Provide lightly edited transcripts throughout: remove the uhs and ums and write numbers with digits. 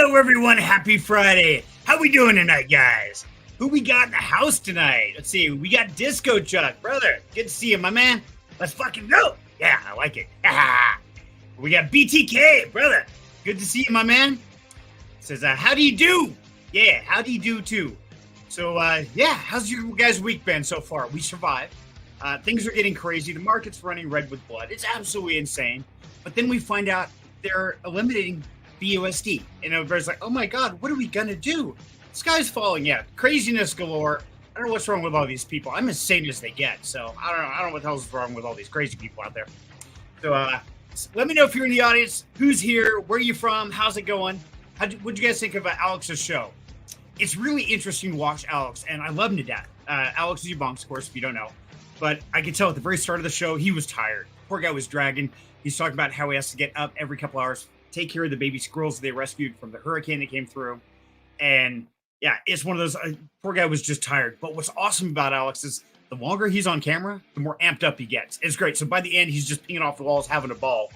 Hello, everyone. Happy Friday. How we doing tonight, guys? Who we got in the house tonight? Let's see. We got Disco Chuck. Brother, good to see you, my man. Let's fucking go. Yeah, I like it. We got BTK. Brother, good to see you, my man. Says, how do you do? Yeah, how do you do, too? So, yeah, how's your guys' week been so far? We survived. Things are getting crazy. The market's running red with blood. It's absolutely insane. But then we find out they're eliminating BUSD. And everybody's like, oh my God, what are we going to do? The sky's falling. Yeah, craziness galore. I don't know what's wrong with all these people. I'm as sane as they get. So I don't know what the hell's wrong with all these crazy people out there. So let me know if you're in the audience. Who's here? Where are you from? How's it going? What'd you guys think about Alex's show? It's really interesting to watch Alex, and I love him to death. Alex Zubonks, of course, if you don't know. But I could tell at the very start of the show, he was tired. Poor guy was dragging. He's talking about how he has to get up every couple hours, take care of the baby squirrels they rescued from the hurricane that came through. And yeah, it's one of those, poor guy was just tired. But what's awesome about Alex is the longer he's on camera, the more amped up he gets. It's great. So by the end, he's just pinging off the walls, having a ball.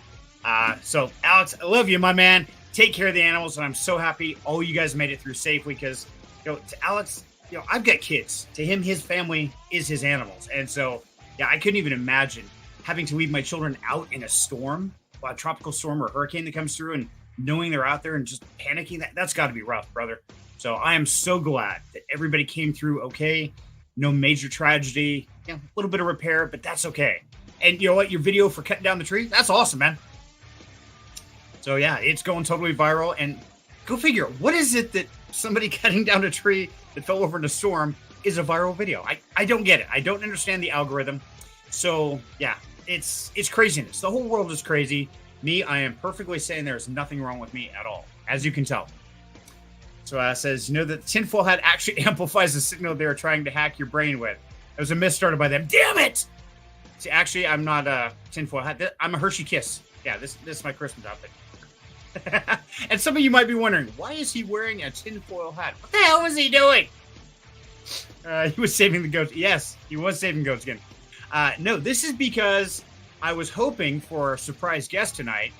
So Alex, I love you, my man. Take care of the animals. And I'm so happy all you guys made it through safely because, to Alex, I've got kids. To him, his family is his animals. And so, yeah, I couldn't even imagine having to leave my children out in a storm, a tropical storm or hurricane that comes through, and knowing they're out there and just panicking. That's got to be rough, brother. So I am so glad that everybody came through okay. No major tragedy, a little bit of repair, but that's okay. And you know what? Your video for cutting down the tree, that's awesome, man. So yeah, it's going totally viral. And go figure, what is it that somebody cutting down a tree that fell over in a storm is a viral video? I don't get it. I don't understand the algorithm. So yeah, it's craziness. The whole world is crazy. Me, I am perfectly sane. There's nothing wrong with me at all, as you can tell. So it says, that the tinfoil hat actually amplifies the signal they were trying to hack your brain with. It was a myth started by them. Damn it! See, actually, I'm not a tinfoil hat. I'm a Hershey Kiss. Yeah, this is my Christmas outfit. And some of you might be wondering, why is he wearing a tinfoil hat? What the hell was he doing? He was saving the goats. Yes, he was saving goats again. No, this is because I was hoping for a surprise guest tonight.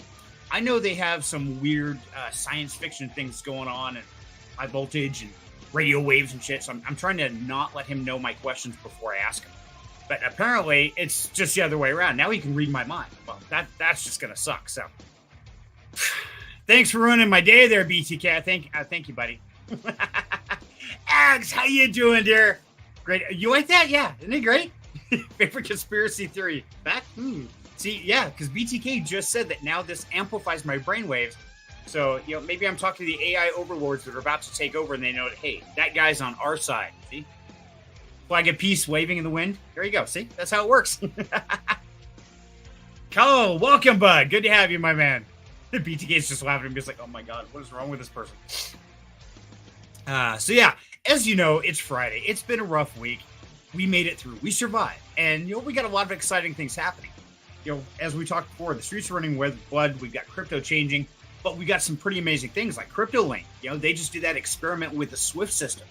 I know they have some weird science fiction things going on and high voltage and radio waves and shit. So I'm trying to not let him know my questions before I ask him. But apparently it's just the other way around. Now he can read my mind. Well, that's just going to suck. So thanks for ruining my day there, BTK. Thank you, buddy. Ags, how you doing, dear? Great. You like that? Yeah. Isn't it great? Favorite conspiracy theory? Back? See, yeah, because BTK just said that now this amplifies my brainwaves. So, maybe I'm talking to the AI overlords that are about to take over and they know that, hey, that guy's on our side. See? Flag of peace waving in the wind. There you go. See? That's how it works. Cole, welcome, bud. Good to have you, my man. The BTK's just laughing at me. He's like, oh my God, what is wrong with this person? So yeah, as you know, it's Friday. It's been a rough week. We made it through. We survived. And, we got a lot of exciting things happening. As we talked before, the streets are running with blood. We've got crypto changing. But we got some pretty amazing things like Crypto Link. They just did that experiment with the Swift system.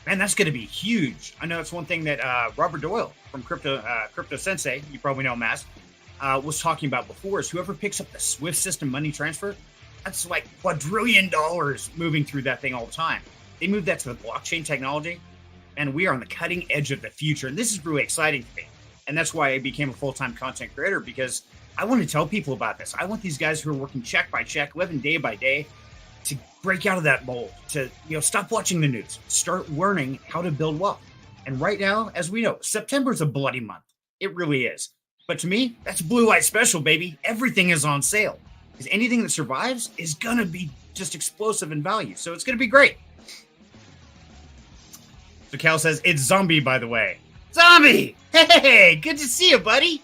Man, that's going to be huge. I know it's one thing that Robert Doyle from Crypto Sensei, you probably know him as, was talking about before, is whoever picks up the Swift system money transfer, that's like $quadrillion moving through that thing all the time. They moved that to the blockchain technology, and we are on the cutting edge of the future. And this is really exciting for me. And that's why I became a full-time content creator, because I want to tell people about this. I want these guys who are working check by check, living day by day, to break out of that mold, to stop watching the news, start learning how to build wealth. And right now, as we know, September is a bloody month. It really is. But to me, that's blue light special, baby. Everything is on sale. Because anything that survives is going to be just explosive in value. So it's going to be great. So Cal says, it's Zombie, by the way. Zombie! Hey, good to see you, buddy.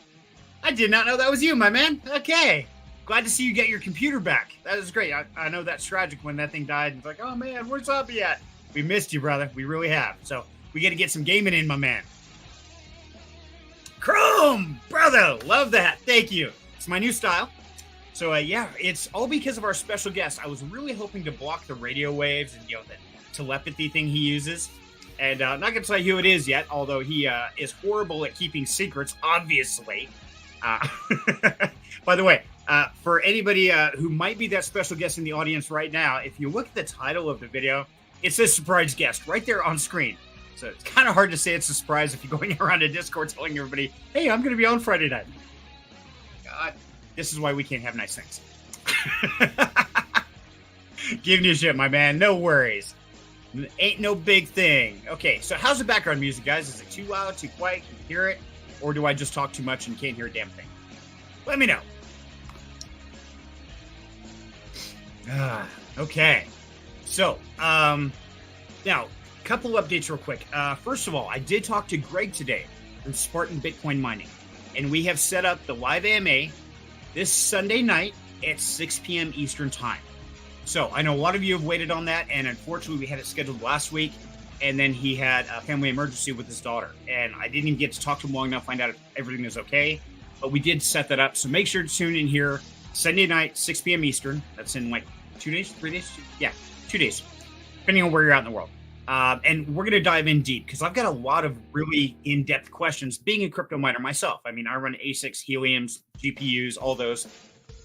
I did not know that was you, my man. Okay. Glad to see you get your computer back. That is great. I know that's tragic when that thing died. It's like, oh, man, where's Zombie at? We missed you, brother. We really have. So we got to get some gaming in, my man. Chrome! Brother, love that. Thank you. It's my new style. So, yeah, it's all because of our special guest. I was really hoping to block the radio waves and, the telepathy thing he uses. And not going to tell you who it is yet, although he is horrible at keeping secrets, obviously. By the way, For anybody who might be that special guest in the audience right now, if you look at the title of the video, it says surprise guest right there on screen. So it's kind of hard to say it's a surprise if you're going around a Discord telling everybody, hey, I'm going to be on Friday night. God, this is why we can't have nice things. Giving you shit, my man. No worries. Ain't no big thing. Okay, so how's the background music, guys? Is it too loud, too quiet? Can you hear it? Or do I just talk too much and can't hear a damn thing? Let me know. Okay. So, now, a couple of updates real quick. First of all, I did talk to Greg today from Spartan Bitcoin Mining, and we have set up the live AMA this Sunday night at 6 p.m. Eastern Time. So I know a lot of you have waited on that, and unfortunately we had it scheduled last week, and then he had a family emergency with his daughter, and I didn't even get to talk to him long enough to find out if everything is okay, but we did set that up. So make sure to tune in here Sunday night, 6 p.m. Eastern. That's in like 2 days, 3 days? Yeah, 2 days, depending on where you're at in the world. And we're going to dive in deep because I've got a lot of really in-depth questions being a crypto miner myself. I mean, I run ASICs, Heliums, GPUs, all those.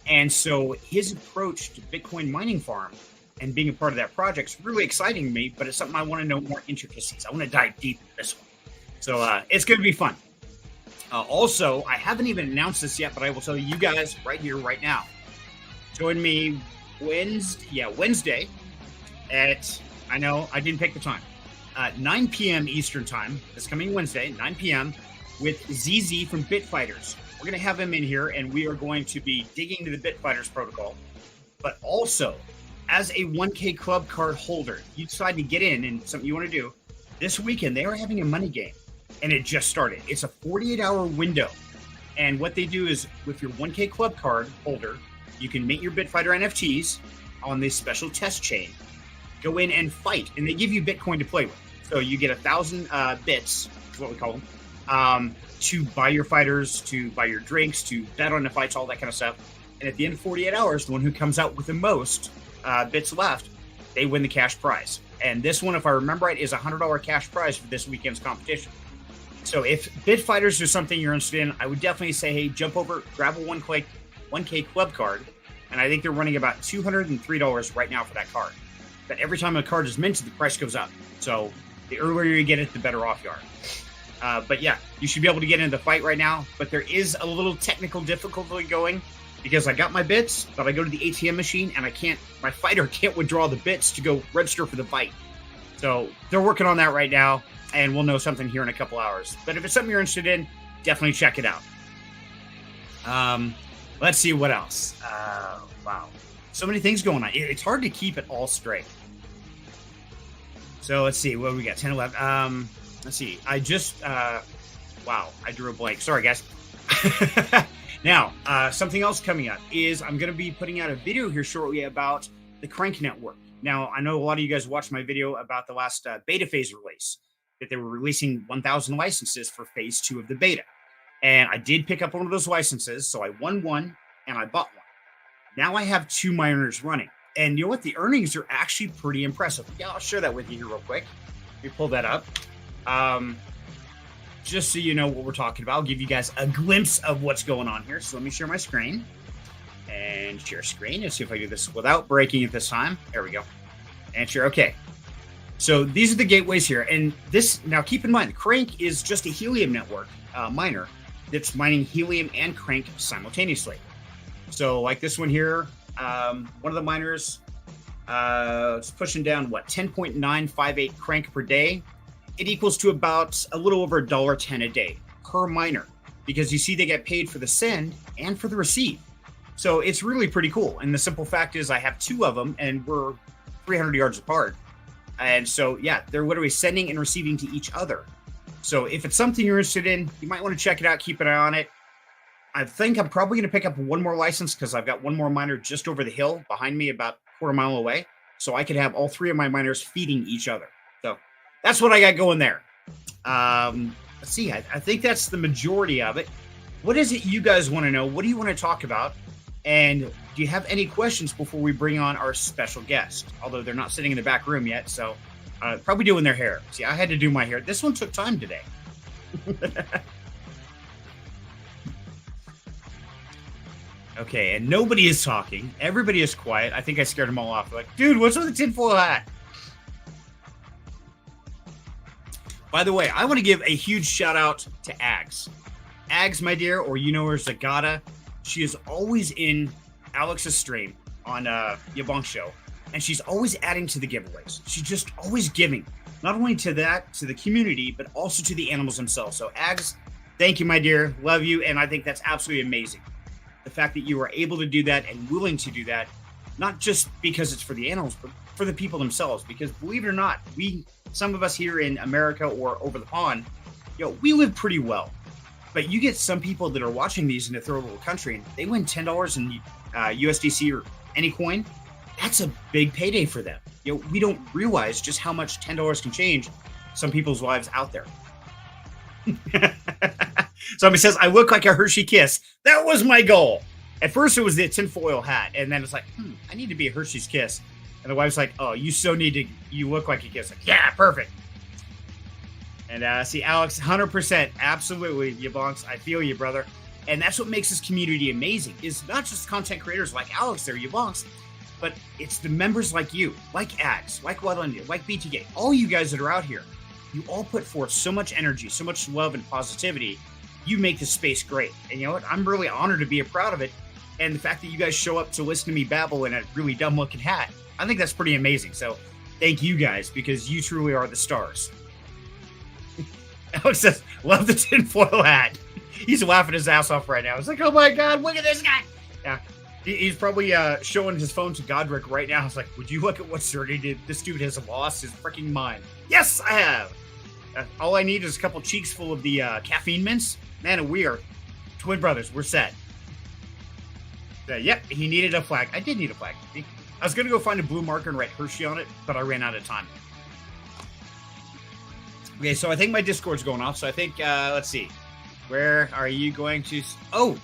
And so his approach to Bitcoin mining farm and being a part of that project is really exciting to me, but it's something I want to know more intricacies. I want to dive deep in this one. So it's going to be fun. Also, I haven't even announced this yet, but I will tell you guys right here, right now. Join me Wednesday at, I know I didn't pick the time, 9 p.m. Eastern Time, this coming Wednesday, 9 p.m., with ZZ from Bitfighters. We're going to have him in here, and we are going to be digging into the Bitfighters protocol. But also, as a 1K club card holder, you decide to get in and something you want to do, this weekend they are having a money game, and it just started. It's a 48-hour window. And what they do is, with your 1K club card holder, you can mint your Bitfighter NFTs on this special test chain, go in and fight, and they give you Bitcoin to play with. So you get 1,000 bits, is what we call them, to buy your fighters, to buy your drinks, to bet on the fights, all that kind of stuff. And at the end of 48 hours, the one who comes out with the most bits left, they win the cash prize. And this one, if I remember right, is a $100 cash prize for this weekend's competition. So if Bitfighters is something you're interested in, I would definitely say, hey, jump over, grab a 1K club card. And I think they're running about $203 right now for that card. But every time a card is minted, the price goes up. So the earlier you get it, the better off you are. But yeah, you should be able to get into the fight right now. But there is a little technical difficulty going because I got my bits, but I go to the ATM machine and my fighter can't withdraw the bits to go register for the fight. So they're working on that right now, and we'll know something here in a couple hours. But if it's something you're interested in, definitely check it out. Let's see what else. Wow. So many things going on. It's hard to keep it all straight. So let's see. What do we got? 10, 11. Let's see. I just, wow, I drew a blank. Sorry, guys. Now, something else coming up is I'm going to be putting out a video here shortly about the Crank Network. Now, I know a lot of you guys watched my video about the last beta phase release, that they were releasing 1,000 licenses for phase 2 of the beta. And I did pick up one of those licenses, so I won one and I bought one. Now I have 2 miners running. And you know what? The earnings are actually pretty impressive. Yeah, I'll share that with you here real quick. Let me pull that up. Just so you know what we're talking about, I'll give you guys a glimpse of what's going on here. So let me share my screen and share screen and see if I do this without breaking it this time. There we go. And share. Okay. So these are the gateways here. And this, now keep in mind, Crank is just a Helium network miner that's mining Helium and Crank simultaneously. So like this one here, one of the miners is pushing down, 10.958 Crank per day. It equals to about a little over $1.10 a day per miner, because you see they get paid for the send and for the receive. So it's really pretty cool. And the simple fact is I have 2 of them and we're 300 yards apart. And so, yeah, they're literally sending and receiving to each other. So if it's something you're interested in, you might want to check it out, keep an eye on it. I think I'm probably going to pick up one more license because I've got one more miner just over the hill behind me, about a quarter mile away. So I could have all 3 of my miners feeding each other. So that's what I got going there. Let's see. I think that's the majority of it. What is it you guys want to know? What do you want to talk about? And do you have any questions before we bring on our special guest? Although they're not sitting in the back room yet, so probably doing their hair. See, I had to do my hair. This one took time today. Okay, and nobody is talking. Everybody is quiet. I think I scared them all off. They're like, dude, what's with the tinfoil hat? By the way, I want to give a huge shout out to Ags. Ags, my dear, or you know her as Zagata. She is always in Alex's stream on Yabong Show, and she's always adding to the giveaways. She's just always giving, not only to the community, but also to the animals themselves. So Ags, thank you, my dear. Love you, and I think that's absolutely amazing. The fact that you are able to do that and willing to do that, not just because it's for the animals, but for the people themselves. Because believe it or not, some of us here in America or over the pond, we live pretty well. But you get some people that are watching these in a third world country, and they win $10 in USDC or any coin. That's a big payday for them. We don't realize just how much $10 can change some people's lives out there. Somebody says, I look like a Hershey Kiss. That was my goal. At first, it was the tinfoil hat. And then it's like, I need to be a Hershey's Kiss. And the wife's like, oh, you look like a Kiss. Like, yeah, perfect. And see, Alex, 100%. Absolutely, Yabonks. I feel you, brother. And that's what makes this community amazing. Is not just content creators like Alex there, Yabonks, but it's the members like you, like Ags, like Wild India, like BTK, all you guys that are out here. You all put forth so much energy, so much love and positivity. You make this space great. And you know what? I'm really honored to be a proud of it. And the fact that you guys show up to listen to me babble in a really dumb looking hat, I think that's pretty amazing. So thank you guys, because you truly are the stars. Alex says, love the tinfoil hat. He's laughing his ass off right now. He's like, oh my God, look at this guy. Yeah. He's probably showing his phone to Godric right now. He's like, would you look at what Sergey did? This dude has lost his freaking mind. Yes, I have. All I need is a couple cheeks full of the caffeine mints. Man, we are twin brothers. We're set. Yep, he needed a flag. I did need a flag. I was going to go find a blue marker and write Hershey on it, but I ran out of time. Okay, so I think my Discord's going off. So I think, let's see. Where are you going to? Oh.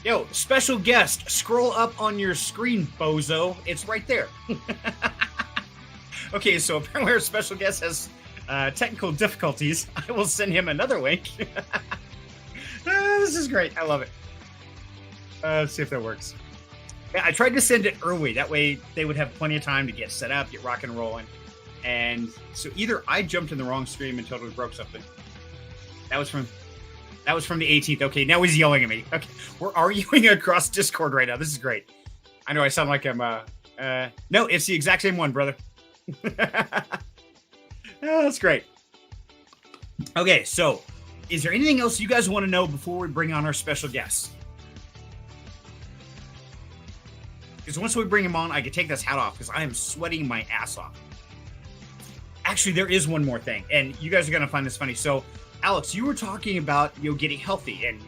Yo, special guest. Scroll up on your screen, bozo. It's right there. Okay, so apparently our special guest has technical difficulties. I will send him another link. This is great. I love it. Let's see if that works. Yeah, I tried to send it early. That way they would have plenty of time to get set up, get rocking and rolling. And so either I jumped in the wrong stream and totally broke something. That was from the 18th. Okay, now he's yelling at me. Okay, we're arguing across Discord right now. This is great. I know I sound like I'm no, it's the exact same one, brother. Oh, that's great. Okay, so is there anything else you guys want to know before we bring on our special guests? Because once we bring him on, I can take this hat off because I am sweating my ass off. Actually, there is one more thing, and you guys are going to find this funny. So, Alex, you were talking about getting healthy and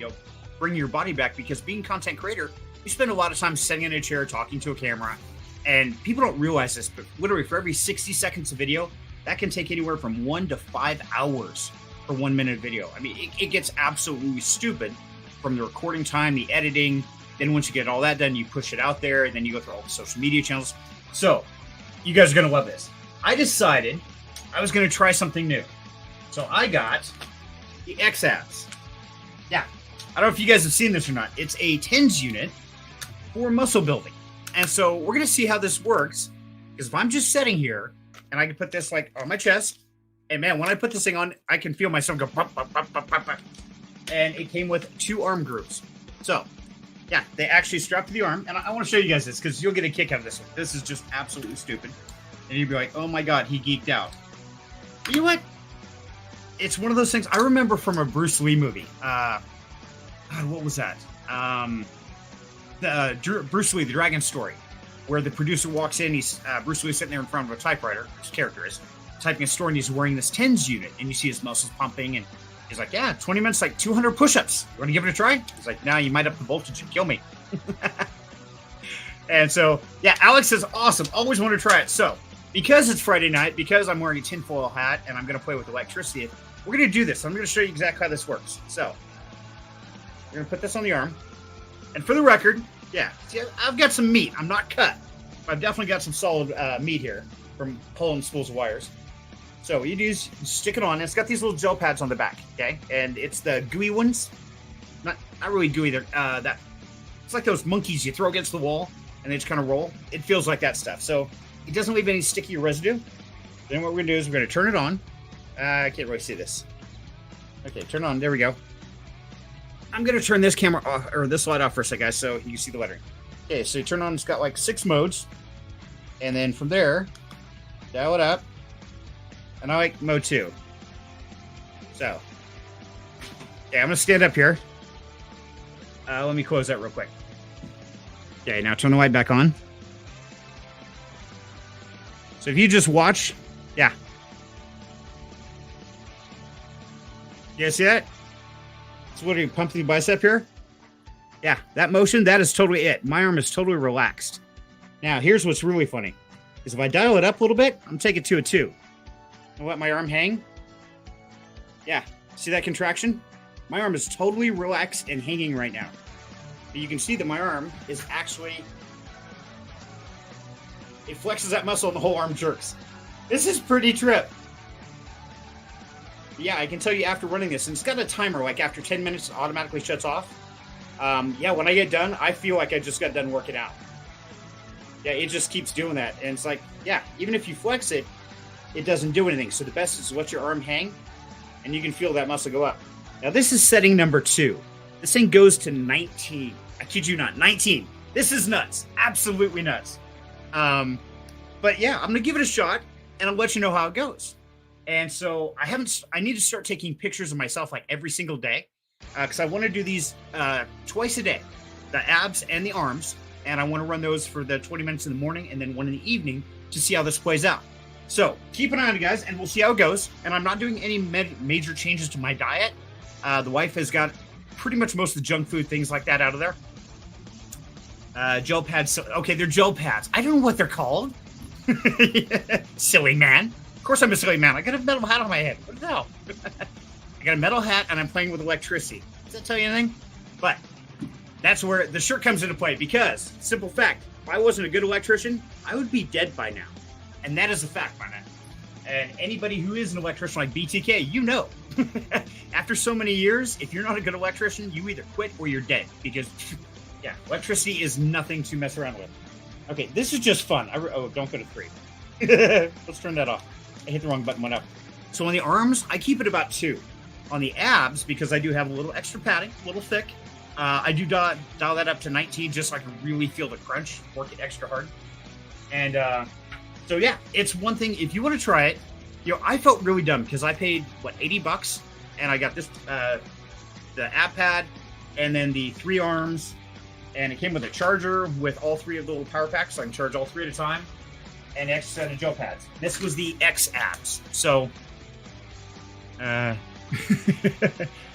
bringing your body back, because being a content creator, you spend a lot of time sitting in a chair talking to a camera, and people don't realize this, but literally for every 60 seconds of video, that can take anywhere from 1 to 5 hours for 1 minute video. I mean, it gets absolutely stupid from the recording time, the editing. Then once you get all that done, you push it out there, and then you go through all the social media channels. So, you guys are going to love this. I decided I was going to try something new. So I got the X-Abs. Yeah. I don't know if you guys have seen this or not. It's a TENS unit for muscle building. And so we're going to see how this works. Because if I'm just sitting here, and I can put this like on my chest, and man, when I put this thing on, I can feel myself go pop, pop, pop, pop, pop, pop. And it came with 2 arm grooves. So, yeah, they actually strap to the arm. And I want to show you guys this because you'll get a kick out of this one. This is just absolutely stupid. And you'd be like, oh my God, he geeked out. You know what? It's one of those things I remember from a Bruce Lee movie. God, what was that? Bruce Lee, The Dragon Story, where the producer walks in. He's Bruce Lee sitting there in front of a typewriter. His character is typing a story, and he's wearing this TENS unit, and you see his muscles pumping, and he's like, "Yeah, 20 minutes, like 200 push-ups. You want to give it a try?" He's like, "No, you might up the voltage and kill me." And so, yeah, Alex is awesome. Always want to try it. So, because it's Friday night, because I'm wearing a tinfoil hat, and I'm going to play with electricity, we're going to do this. I'm going to show you exactly how this works. So, we're going to put this on the arm. And for the record, yeah, see, I've got some meat. I'm not cut. I've definitely got some solid meat here from pulling spools of wires. So what you do is you stick it on. It's got these little gel pads on the back, okay? And it's the gooey ones. not really gooey. That it's like those monkeys you throw against the wall and they just kind of roll. It feels like that stuff. So it doesn't leave any sticky residue. Then what we're gonna do is we're gonna turn it on. I can't really see this. Okay, turn it on. There we go. I'm gonna turn this camera off, or this light off for a second, guys, so you can see the lettering. Okay, so you turn on. It's got like 6 modes, and then from there, dial it up. And I like mode 2. So, yeah, I'm gonna stand up here. Let me close that real quick. Okay, now turn the light back on. So if you just watch, yeah. You guys see that? It's literally pumping the bicep here. Yeah, that motion, that is totally it. My arm is totally relaxed. Now, here's what's really funny. Is if I dial it up a little bit, I'm taking it to a 2. And let my arm hang. Yeah, see that contraction? My arm is totally relaxed and hanging right now. But you can see that my arm is actually... It flexes that muscle and the whole arm jerks. This is pretty trip. Yeah, I can tell you after running this, and it's got a timer, like after 10 minutes, it automatically shuts off. Yeah, when I get done, I feel like I just got done working out. Yeah, it just keeps doing that. And it's like, yeah, even if you flex it, it doesn't do anything. So the best is to let your arm hang, and you can feel that muscle go up. Now, this is setting number 2. This thing goes to 19. I kid you not, 19. This is nuts. Absolutely nuts. But yeah, I'm going to give it a shot, and I'll let you know how it goes. And so I need to start taking pictures of myself like every single day, because I want to do these twice a day, the abs and the arms. And I want to run those for the 20 minutes in the morning and then one in the evening to see how this plays out. So keep an eye on it, guys, and we'll see how it goes. And I'm not doing any major changes to my diet. The wife has got pretty much most of the junk food, things like that, out of there. Gel pads. Okay, they're gel pads. I don't know what they're called. Silly man. Of course I'm a silly man. I got a metal hat on my head. What the hell? I got a metal hat and I'm playing with electricity. Does that tell you anything? But that's where the shirt comes into play, because, simple fact, if I wasn't a good electrician, I would be dead by now. And that is a fact by now. And anybody who is an electrician like BTK, you know. After so many years, if you're not a good electrician, you either quit or you're dead. Because, yeah, electricity is nothing to mess around with. Okay, this is just fun. Oh, don't go to 3. Let's turn that off. I hit the wrong button, went up. So on the arms, I keep it about 2. On the abs, because I do have a little extra padding, a little thick, I do dial that up to 19 just so I can really feel the crunch, work it extra hard. And so yeah, it's one thing. If you want to try it, I felt really dumb because I paid $80, and I got this the app pad, and then the 3 arms, and it came with a charger with all 3 of the little power packs, so I can charge all 3 at a time, and an extra set of gel pads. This was the X abs. So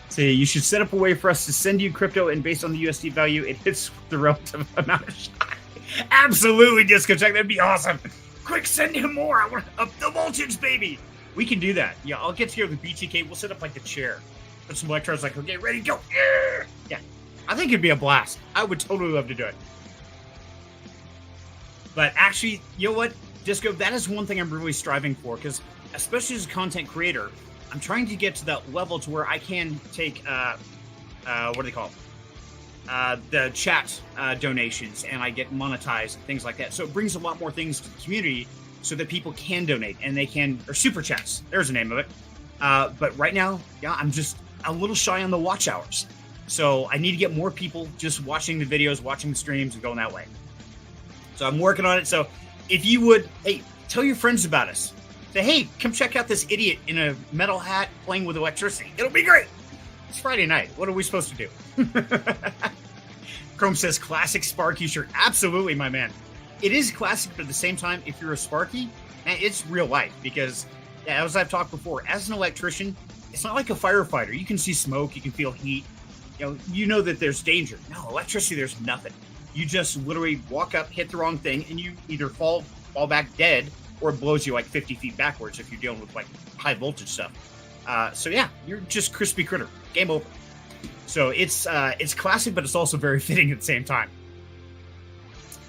so you should set up a way for us to send you crypto, and based on the USD value, it hits the relative amount of shot. Absolutely, Disco Check. That'd be awesome. Quick, send him more. I want up the voltage, baby. We can do that. Yeah, I'll get together with BTK. We'll set up like the chair. Put some electrodes, like, okay, ready, go. Yeah. I think it'd be a blast. I would totally love to do it. But actually, you know what, Disco? That is one thing I'm really striving for, because especially as a content creator, I'm trying to get to that level to where I can take, what do they call it? The chat donations, and I get monetized and things like that. So it brings a lot more things to the community so that people can donate, and they can, or super chats. There's the name of it. But right now, yeah, I'm just a little shy on the watch hours. So I need to get more people just watching the videos, watching the streams, and going that way. So I'm working on it. So if you would, hey, tell your friends about us. Say, hey, come check out this idiot in a metal hat playing with electricity. It'll be great. It's Friday night. What are we supposed to do? Chrome says, classic Sparky shirt. Absolutely, my man. It is classic, but at the same time, if you're a Sparky, it's real life. Because, yeah, as I've talked before, as an electrician, it's not like a firefighter. You can see smoke. You can feel heat. You know that there's danger. No, electricity, there's nothing. You just literally walk up, hit the wrong thing, and you either fall back dead, or it blows you like 50 feet backwards if you're dealing with like high voltage stuff. So yeah, you're just crispy critter. Game over. So it's classic, but it's also very fitting at the same time.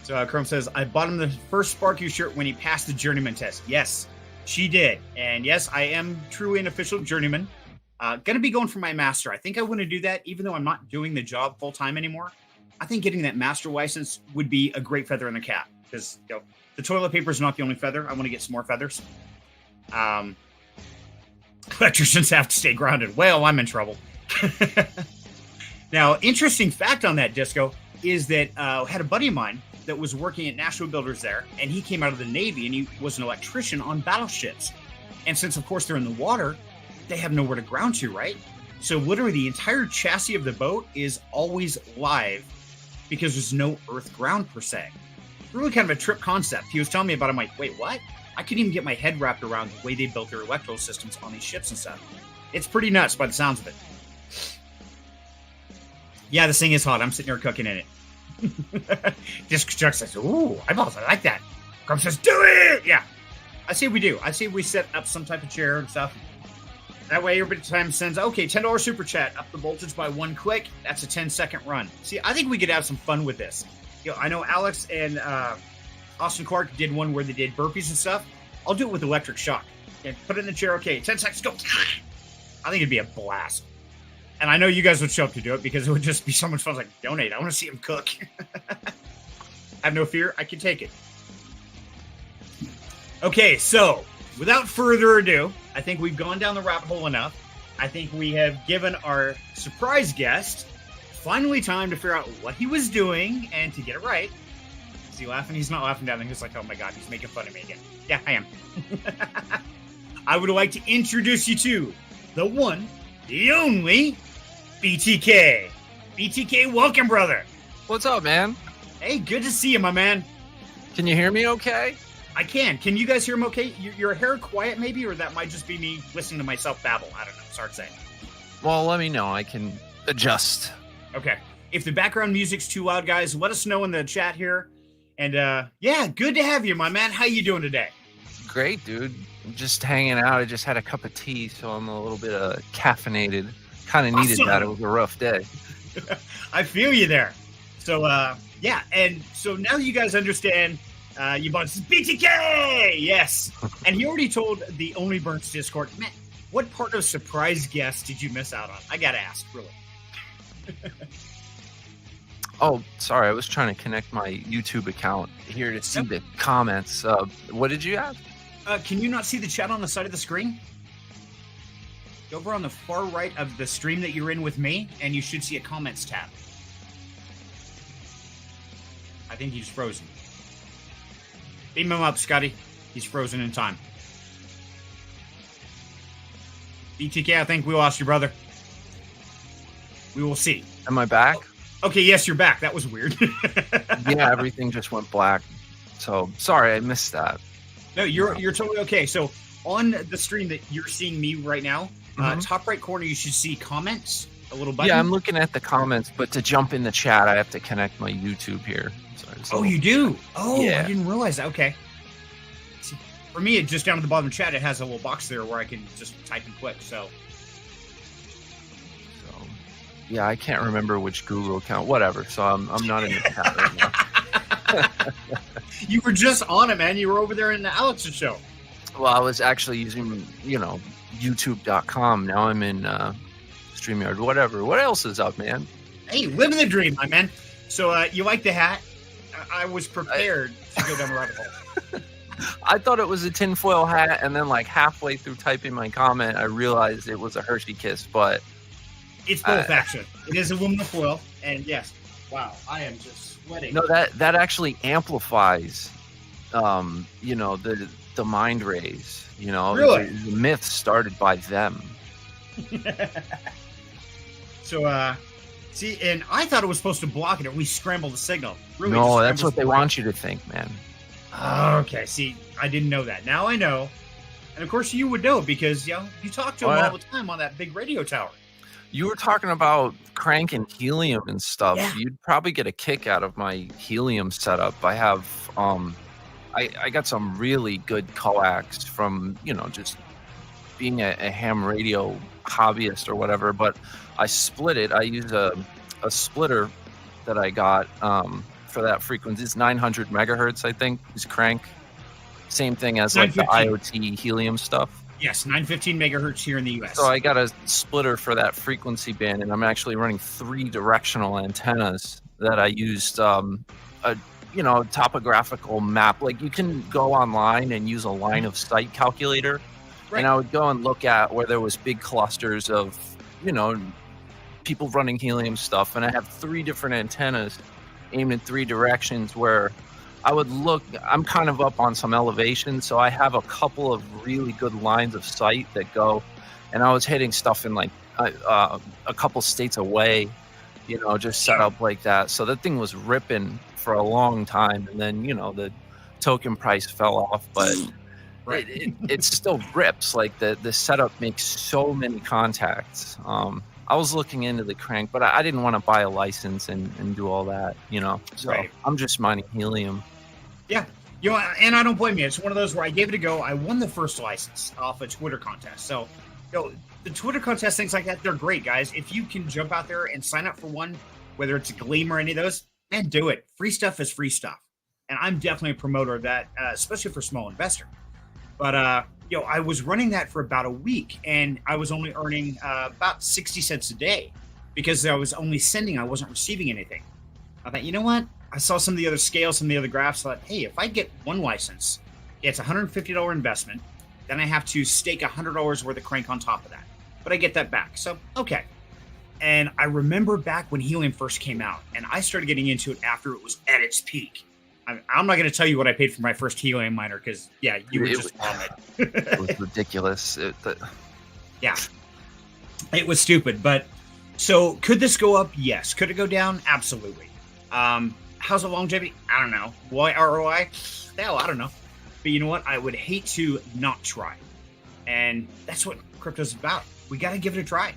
So Chrome says, I bought him the first Sparky shirt when he passed the journeyman test. Yes, she did. And yes, I am truly an official journeyman. Gonna be going for my master. I think I want to do that, even though I'm not doing the job full time anymore. I think getting that master license would be a great feather in the cap because the toilet paper is not the only feather. I want to get some more feathers. Electricians have to stay grounded. Well, I'm in trouble. Now, interesting fact on that, Disco, is that I had a buddy of mine that was working at National Builders there, and he came out of the Navy, and he was an electrician on battleships. And since, of course, they're in the water, they have nowhere to ground to, right? So literally the entire chassis of the boat is always live because there's no earth ground per se. Really kind of a trip concept. He was telling me about it. I'm like, wait, what? I couldn't even get my head wrapped around the way they built their electrical systems on these ships and stuff. It's pretty nuts by the sounds of it. Yeah, this thing is hot. I'm sitting here cooking in it. Disc Chuck says, ooh, eyeballs, I like that. Grump says, do it! Yeah. I say we do. I say we set up some type of chair and stuff. That way everybody time sends, okay, $10 super chat, up the voltage by 1 click. That's a 10-second run. See, I think we could have some fun with this. I know Alex and Austin Clark did one where they did burpees and stuff. I'll do it with electric shock. And put it in the chair, okay, 10 seconds, go. I think it'd be a blast. And I know you guys would show up to do it because it would just be so much fun. Like, donate. I want to see him cook. Have no fear. I can take it. Okay, so without further ado, I think we've gone down the rabbit hole enough. I think we have given our surprise guest finally time to figure out what he was doing and to get it right. Is he laughing? He's not laughing down there. He's like, oh my God, he's making fun of me again. Yeah, I am. I would like to introduce you to the one, the only BTK. BTK, welcome, brother. What's up, man? Hey, good to see you, my man. Can you hear me okay? I can. Can you guys hear him okay? Your hair quiet maybe, or that might just be me listening to myself babble. I don't know. It's hard to say. Well, let me know. I can adjust. Okay. If the background music's too loud, guys, let us know in the chat here. And yeah, good to have you, my man. How you doing today? Great, dude. I'm just hanging out. I just had a cup of tea, so I'm a little bit caffeinated. Kind of needed that. It was a rough day. I feel you there. So, yeah. And so now you guys understand you bought BTK. Yes. And he already told the Only Burns Discord, man, what part of surprise guest did you miss out on? I got to ask, really. Oh, sorry. I was trying to connect my YouTube account here to see the comments. What did you ask? Can you not see the chat on the side of the screen? Go over on the far right of the stream that you're in with me, and you should see a comments tab. I think he's frozen. Beam him up, Scotty. He's frozen in time. BTK, I think we lost you, brother. We will see. Am I back? Okay, yes, you're back. That was weird. Yeah, everything just went black. So, sorry, I missed that. No, you're totally okay. So, on the stream that you're seeing me right now, top right corner, you should see comments, a little button. Yeah, I'm looking at the comments, but to jump in the chat, I have to connect my YouTube here. Oh, you do? Oh, yeah. I didn't realize that. Okay. See, for me, it just down at the bottom of the chat, it has a little box there where I can just type and click. So, yeah, I can't remember which Google account, whatever. So I'm not in the chat right now. You were just on it, man. You were over there in the Alex's show. Well, I was actually using, YouTube.com. Now I'm in StreamYard, whatever. What else is up, man? Hey, living the dream, my man. So you like the hat? I was prepared to go down the rabbit hole. I thought it was a tinfoil hat, and then like halfway through typing my comment, I realized it was a Hershey Kiss, but... It's both, actually. It is aluminum foil, and yes. Wow, I am just sweating. No, that actually amplifies, the mind rays. Really? The myth started by them. So, see, and I thought it was supposed to block it, or we scrambled the signal. Really, no, that's what they want you to think, man. Okay, see, I didn't know that. Now I know, and of course you would know because you talk to them all the time on that big radio tower. You were talking about cranking helium and stuff. Yeah. You'd probably get a kick out of my helium setup. I have, I got some really good coax from, just being a ham radio hobbyist or whatever, but I split it. I use a splitter that I got for that frequency. It's 900 megahertz, I think, is crank. Same thing as like the IoT helium stuff. Yes, 915 megahertz here in the US. So I got a splitter for that frequency band, and I'm actually running 3 directional antennas that I used a topographical map. Like, you can go online and use a line of sight calculator, Right. and I would go and look at where there was big clusters of, people running helium stuff, and I have 3 different antennas aimed in 3 directions where I would look. I'm kind of up on some elevation, so I have a couple of really good lines of sight that go, and I was hitting stuff in like a couple states away, just set up like that. So that thing was ripping for a long time, and then the token price fell off, but Right. it still rips. Like the setup makes so many contacts. I was looking into the crank, but I didn't want to buy a license and do all that, So Right. I'm just mining helium. Yeah. And I don't blame you. It's one of those where I gave it a go. I won the first license off a Twitter contest. So, the Twitter contest, things like that, they're great, guys. If you can jump out there and sign up for one, whether it's a Gleam or any of those, man, do it. Free stuff is free stuff. And I'm definitely a promoter of that, especially for small investor. But, I was running that for about a week, and I was only earning about 60 cents a day because I was only sending. I wasn't receiving anything. I thought, you know what? I saw some of the other scales, some of the other graphs. I thought, hey, if I get one license, it's a $150 investment. Then I have to stake $100 worth of crank on top of that. But I get that back. So, okay. And I remember back when helium first came out, and I started getting into it after it was at its peak. I'm not going to tell you what I paid for my first helium miner because, yeah, you would just vomit. It was ridiculous. Yeah, it was stupid. But so could this go up? Yes. Could it go down? Absolutely. How's the longevity? I don't know. Why ROI? Hell, I don't know. But you know what? I would hate to not try. And that's what crypto's about. We got to give it a try.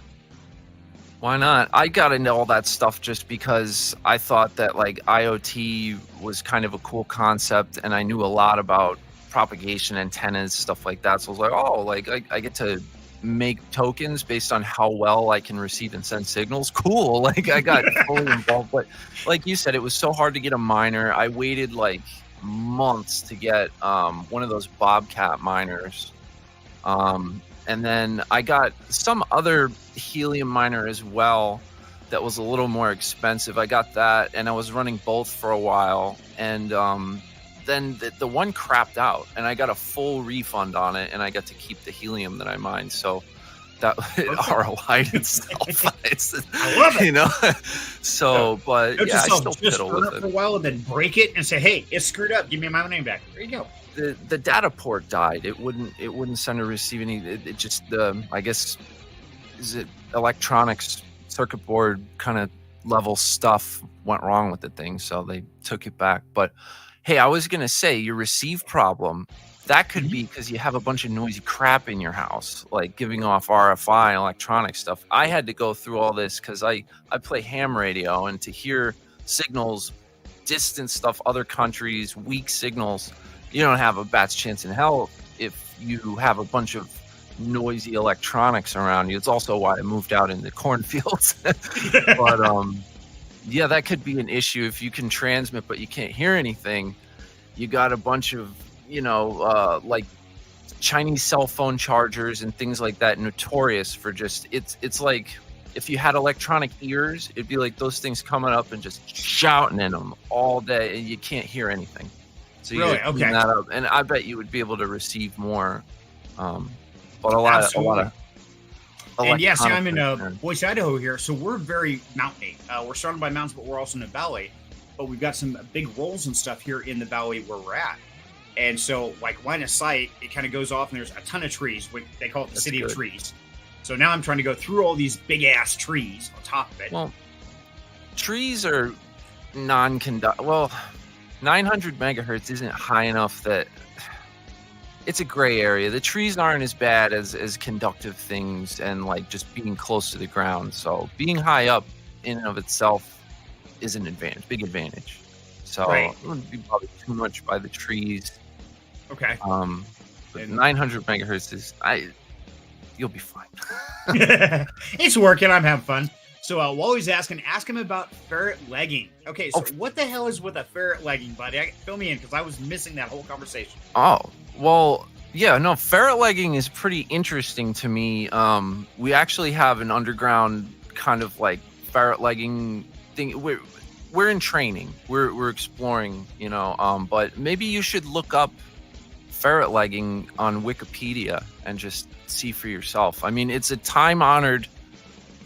Why not? I got into all that stuff just because I thought that like IoT was kind of a cool concept, and I knew a lot about propagation antennas, stuff like that. So I was like, oh, like I get to make tokens based on how well I can receive and send signals. Cool. Like I got fully involved, but like you said, it was so hard to get a miner. I waited like months to get one of those Bobcat miners. And then I got some other helium miner as well that was a little more expensive. I got that, and I was running both for a while. And then the one crapped out, and I got a full refund on it, and I got to keep the helium that I mined. So that ROI'd itself. I love it. So, but yeah, I still fiddle with it for a while and then break it and say, hey, it's screwed up. Give me my money back. There you go. The data port died. It wouldn't send or receive any. It just I guess is it electronics circuit board kind of level stuff went wrong with the thing, so they took it back. But hey, I was gonna say your receive problem that could be because you have a bunch of noisy crap in your house, like giving off RFI electronic stuff. I had to go through all this because I play ham radio, and to hear signals, distant stuff, other countries, weak signals. You don't have a bat's chance in hell if you have a bunch of noisy electronics around you. It's also why I moved out into cornfields. But yeah, that could be an issue if you can transmit but you can't hear anything. You got a bunch of like Chinese cell phone chargers and things like that, notorious for just it's like if you had electronic ears, it'd be like those things coming up and just shouting in them all day, and you can't hear anything. So you clean that up, and I bet you would be able to receive more. But a lot of and yes, I'm in Boise, Idaho here, so we're very mountainy. We're surrounded by mountains, but we're also in a valley. But we've got some big rolls and stuff here in the valley where we're at. And so, like, line of sight, it kind of goes off, and there's a ton of trees. They call it the city of trees. So now I'm trying to go through all these big-ass trees on top of it. Well, trees are non-conductive. Well, 900 megahertz isn't high enough that it's a gray area. The trees aren't as bad as conductive things and like just being close to the ground. So being high up in and of itself is an advantage, big advantage. So it wouldn't be bothered too much by the trees. Okay. But 900 megahertz is you'll be fine. It's working. I'm having fun. So while he's ask him about ferret legging. Okay, so what the hell is with a ferret legging, buddy? Fill me in because I was missing that whole conversation. Oh, well, Yeah, no, ferret legging is pretty interesting to me. We actually have an underground kind of like ferret legging thing. We're in training. We're exploring, you know. But maybe you should look up ferret legging on Wikipedia and just see for yourself. I mean, it's a time-honored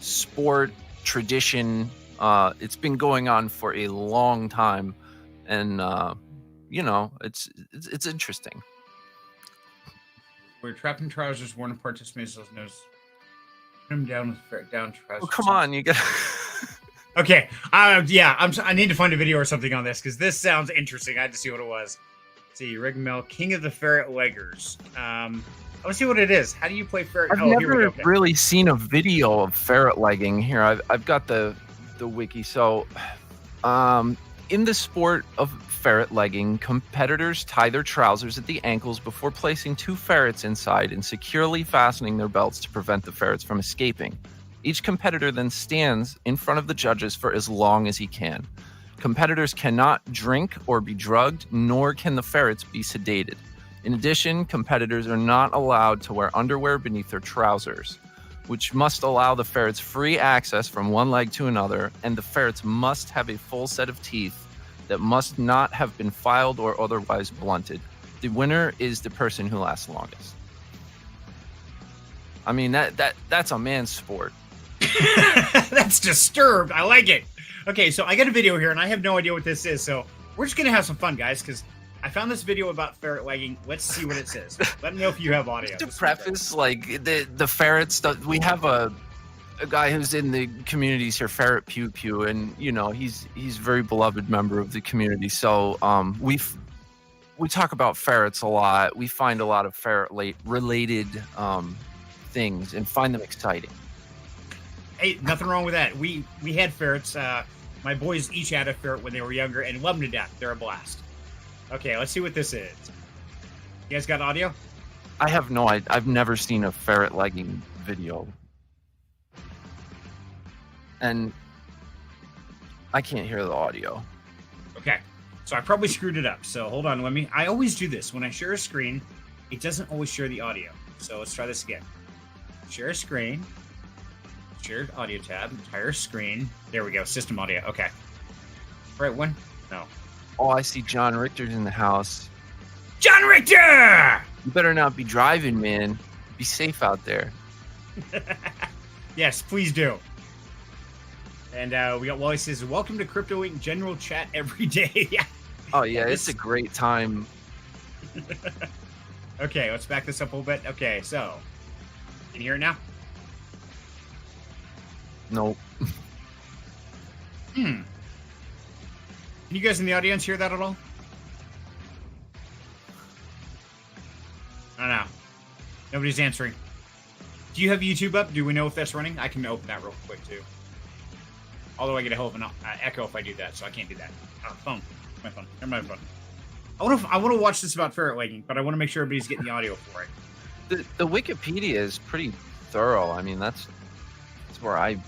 sport tradition. It's been going on for a long time, and you know, it's interesting. We're trapped in trousers, worn apart to Smith's nose. Put him down with ferret down trousers. Oh, come on, you got. Okay, yeah, I need to find a video or something on this because this sounds interesting. I had to see what it was. Let's see, Rigmel, King of the Ferret Leggers. Let's see what it is. How do you play ferret? I've never really seen a video of ferret legging. Here, I've got the wiki. So, in the sport of ferret legging, competitors tie their trousers at the ankles before placing 2 ferrets inside and securely fastening their belts to prevent the ferrets from escaping. Each competitor then stands in front of the judges for as long as he can. Competitors cannot drink or be drugged, nor can the ferrets be sedated. In addition, competitors are not allowed to wear underwear beneath their trousers, which must allow the ferrets free access from one leg to another, and the ferrets must have a full set of teeth that must not have been filed or otherwise blunted. The winner is the person who lasts longest. I mean, that's a man's sport. That's disturbed. I like it. Okay, so I got a video here, and I have no idea what this is, so we're just going to have some fun, guys, because I found this video about ferret legging. Let's see what it says. Let me know if you have audio. To preface, like, the ferrets, we have a guy who's in the communities here, Ferret Pew Pew, and, you know, he's a very beloved member of the community, so we talk about ferrets a lot. We find a lot of ferret-related things and find them exciting. Hey, nothing wrong with that. We had ferrets. My boys each had a ferret when they were younger and loved them to death. They're a blast. Okay, let's see what this is. You guys got audio? I have no idea. I've never seen a ferret legging video. And I can't hear the audio. Okay, so I probably screwed it up. So hold on, I always do this. When I share a screen, it doesn't always share the audio. So let's try this again. Share a screen. Share audio tab. Entire screen. There we go. System audio. Okay. Right one? No. Oh, I see John Richter's in the house. John Richter! You better not be driving, man. Be safe out there. Yes, please do. And we got Wally says, welcome to Crypto Inc. general chat every day. Oh, yeah, it's a great time. Okay, let's back this up a little bit. Okay, so, can you hear it now? Nope. Can you guys in the audience hear that at all? I don't know. Nobody's answering. Do you have YouTube up? Do we know if that's running? I can open that real quick, too. Although I get a hell of an echo if I do that, so I can't do that. Oh, phone. My phone. Never mind, my phone. I want to watch this about ferret legging, but I want to make sure everybody's getting the audio for it. The Wikipedia is pretty thorough. I mean, that's where I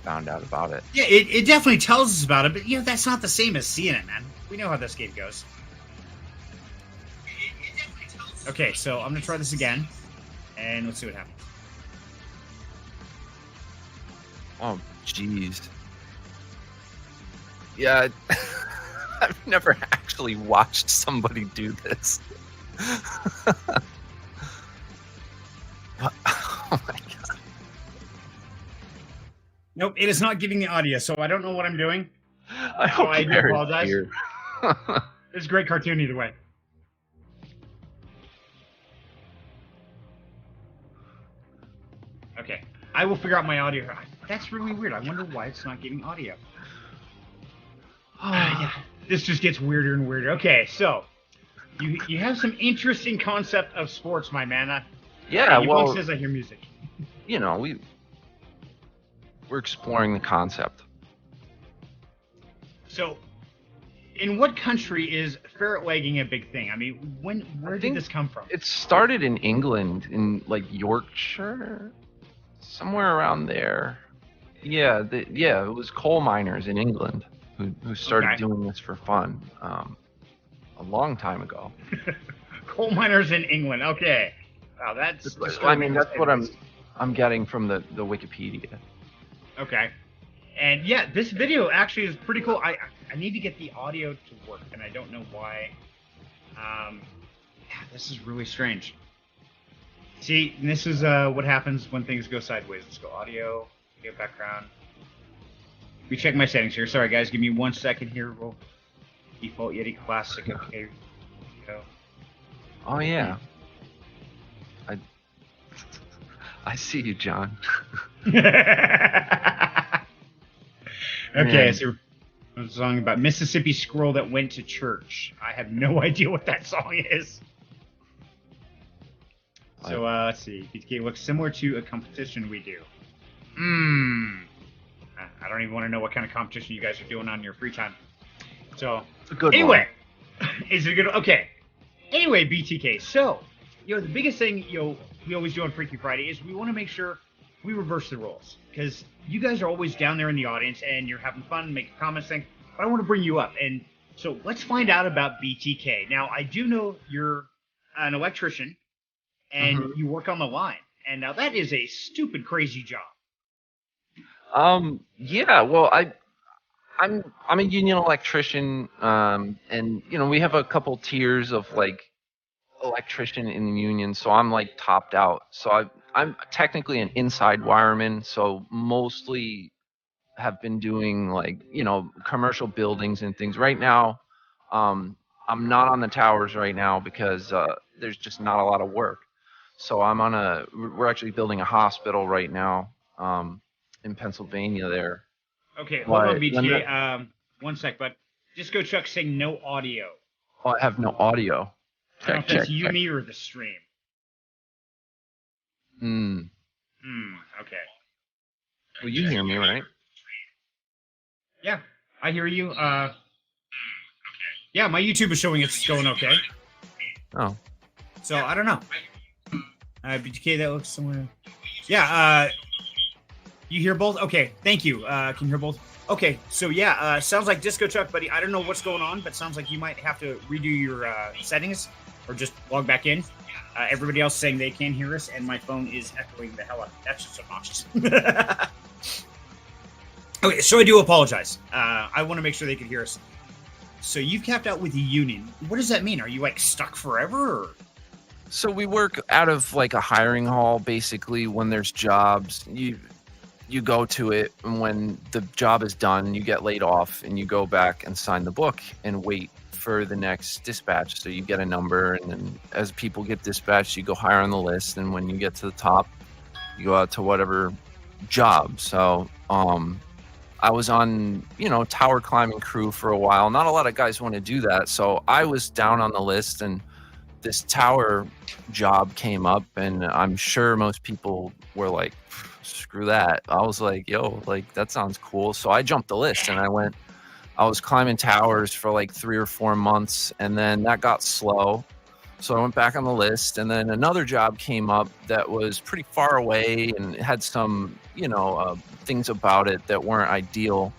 found out about it. Yeah, it definitely tells us about it, but you know, that's not the same as seeing it, man. We know how this game goes. Okay, so I'm gonna try this again, and let's see what happens. Oh, jeez. Yeah, I've never actually watched somebody do this. Oh my god. Nope, it is not giving the audio, so I don't know what I'm doing. I hope I do apologize. It's a great cartoon either way. Okay, I will figure out my audio. That's really weird. I wonder why it's not giving audio. Yeah, this just gets weirder and weirder. Okay, so you have some interesting concept of sports, my man. Yeah, well, says I hear music. You know, we're exploring the concept. So, in what country is ferret legging a big thing? I mean, where did this come from? It started in England, in like Yorkshire, somewhere around there. Yeah, it was coal miners in England who started doing this for fun a long time ago. Coal miners in England. Okay. Wow, that's. I mean, that's what I'm getting from the Wikipedia. Okay. And yeah, this video actually is pretty cool. I need to get the audio to work, and I don't know why. Yeah, this is really strange. See, this is what happens when things go sideways. Let's go audio background. Let me check my settings here. Sorry, guys. Give me 1 second here. We'll default Yeti Classic. Okay. Go. Oh, yeah. I see you, John. Okay, so a song about Mississippi squirrel that went to church. I have no idea what that song is. So let's see. BTK looks similar to a competition we do. I don't even want to know what kind of competition you guys are doing on your free time. So it's a good anyway, is it a good? Okay. Anyway, BTK. So the biggest thing we always do on Freaky Friday is we want to make sure we reverse the roles, because you guys are always down there in the audience and you're having fun, making comments, thing. But I want to bring you up, and so let's find out about BTK. Now, I do know you're an electrician and you work on the line, and now that is a stupid, crazy job. Yeah. Well, I'm a union electrician, and we have a couple tiers of like electrician in the union, so I'm like topped out. So I'm technically an inside wireman, so mostly have been doing like commercial buildings and things. Right now, I'm not on the towers right now because there's just not a lot of work. So we're actually building a hospital right now in Pennsylvania there. Okay, hold on, BTK. 1 sec, but Disco Chuck saying no audio. Oh, I have no audio. I don't know if that's you, me, or the stream. Okay. Well, you hear me, right? Yeah, I hear you. Okay. Yeah, my YouTube is showing it's going okay. Oh. So, I don't know. BTK, that looks somewhere. Yeah, you hear both? Okay, thank you. Can you hear both? Okay, so yeah, sounds like Disco Chuck, buddy. I don't know what's going on, but sounds like you might have to redo your settings or just log back in. Everybody else saying they can hear us, and my phone is echoing the hell out. That's just obnoxious. Okay, so I do apologize. I want to make sure they can hear us. So you've capped out with the union. What does that mean? Are you like stuck forever? Or? So we work out of like a hiring hall. Basically, when there's jobs, you go to it, and when the job is done, you get laid off, and you go back and sign the book and wait for the next dispatch. So you get a number, and then as people get dispatched, you go higher on the list, and when you get to the top, you go out to whatever job. So I was on tower climbing crew for a while. Not a lot of guys want to do that, so I was down on the list, and this tower job came up, and I'm sure most people were like, screw that. I was like, yo, like that sounds cool. So I jumped the list, and I was climbing towers for like 3 or 4 months, and then that got slow. So I went back on the list, and then another job came up that was pretty far away and had some, things about it that weren't ideal.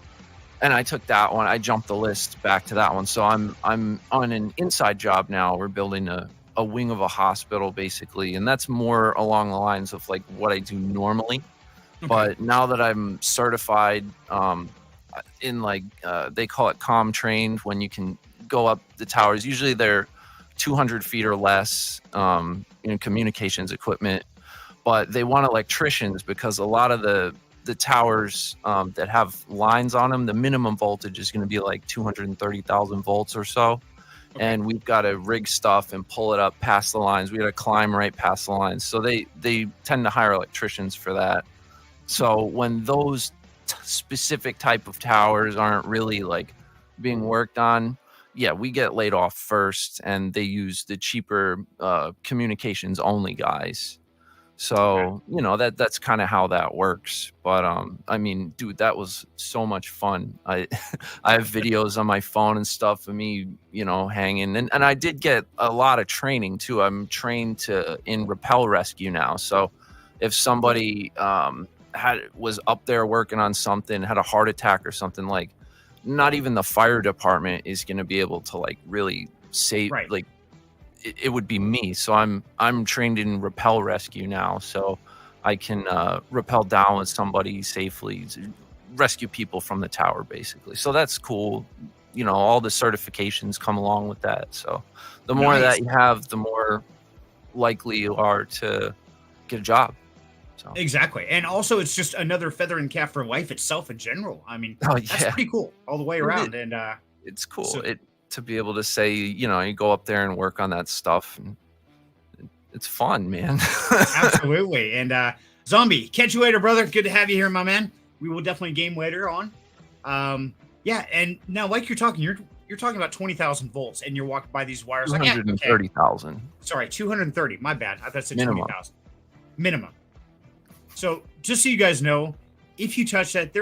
And I took that one. I jumped the list back to that one. So I'm on an inside job now. We're building a wing of a hospital, basically, and that's more along the lines of like what I do normally. Okay. But now that I'm certified in they call it comm trained, when you can go up the towers, usually they're 200 feet or less, communications equipment, but they want electricians because a lot of the towers that have lines on them, the minimum voltage is going to be like 230,000 volts or so. Okay. And we've got to rig stuff and pull it up past the lines. We got to climb right past the lines. So they tend to hire electricians for that. So when those specific type of towers aren't really like being worked on, yeah, we get laid off first, and they use the cheaper communications only guys. So, that's kind of how that works. But I mean, dude, that was so much fun. I have videos on my phone and stuff of me, hanging, and I did get a lot of training too. I'm trained in rappel rescue now. So if somebody was up there working on something, had a heart attack or something, like not even the fire department is going to be able to like really save, right. Like it would be me. So I'm trained in rappel rescue now, so I can rappel down with somebody safely, to rescue people from the tower, basically. So that's cool. You know, all the certifications come along with that. So the more that you have, the more likely you are to get a job. So Exactly. And also, it's just another feather in cap for life itself in general. I mean, oh that's yeah, pretty cool all the way around. And it's cool. so, It to be able to say, you know, you go up there and work on that stuff, and it's fun, man. absolutely. And Zombie, catch you later, brother. Good to have you here, my man. We will definitely game later on. Yeah. And now, like you're talking talking about 20,000 volts, and you're walking by these wires. Like, yeah, okay. 130,000 Sorry, 230. My bad. I thought it said minimum. 20,000 minimum. So just so you guys know, if you touch that,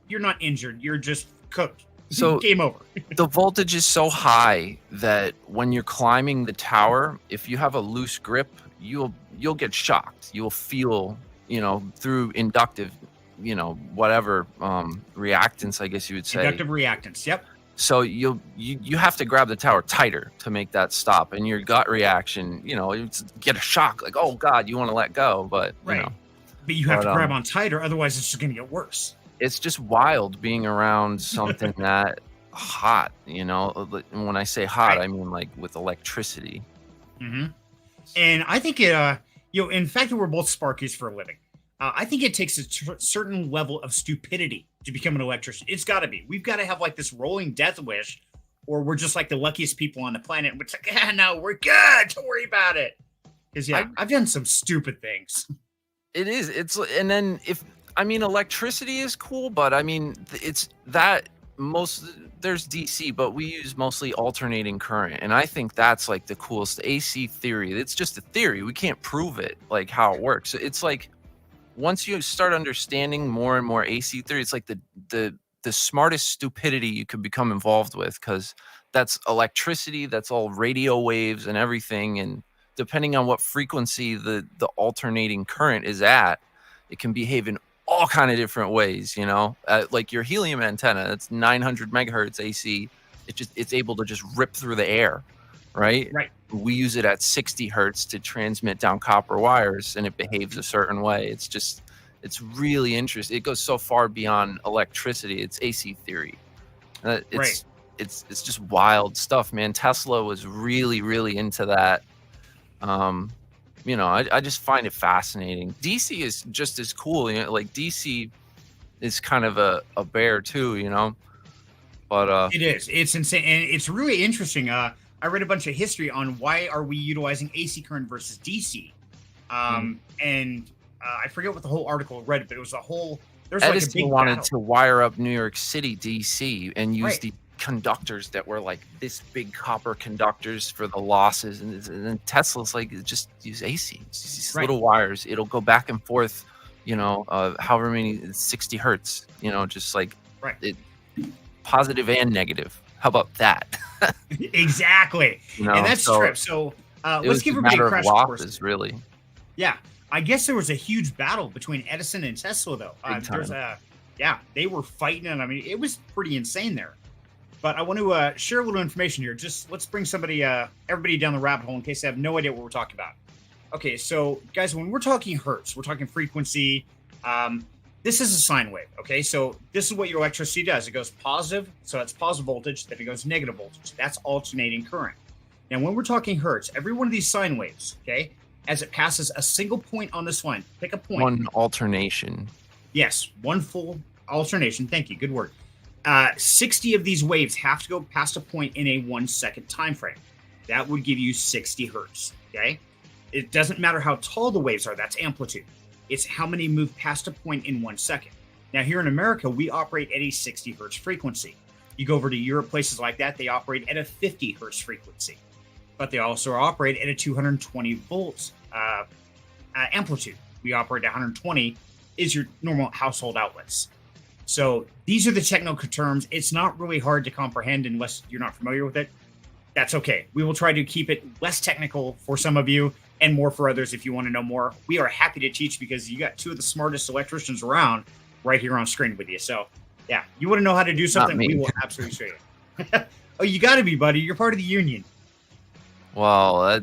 you're not injured. You're just cooked. So game over. the voltage is so high that when you're climbing the tower, if you have a loose grip, you'll get shocked. You'll feel, you know, through inductive, you know, whatever reactance, I guess you would say. Inductive reactance. Yep. So you have to grab the tower tighter to make that stop, and your gut reaction, you know, it's get a shock, like, oh God, you want to let go, but you know. But you have to grab on tighter, otherwise it's just going to get worse. It's just wild being around something that hot, you know. And when I say hot, I mean like with electricity. Mm-hmm. And I think it, you know, in fact that we're both Sparkies for a living, I think it takes a certain level of stupidity to become an electrician. It's got to be. We've got to have like this rolling death wish, or we're just like the luckiest people on the planet. And it's like, yeah, no, we're good. Don't worry about it. Because I've done some stupid things. It is. And then electricity is cool, but I mean, it's that there's DC, but we use mostly alternating current. And I think that's like the coolest AC theory. It's just a theory. We can't prove it, like how it works. It's like, once you start understanding more and more AC theory, it's like the smartest stupidity you could become involved with, because that's electricity, that's all radio waves and everything. And depending on what frequency the alternating current is at, it can behave in all kind of different ways, you know. Like your helium antenna, it's 900 megahertz AC. It's able to just rip through the air, right? Right. We use it at 60 hertz to transmit down copper wires, and it behaves a certain way. It's really interesting. It goes so far beyond electricity. It's AC theory. It's just wild stuff, man. Tesla was really, really into that. You know, I just find it fascinating. DC is just as cool. You know, like DC is kind of a bear too, you know. But it is. It's insane, and it's really interesting. I read a bunch of history on why are we utilizing AC current versus DC, and I forget what the whole article read, but it was there's like a big wanted battle. to wire up New York City DC and use the conductors that were like this big copper conductors for the losses, and then Tesla's like, just use AC. It's these little wires. It'll go back and forth, you know, however many 60 hertz, you know, just like it, positive and negative. How about that? Exactly. You know, and that's true. So let's give everybody a crash course. Really. Yeah. I guess there was a huge battle between Edison and Tesla, though. They were fighting, and I mean, it was pretty insane there. But I want to share a little information here. Just let's bring everybody down the rabbit hole in case they have no idea what we're talking about. Okay, so guys, when we're talking hertz, we're talking frequency. This is a sine wave, okay? So this is what your electricity does. It goes positive, so that's positive voltage. Then it goes negative voltage. That's alternating current. Now, when we're talking hertz, every one of these sine waves, okay, as it passes a single point on this line, pick a point. One alternation. Yes, one full alternation. Thank you. Good word. 60 of these waves have to go past a point in a 1 second time frame. That would give you 60 hertz, okay? It doesn't matter how tall the waves are. That's amplitude. It's how many move past a point in 1 second. Now, here in America, we operate at a 60 hertz frequency. You go over to Europe, places like that, they operate at a 50 hertz frequency. But they also operate at a 220 volts amplitude. We operate at 120 is your normal household outlets. So these are the technical terms. It's not really hard to comprehend unless you're not familiar with it. That's okay. We will try to keep it less technical for some of you and more for others if you want to know more. We are happy to teach because you got two of the smartest electricians around right here on screen with you. So, yeah, you want to know how to do something, we will absolutely show you. Oh, you got to be, buddy. You're part of the union. Well,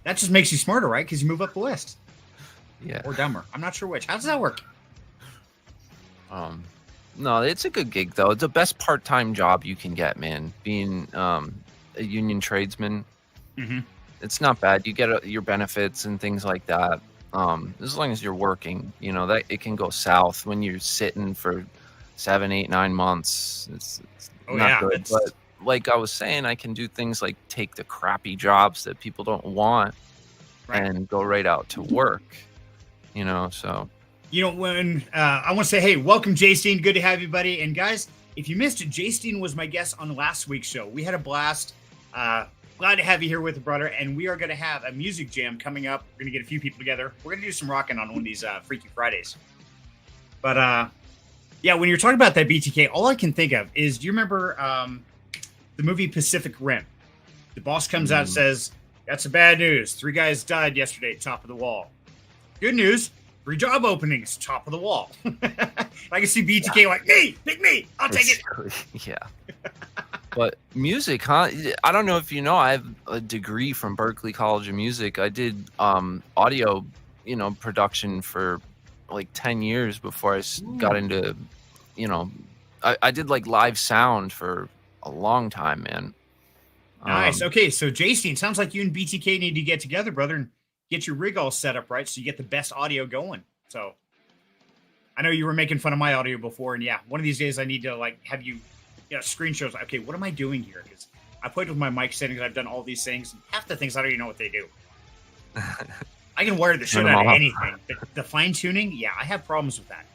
That just makes you smarter, right? Because you move up the list. yeah. Or dumber. I'm not sure which. How does that work? No, it's a good gig though. It's the best part-time job you can get, man. Being a union tradesman, Mm-hmm. it's not bad. You get your benefits and things like that. As long as you're working, that it can go south when you're sitting for 7, 8, 9 months. It's not good. But like I was saying, I can do things like take the crappy jobs that people don't want and go right out to work. So. When I want to say, hey, welcome, J-Steen. Good to have you, buddy. And guys, if you missed it, J-Steen was my guest on last week's show. We had a blast. Glad to have you here with the brother. And we are going to have a music jam coming up. We're going to get a few people together. We're going to do some rocking on one of these Freaky Fridays. But yeah, when you're talking about that BTK, all I can think of is, do you remember the movie Pacific Rim? The boss comes out and says, "That's the bad news. 3 guys died yesterday at top of the wall. Good news. 3 job openings, top of the wall." I can see BTK like, pick me, I'll take it. Yeah. But music, huh? I don't know if you know, I have a degree from Berklee College of Music. I did audio, production for like 10 years before I got into, I did like live sound for a long time, man. Nice. Okay, so J-Steen, sounds like you and BTK need to get together, brother, and get your rig all set up right so you get the best audio going. So I know you were making fun of my audio before, and yeah, one of these days I need to like have you screenshots. Okay, what am I doing here? Because I played with my mic settings, I've done all these things, and half the things I don't even know what they do. I can wire the shit out of anything, but the fine tuning, yeah, I have problems with that.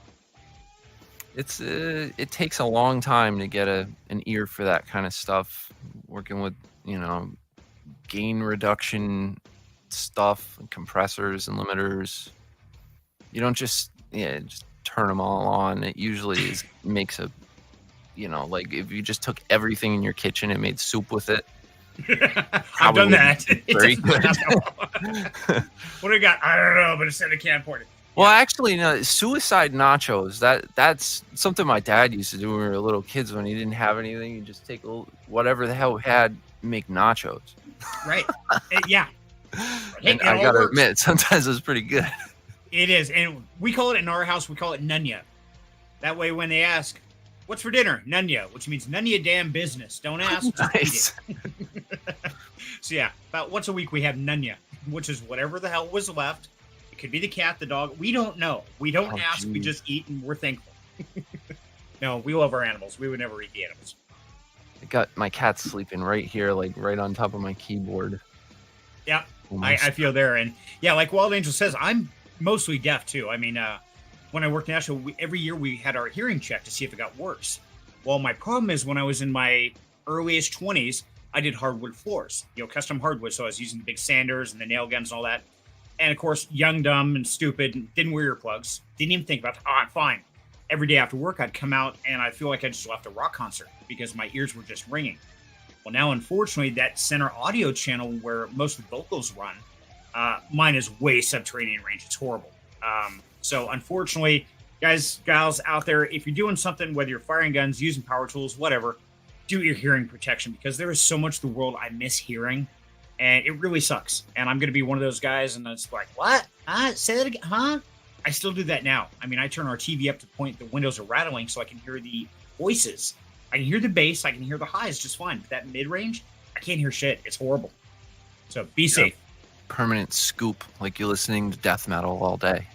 It takes a long time to get an ear for that kind of stuff. Working with gain reduction stuff, and compressors and limiters. You don't just turn them all on. It usually makes a like if you just took everything in your kitchen and made soup with it. I've done that. Very good. What do we got? I don't know, but it's in a can ported. Well, actually, no, suicide nachos. That's something my dad used to do when we were little kids. When he didn't have anything, you just take whatever the hell he had, make nachos. Right. Yeah. And I gotta admit, sometimes it's pretty good. It is, and we call it in our house. We call it nunya. That way, when they ask, "What's for dinner?" Nunya, which means none of your damn business. Don't ask, just eat it. So yeah, about once a week we have nunya, which is whatever the hell was left. It could be the cat, the dog. We don't know. We don't ask. Geez. We just eat, and we're thankful. No, we love our animals. We would never eat the animals. I got my cat sleeping right here, like right on top of my keyboard. Yeah, I feel there, and yeah, like Wild Angel says, I'm mostly deaf too. I mean, when I worked national, every year we had our hearing checked to see if it got worse. Well, my problem is when I was in my earliest 20s, I did hardwood floors, custom hardwood. So I was using the big sanders and the nail guns and all that. And of course, young, dumb, and stupid, and didn't wear earplugs. Didn't even think about, I'm fine. Every day after work, I'd come out and I feel like I just left a rock concert because my ears were just ringing. Well, now, unfortunately, that center audio channel where most of the vocals run, mine is way subterranean range. It's horrible. So unfortunately, guys, gals out there, if you're doing something, whether you're firing guns, using power tools, whatever, do your hearing protection because there is so much of the world I miss hearing. And it really sucks. And I'm going to be one of those guys. And it's like, what? Say that again? Huh? I still do that now. I mean, I turn our TV up to the point the windows are rattling so I can hear the voices. I can hear the bass. I can hear the highs just fine. But that mid-range, I can't hear shit. It's horrible. So be safe. Permanent scoop, like you're listening to death metal all day.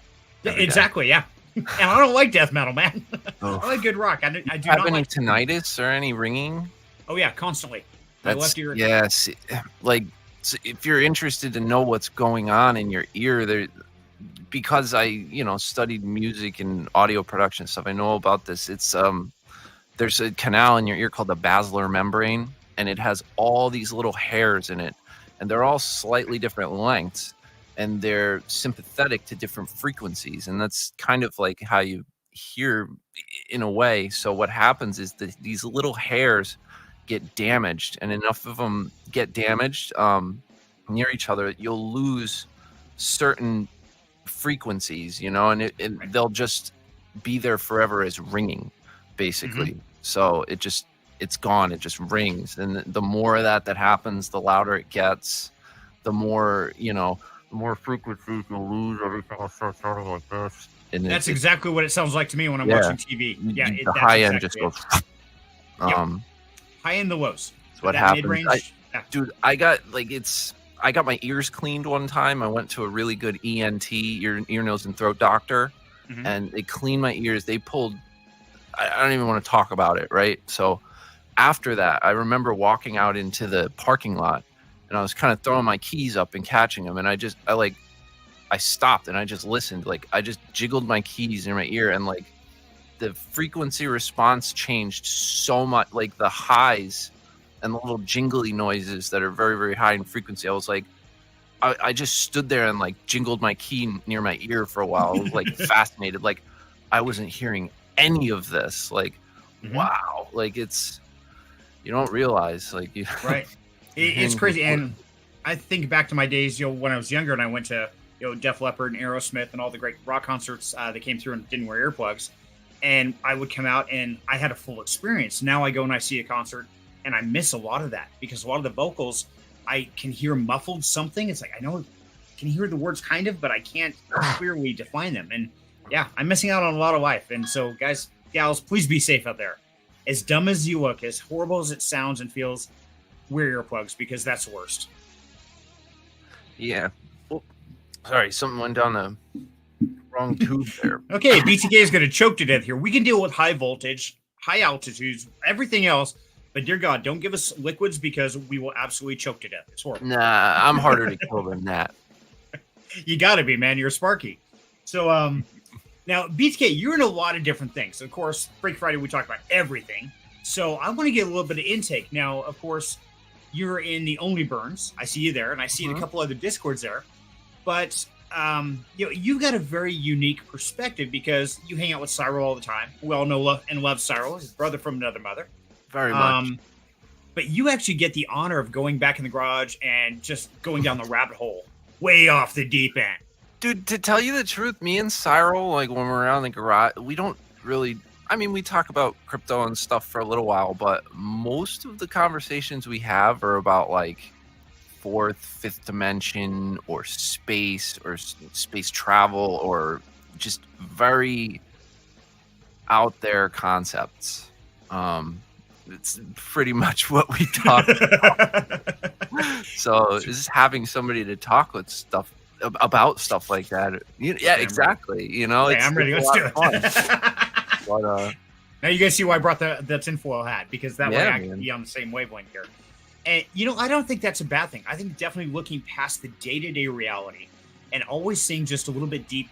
Exactly, yeah. And I don't like death metal, man. I like good rock. I do have not any like tinnitus or any ringing? Oh, yeah, constantly. My left ear. Yes. Like, so if you're interested to know what's going on in your ear, because I, studied music and audio production stuff, I know about this. It's there's a canal in your ear called the basilar membrane, and it has all these little hairs in it, and they're all slightly different lengths, and they're sympathetic to different frequencies, and that's kind of like how you hear in a way. So what happens is that these little hairs get damaged, and enough of them get damaged near each other, you'll lose certain frequencies, and they'll just be there forever as ringing, basically. Mm-hmm. So it's gone. It just rings, and the more of that happens, the louder it gets. the more, the more frequencies you'll lose, everything will start sounding like this. And that's exactly what it sounds like to me when I'm watching TV. Yeah, the high end just goes. High end, the lows. That's what happens. Mid-range, dude, I got my ears cleaned one time. I went to a really good ENT, ear, nose, and throat doctor, and they cleaned my ears. They pulled. I don't even want to talk about it, right? So after that, I remember walking out into the parking lot, and I was kind of throwing my keys up and catching them, and I stopped and I just listened. Like, I just jiggled my keys in my ear, and like the frequency response changed so much. Like the highs and the little jingly noises that are very, very high in frequency. I was like, I just stood there and like jingled my key near my ear for a while. I was like fascinated. Like, I wasn't hearing any of this. Like, wow. Like, you don't realize, like, right. It's crazy. And I think back to my days, when I was younger and I went to, Def Leppard and Aerosmith and all the great rock concerts that came through and didn't wear earplugs. And I would come out and I had a full experience. Now I go and I see a concert and I miss a lot of that because a lot of the vocals, I can hear muffled something. It's like, I know I can hear the words kind of, but I can't clearly define them. And yeah, I'm missing out on a lot of life. And so guys, gals, please be safe out there. As dumb as you look, as horrible as it sounds and feels, wear earplugs because that's the worst. Yeah. Oh, sorry, something went down the wrong tube there. Okay, BTK is going to choke to death here. We can deal with high voltage, high altitudes, everything else. But dear God, don't give us liquids because we will absolutely choke to death. It's horrible. Nah, I'm harder to kill than that. You got to be, man. You're Sparky. So now, BTK, you're in a lot of different things. Of course, Freak Friday, we talk about everything. So I want to get a little bit of intake. Now, of course, you're in the Only Burns. I see you there, and I see in a couple other Discords there. But you've got a very unique perspective because you hang out with Cyril all the time. We all know and love Cyril, his brother from another mother. Very much. But you actually get the honor of going back in the garage and just going down the rabbit hole, way off the deep end. Dude, to tell you the truth, me and Cyril, like when we're around the garage, we don't really. I mean, we talk about crypto and stuff for a little while, but most of the conversations we have are about like fourth, fifth dimension or space travel or just very out there concepts. It's pretty much what we talk about. So just having somebody to talk with about stuff like that. Yeah, exactly. I'm ready. Let's do it. But, now you guys see why I brought the tinfoil hat, because that way I can be on the same wavelength here. And, I don't think that's a bad thing. I think definitely looking past the day-to-day reality and always seeing just a little bit deep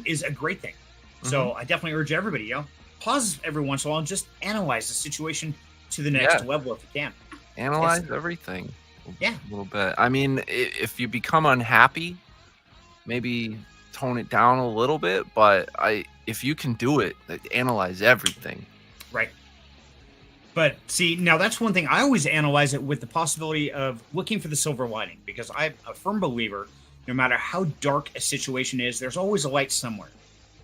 is a great thing. So I definitely urge everybody, pause every once in a while and just analyze the situation to the next level if you can. Analyze everything. Yeah. A little bit. I mean, if you become unhappy, maybe tone it down a little bit, but if you can do it, analyze everything. Right. But see, now that's one thing. I always analyze it with the possibility of looking for the silver lining, because I'm a firm believer, no matter how dark a situation is, there's always a light somewhere.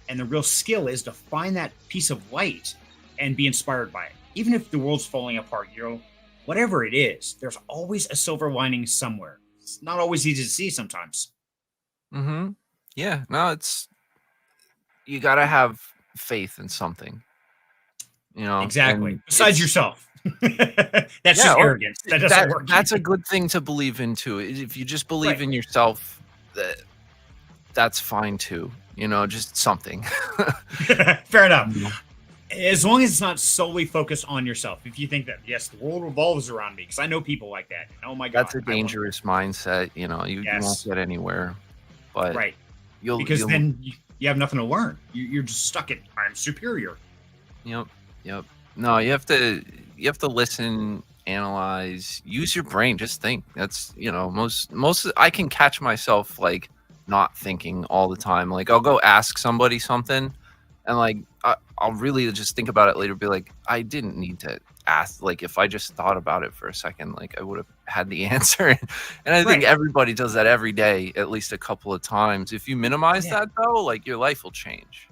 And the real skill is to find that piece of light and be inspired by it. Even if the world's falling apart, whatever it is, there's always a silver lining somewhere. It's not always easy to see sometimes. Yeah, no, you got to have faith in something. Exactly. Besides yourself. That's just arrogance. That doesn't work. That's a good thing to believe in too. If you just believe in yourself, that's fine too. Just something. Fair enough. As long as it's not solely focused on yourself. If you think that, yes, the world revolves around me, because I know people like that. Oh my God. That's a dangerous mindset. You won't get anywhere. But because then you have nothing to learn. You're just stuck at I'm superior. Yep. No, you have to listen, analyze, use your brain, just think. That's most I can catch myself like not thinking all the time. Like I'll go ask somebody something and like I'll really just think about it later, be like, I didn't need to ask. Like if I just thought about it for a second, like I would have had the answer. And I think everybody does that every day, at least a couple of times. If you minimize that though, like your life will change.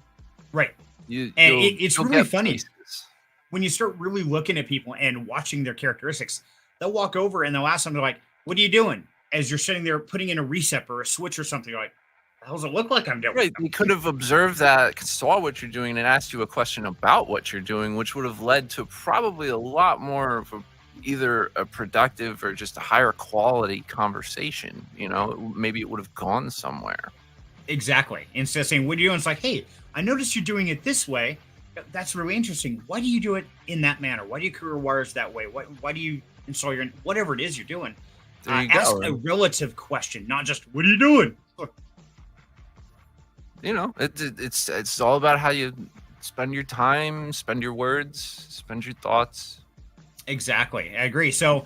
Right. It's really funny when you start really looking at people and watching their characteristics. They'll walk over and they'll ask them, they're like, what are you doing? as you're sitting there putting in a reset or a switch or something, you're like, how does it look like I'm doing? Right. They could have observed that, saw what you're doing, and asked you a question about what you're doing, which would have led to probably a lot more of either a productive or just a higher quality conversation. You know, maybe it would have gone somewhere. Exactly. Instead of saying, what are you doing? It's like, hey, I noticed you're doing it this way. That's really interesting. Why do you do it in that manner? Why do you career wires that way? Why do you install your, whatever it is you're doing? There you ask go. a relative question, not just, what are you doing? You know, it's all about how you spend your time, spend your words, spend your thoughts. Exactly. I agree. So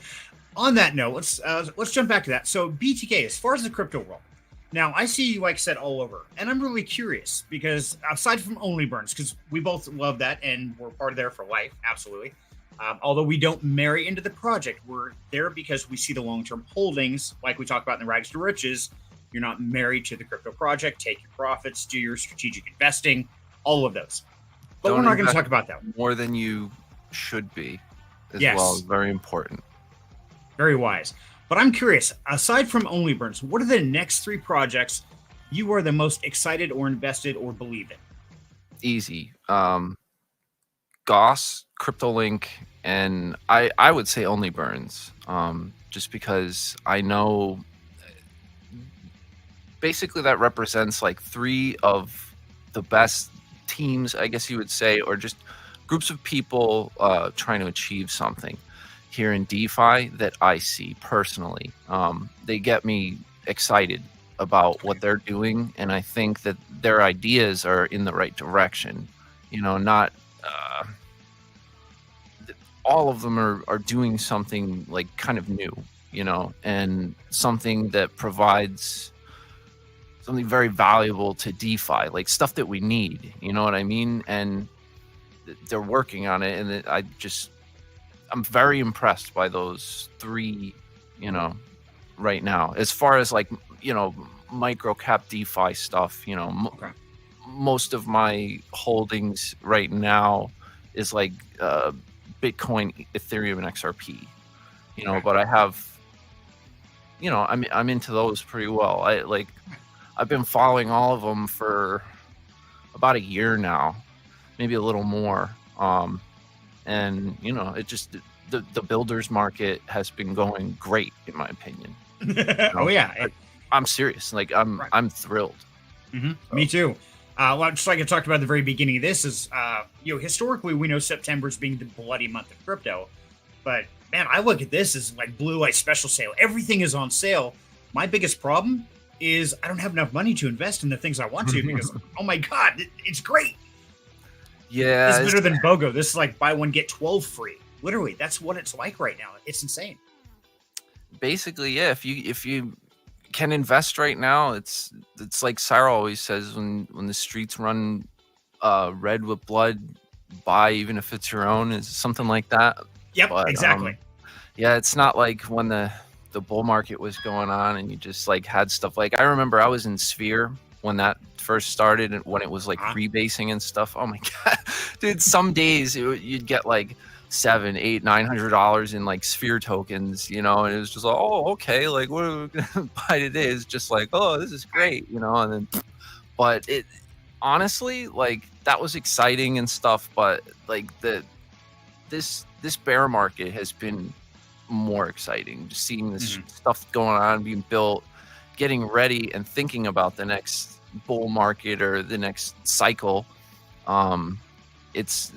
on that note, let's jump back to that. So BTK, as far as the crypto world, now I see you, like I said, all over, and I'm really curious because aside from Only Burns, because we both love that and we're part of there for life, absolutely. Although we don't marry into the project, we're there because we see the long-term holdings, like we talk about in the Rags to Riches. You're not married to the crypto project. Take your profits, do your strategic investing, all of those. But Don't we're not going to invest talk about that. more than you should be, as Yes. well. Very important. Very wise. But I'm curious, aside from Only Burns, what are the next 3 projects you are the most excited or invested or believe in? Easy. Goss, CryptoLink, and I would say Only Burns. Just because I know basically that represents like 3 of the best teams, I guess you would say, or just groups of people trying to achieve something here in DeFi that I see personally. They get me excited about what they're doing, and I think that their ideas are in the right direction. You know, not all of them are doing something like kind of new, you know, and something that provides something very valuable to DeFi, like stuff that we need, you know what I mean? And they're working on it, and I'm very impressed by those 3, you know, right now. As far as like, you know, micro cap DeFi stuff, you know, most of my holdings right now is like Bitcoin, Ethereum, and XRP, you know, but I have, you know, I'm into those pretty well. I've been following all of them for about a year now, maybe a little more. And you know, it just the builders market has been going great in my opinion. You know? Oh yeah, I'm serious. Like I'm thrilled. Mm-hmm. So. Me too. Well, just like I talked about at the very beginning of this is, you know, historically we know September's being the bloody month of crypto, but man, I look at this as like blue light special sale. Everything is on sale. My biggest problem is I don't have enough money to invest in the things I want to because, oh my God, it's great. Yeah. It's better than BOGO. This is like buy one, get 12 free. Literally, that's what it's like right now. It's insane. Basically, yeah, if you can invest right now, it's like Cyril always says, when the streets run red with blood, buy even if it's your own, is something like that. Yep, but, exactly. Yeah, it's not like when the bull market was going on and you just like had stuff. Like I remember I was in Sphere when that first started, and when it was like rebasing and stuff. Oh my God, dude, some days you'd get like $700, $800, $900 in like Sphere tokens, you know, and it was just like, oh, okay, like what are we gonna buy today? It's just like, oh, this is great, you know. And then, but it honestly, like that was exciting and stuff, but like this bear market has been more exciting, just seeing this stuff going on, being built, getting ready and thinking about the next bull market or the next cycle. It's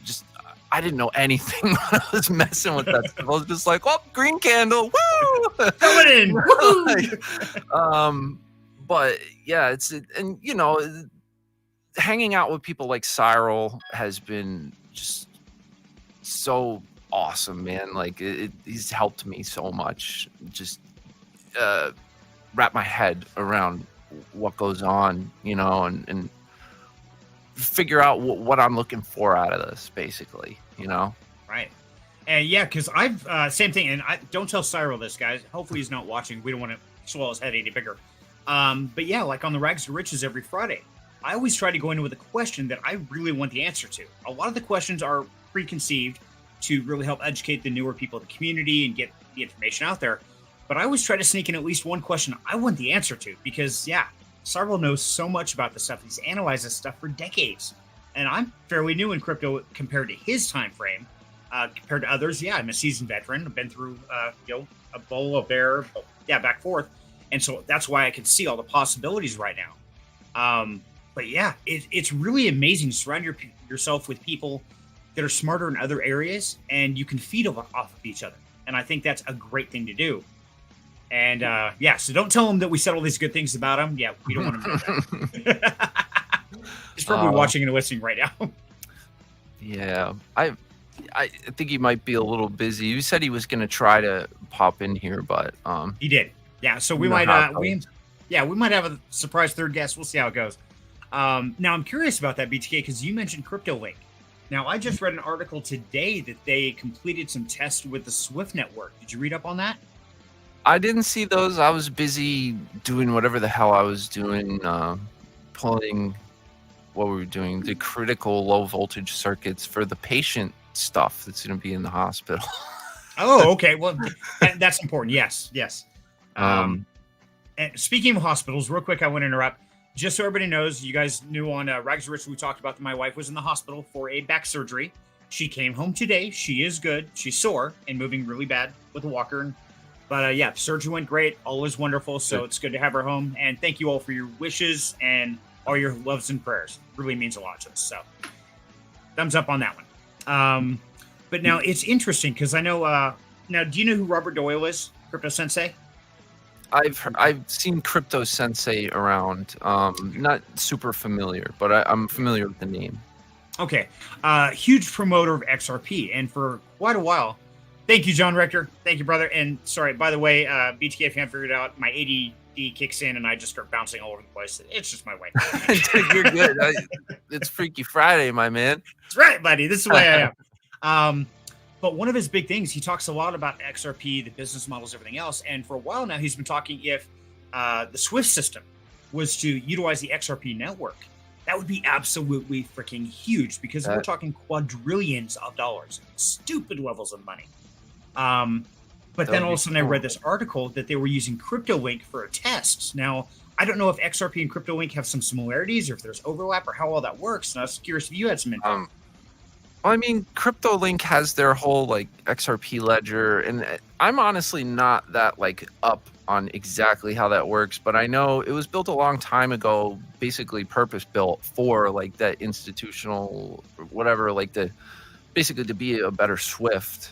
just, I didn't know anything when I was messing with that stuff. I was just like, oh, green candle, woo! Coming in, woo! But yeah, and you know, hanging out with people like Cyril has been just so awesome, man. Like he's helped me so much, just wrap my head around what goes on, you know, and figure out what I'm looking for out of this, basically, you know. Right. And yeah, because I've same thing, and I don't tell Cyril this, guys. Hopefully he's not watching. We don't want to swallow his head any bigger. But yeah, like on the Rags to Riches every Friday, I always try to go in with a question that I really want the answer to. A lot of the questions are preconceived to really help educate the newer people in the community and get the information out there. but I always try to sneak in at least one question I want the answer to because, yeah, Sarvel knows so much about this stuff. He's analyzed this stuff for decades. And I'm fairly new in crypto compared to his time frame. Compared to others, yeah, I'm a seasoned veteran. I've been through, a bull, a bear, back forth. And so that's why I can see all the possibilities right now. But yeah, it's really amazing to surround yourself with people that are smarter in other areas, and you can feed off of each other. And I think that's a great thing to do. And so don't tell them that we said all these good things about him. Yeah, we don't want him to know that. He's probably watching and listening right now. Yeah, I think he might be a little busy. You said he was going to try to pop in here, but he did. Yeah, so we might have a surprise third guest. We'll see how it goes. Now I'm curious about that, BTK, because you mentioned CryptoLink. Now I just read an article today that they completed some tests with the Swift network. Did you read up on that? I didn't see those. I was busy doing whatever the hell I was doing, pulling what we were doing, the critical low voltage circuits for the patient stuff that's going to be in the hospital. Oh, okay. Well, that's important. Yes. And speaking of hospitals, real quick, I want to interrupt. Just so everybody knows, you guys knew on Rags Rich, we talked about that my wife was in the hospital for a back surgery. She came home today. She is good. She's sore and moving really bad with a walker. But surgery went great. All is wonderful. So it's good to have her home. And thank you all for your wishes and all your loves and prayers. It really means a lot to us. So thumbs up on that one. But now it's interesting because I know, now, do you know who Robert Doyle is? Crypto Sensei? I've seen Crypto Sensei around. Not super familiar, but I'm familiar with the name. Okay. Huge promoter of XRP. And for quite a while, thank you, John Rector. Thank you, brother. And sorry, by the way, BTK, if you haven't figured it out, my ADD kicks in and I just start bouncing all over the place. It's just my way. You're good. It's Freaky Friday, my man. That's right, buddy. This is the way I am. But one of his big things, he talks a lot about XRP, the business models, everything else. And for a while now, he's been talking if the Swift system was to utilize the XRP network, that would be absolutely freaking huge because we're talking quadrillions of dollars, stupid levels of money. But then all of a sudden I read this article that they were using CryptoLink for a test. Now, I don't know if XRP and CryptoLink have some similarities or if there's overlap or how all that works. And I was curious if you had some info. I mean, CryptoLink has their whole like XRP ledger, and I'm honestly not that like up on exactly how that works, but I know it was built a long time ago, basically purpose built for like that institutional whatever, like basically to be a better Swift.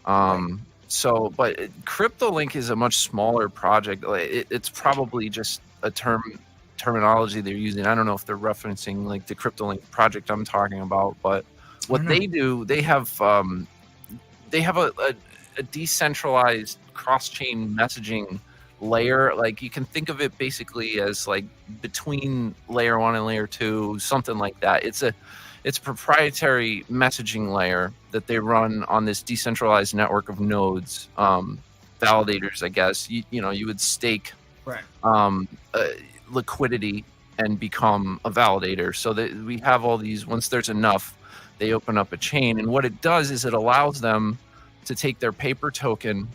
So, but CryptoLink is a much smaller project. Like it's probably just a terminology they're using. I don't know if they're referencing like the CryptoLink project I'm talking about, but what they do, they have a decentralized cross-chain messaging layer. Like you can think of it basically as like between layer 1 and layer 2, something like that. It's a proprietary messaging layer that they run on this decentralized network of nodes, validators, I guess. You would stake liquidity and become a validator. So that we have all these, once there's enough, they open up a chain. And what it does is it allows them to take their paper token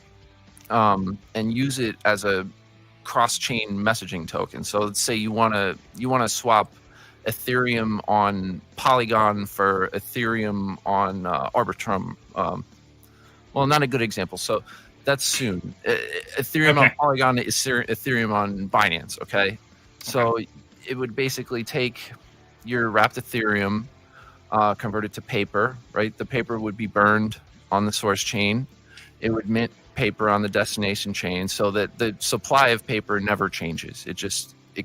and use it as a cross-chain messaging token. So let's say you want to swap Ethereum on Polygon for Ethereum on Arbitrum. Well, not a good example. So that's soon. Ethereum on Polygon is Ethereum on Binance. Okay. So it would basically take your wrapped Ethereum, convert it to paper, right? The paper would be burned on the source chain. It would mint paper on the destination chain so that the supply of paper never changes. It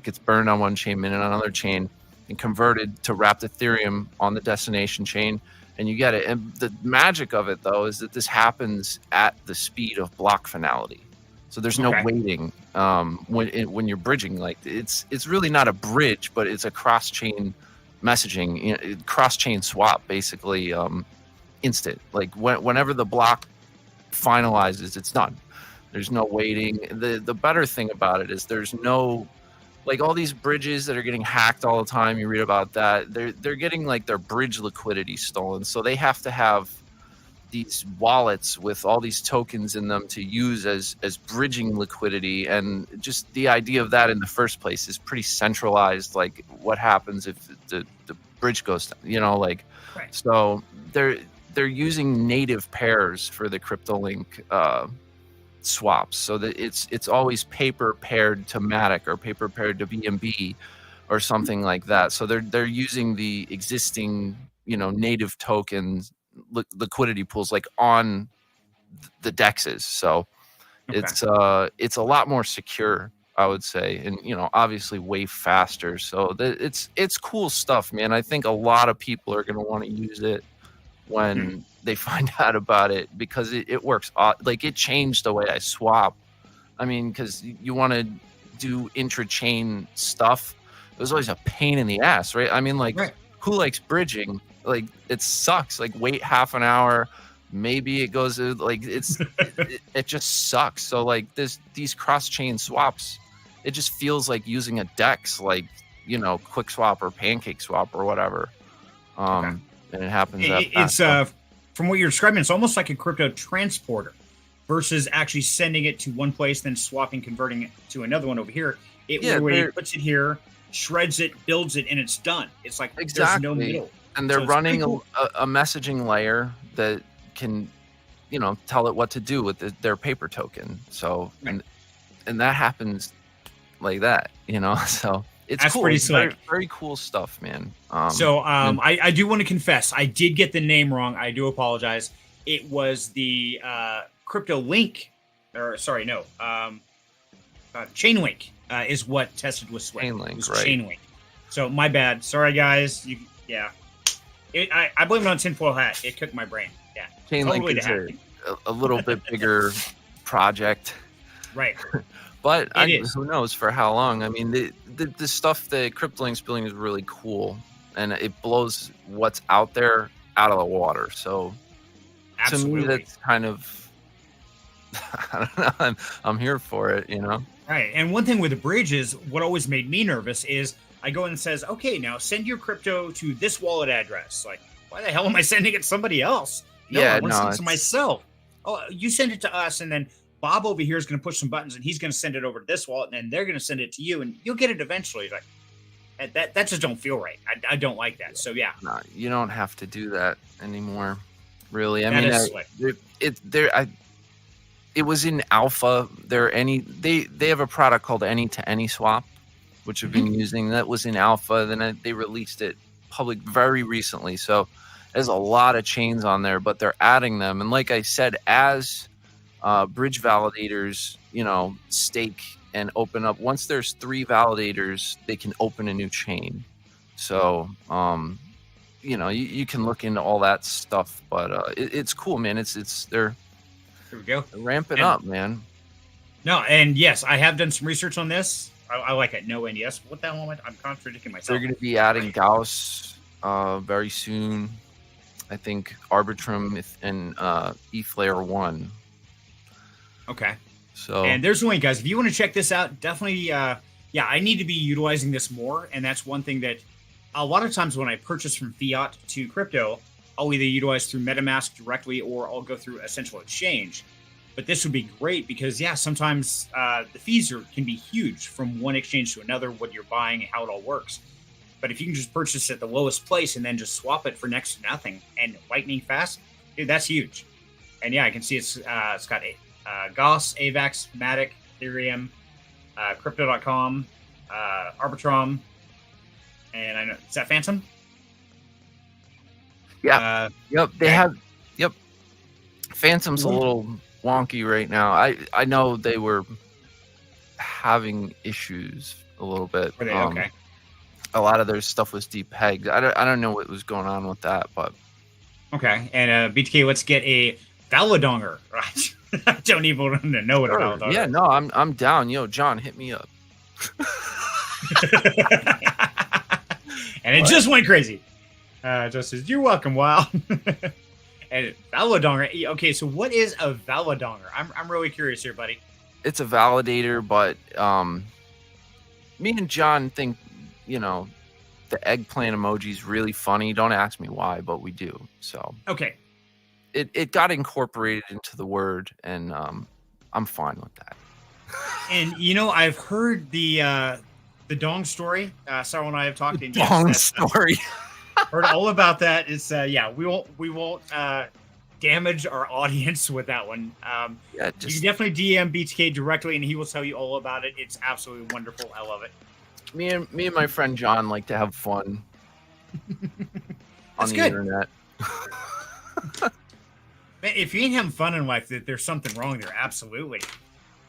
gets burned on one chain, minted on another chain, and converted to wrapped Ethereum on the destination chain, and you get it. And the magic of it, though, is that this happens at the speed of block finality. So there's no waiting when you're bridging. Like it's really not a bridge, but it's a cross-chain messaging, cross-chain swap, basically instant. Like whenever the block finalizes, it's done. There's no waiting. The better thing about it is there's no, like all these bridges that are getting hacked all the time, you read about that, they're getting like their bridge liquidity stolen. So they have to have these wallets with all these tokens in them to use as bridging liquidity, and just the idea of that in the first place is pretty centralized. Like, what happens if the bridge goes down, you know, like, Right. so they're using native pairs for the CryptoLink swaps, so that it's always paper paired to Matic or paper paired to BNB or something like that. So they're using the existing, you know, native tokens liquidity pools like on the dexes. So Okay. it's a lot more secure, I would say, and, you know, obviously way faster. So it's cool stuff, man. I think a lot of people are going to want to use it when they find out about it, because it works. Like, it changed the way I swap. I mean, because you want to do intra-chain stuff, it was always a pain in the ass, right? I mean, like, Right. who likes bridging? Like, it sucks. Like, wait half an hour, maybe it goes, like, it just sucks. So, like, these cross-chain swaps, it just feels like using a DEX, like, you know, Quick Swap or Pancake Swap or whatever. Okay. And it happens that It's fast. from what you're describing, it's almost like a crypto transporter versus actually sending it to one place, then swapping, converting it to another one over here. It Yeah, literally puts it here, shreds it, builds it, and it's done. It's like there's no exactly. middle. And they're So it's pretty running cool. a messaging layer that can, you know, tell it what to do with their paper token. So, Right. and that happens like that, you know. So it's That's cool. pretty It's very, slick. very cool stuff, man. So And I do want to confess, I did get the name wrong. I do apologize. It was the crypto link, or sorry, no, Chainlink is what tested with Swift. Chainlink, It was right. Chainlink. So my bad. Sorry, guys. Yeah. I blame it on tinfoil hat. It cooked my brain. Yeah. Chainlink Totally is the hat. a little bit bigger project. Right. But It is. who knows for how long? I mean, the stuff that CryptoLink's building is really cool, and it blows what's out there out of the water. So to me, Absolutely. that's kind of, I don't know. I'm here for it, you know. Right. And one thing with the bridge is what always made me nervous is I go in and says, okay, now send your crypto to this wallet address. Like, why the hell am I sending it to somebody else? No, I Yeah, want to no, send it to myself. Oh, you send it to us, and then Bob over here is going to push some buttons, and he's going to send it over to this wallet, and then they're going to send it to you, and you'll get it eventually. Like that just don't feel right. I don't like that. So yeah, no, you don't have to do that anymore. Really, I that mean, is slick. it was in alpha. They have a product called Any to Any Swap, which I've been using. That was in alpha. Then they released it public very recently. So there's a lot of chains on there, but they're adding them. And like I said, as bridge validators, you know, stake and open up. Once there's 3 validators, they can open a new chain. So, you know, you can look into all that stuff, but it's cool, man. They're Here we go. ramping And- up, man. No, and yes, I have done some research on this. I like it. No and yes. What the hell am I? I'm contradicting myself. They're going to be adding Gauss very soon. I think Arbitrum and ETH Layer 1. Okay. So, And there's the link, guys. If you want to check this out, definitely, I need to be utilizing this more. And that's one thing that a lot of times when I purchase from fiat to crypto, I'll either utilize through MetaMask directly or I'll go through a central exchange. But this would be great because, sometimes the fees can be huge from one exchange to another, what you're buying and how it all works. But if you can just purchase at the lowest place and then just swap it for next to nothing and lightning fast, dude, that's huge. And I can see it's got Gauss, AVAX, Matic, Ethereum, Crypto.com, Arbitrum, and I know, is that Phantom? yeah. Yep. They okay. have, yep. Phantom's a little wonky right now. I know they were having issues a little bit. Were they okay? A lot of their stuff was depegged. I don't know what was going on with that, but Okay. And BTK, let's get a Validonger. Right. I don't even want to know what a Validonger yeah, is. no, I'm down. Yo, John, hit me up. And it just went crazy. Just says, you're welcome, Wow. And Validonger. Okay, so what is a Validonger? I'm really curious here, buddy. It's a validator, but me and John think, you know, the eggplant emoji is really funny. Don't ask me why, but we do. So Okay. it got incorporated into the word, and I'm fine with that. And I've heard the dong story. Sarah and I have talked. And Dong yes, story. heard all about that. It's we won't damage our audience with that one. Yeah, You can definitely DM BTK directly, and he will tell you all about it. It's absolutely wonderful. I love it. Me and my friend John like to have fun on the internet. Man, if you ain't having fun in life, there's something wrong there. Absolutely.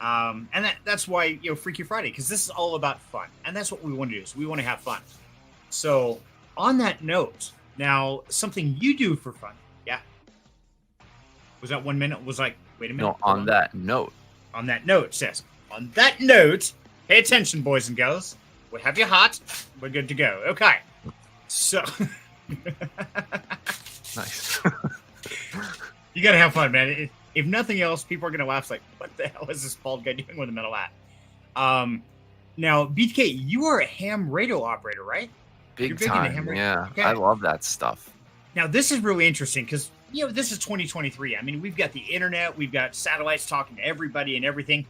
And that's why Freaky Friday, because this is all about fun, and that's what we want to do. Is we want to have fun. So on that note, now something you do for fun. Yeah. Was that 1 minute? Was like, wait a minute. No, on that note. On that note, says, on that note, pay attention, boys and girls. We have you hot. We're good to go. Okay. So. Nice. You got to have fun, man. If nothing else, people are going to laugh like, what the hell is this bald guy doing with a metal hat? Now, BTK, you are a ham radio operator, right? Big time, yeah. Okay. I love that stuff. Now, this is really interesting because, this is 2023. I mean, we've got the internet. We've got satellites talking to everybody and everything.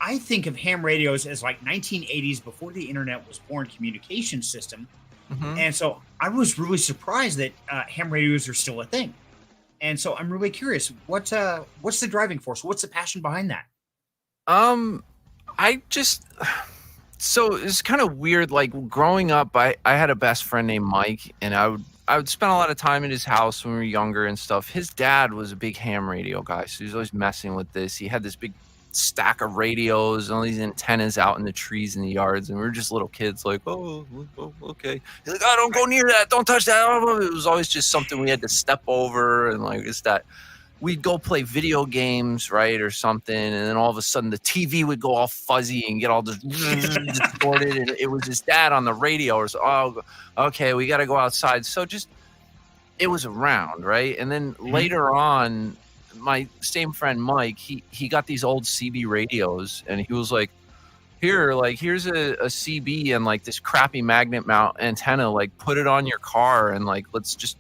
I think of ham radios as like 1980s, before the internet was born, communication system. Mm-hmm. And so I was really surprised that ham radios are still a thing. And so I'm really curious, what's the driving force? What's the passion behind that? So it's kind of weird. Like growing up, I had a best friend named Mike, and I would spend a lot of time at his house when we were younger and stuff. His dad was a big ham radio guy, so he was always messing with this. He had this big stack of radios and all these antennas out in the trees in the yards, and we were just little kids like, oh okay. He's like, oh, don't go near that, don't touch that. It was always just something we had to step over, and like it's that we'd go play video games, right, or something, and then all of a sudden the TV would go all fuzzy and get all distorted, and it was his dad on the radio, or so, oh okay, we got to go outside. So just it was around, right? And then later on, my same friend Mike, he got these old CB radios, and he was like, here's a CB and like this crappy magnet mount antenna, like put it on your car and like let's just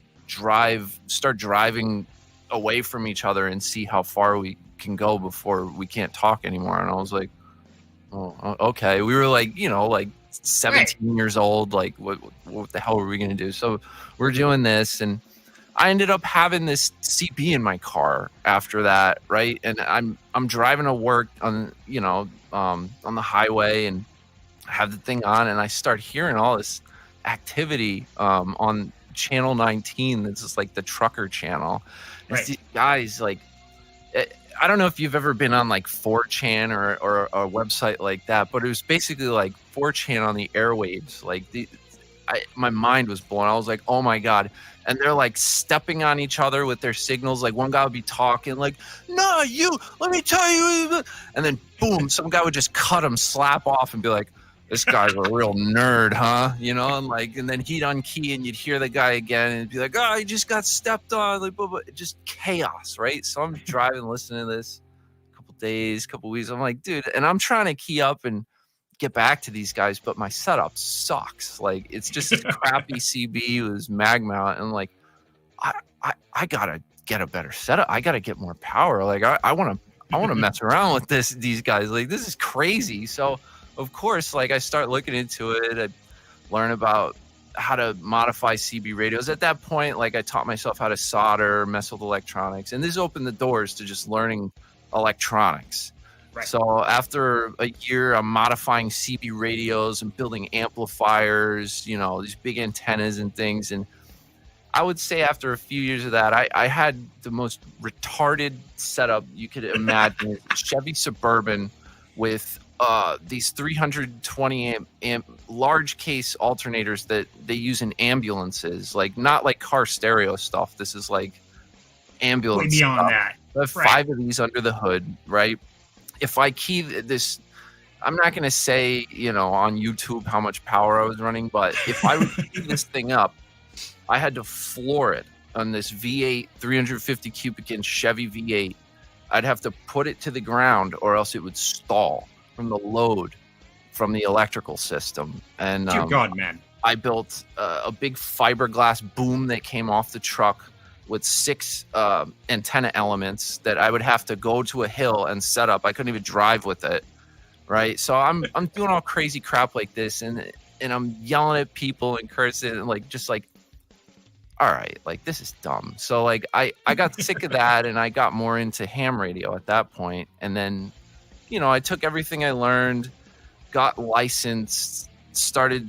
start driving away from each other and see how far we can go before we can't talk anymore. And I was like, oh, okay. We were like, like 17 years old, like what the hell were we gonna do? So we're doing this, and I ended up having this CB in my car after that, right? And I'm driving to work on on the highway, and I have the thing on, and I start hearing all this activity on channel 19. This is like the trucker channel. Right. These guys, like, I don't know if you've ever been on like 4chan or a website like that, but it was basically like 4chan on the airwaves. Like my mind was blown. I was like, oh my God. And they're like stepping on each other with their signals. Like one guy would be talking like, no, let me tell you. And then boom, some guy would just cut him, slap off, and be like, this guy's a real nerd, huh? And then he'd unkey, and you'd hear the guy again, and it'd be like, oh, he just got stepped on, like, blah, blah. Just chaos, right? So I'm driving, listening to this a couple days, couple weeks. I'm like, dude, and I'm trying to key up and get back to these guys, but my setup sucks. Like, it's just this crappy CB with this mag mount, and I'm like, I gotta get a better setup. I gotta get more power. Like, I want to mess around with these guys. Like, this is crazy. So of course, like I start looking into it. I learn about how to modify CB radios. At that point, like I taught myself how to solder, mess with electronics, and this opened the doors to just learning electronics. Right. So after a year, I'm modifying CB radios and building amplifiers, these big antennas and things. And I would say after a few years of that, I had the most retarded setup you could imagine. Chevy Suburban with these 320 amp large case alternators that they use in ambulances, like not like car stereo stuff. This is like ambulance. Way beyond stuff. That. I have 5 of these under the hood, right? If I key this, I'm not going to say, on YouTube how much power I was running, but if I would key this thing up, I had to floor it on this V8 350 cubic inch Chevy V8. I'd have to put it to the ground or else it would stall from the load from the electrical system. And dear God, man, I built a big fiberglass boom that came off the truck with 6 antenna elements that I would have to go to a hill and set up. I couldn't even drive with it, right? So I'm doing all crazy crap like this, and I'm yelling at people and cursing, and like just like, all right, like this is dumb. So like I got sick of that, and I got more into ham radio at that point. And then, you know, I took everything I learned, got licensed, started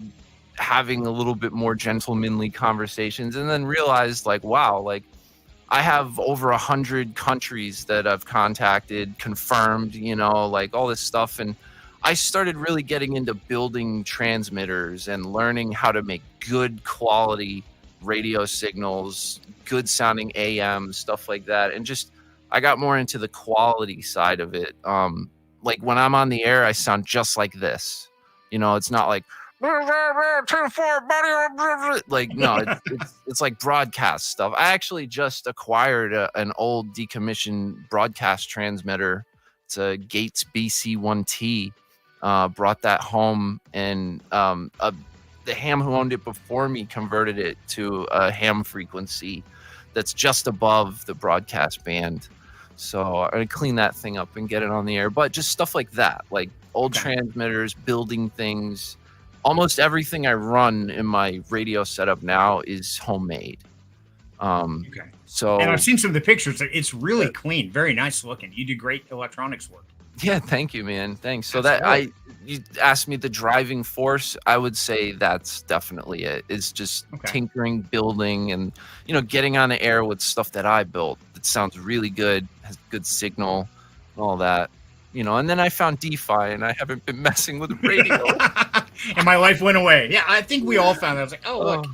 having a little bit more gentlemanly conversations, and then realized like, wow, like I have over 100 countries that I've contacted, confirmed, you know, like all this stuff. And I started really getting into building transmitters and learning how to make good quality radio signals, good sounding AM, stuff like that. And just, I got more into the quality side of it. Like when I'm on the air, I sound just like this. You know, it's not like, like, no, it's like broadcast stuff. I actually just acquired an old decommissioned broadcast transmitter. It's a Gates BC1T. Brought that home, and the ham who owned it before me converted it to a ham frequency that's just above the broadcast band. So I'm gonna clean that thing up and get it on the air. But just stuff like that, like old transmitters, building things. Almost everything I run in my radio setup now is homemade. So, and I've seen some of the pictures. It's really clean, very nice looking. You do great electronics work. Yeah, thank you, man. Thanks. So Absolutely. you asked me the driving force. I would say that's definitely it. It's just tinkering, building, and, you know, getting on the air with stuff that I built that sounds really good, has good signal, and all that. You know, and then I found DeFi, and I haven't been messing with radio. And my life went away. Yeah, I think we all found that. I was like, oh, look.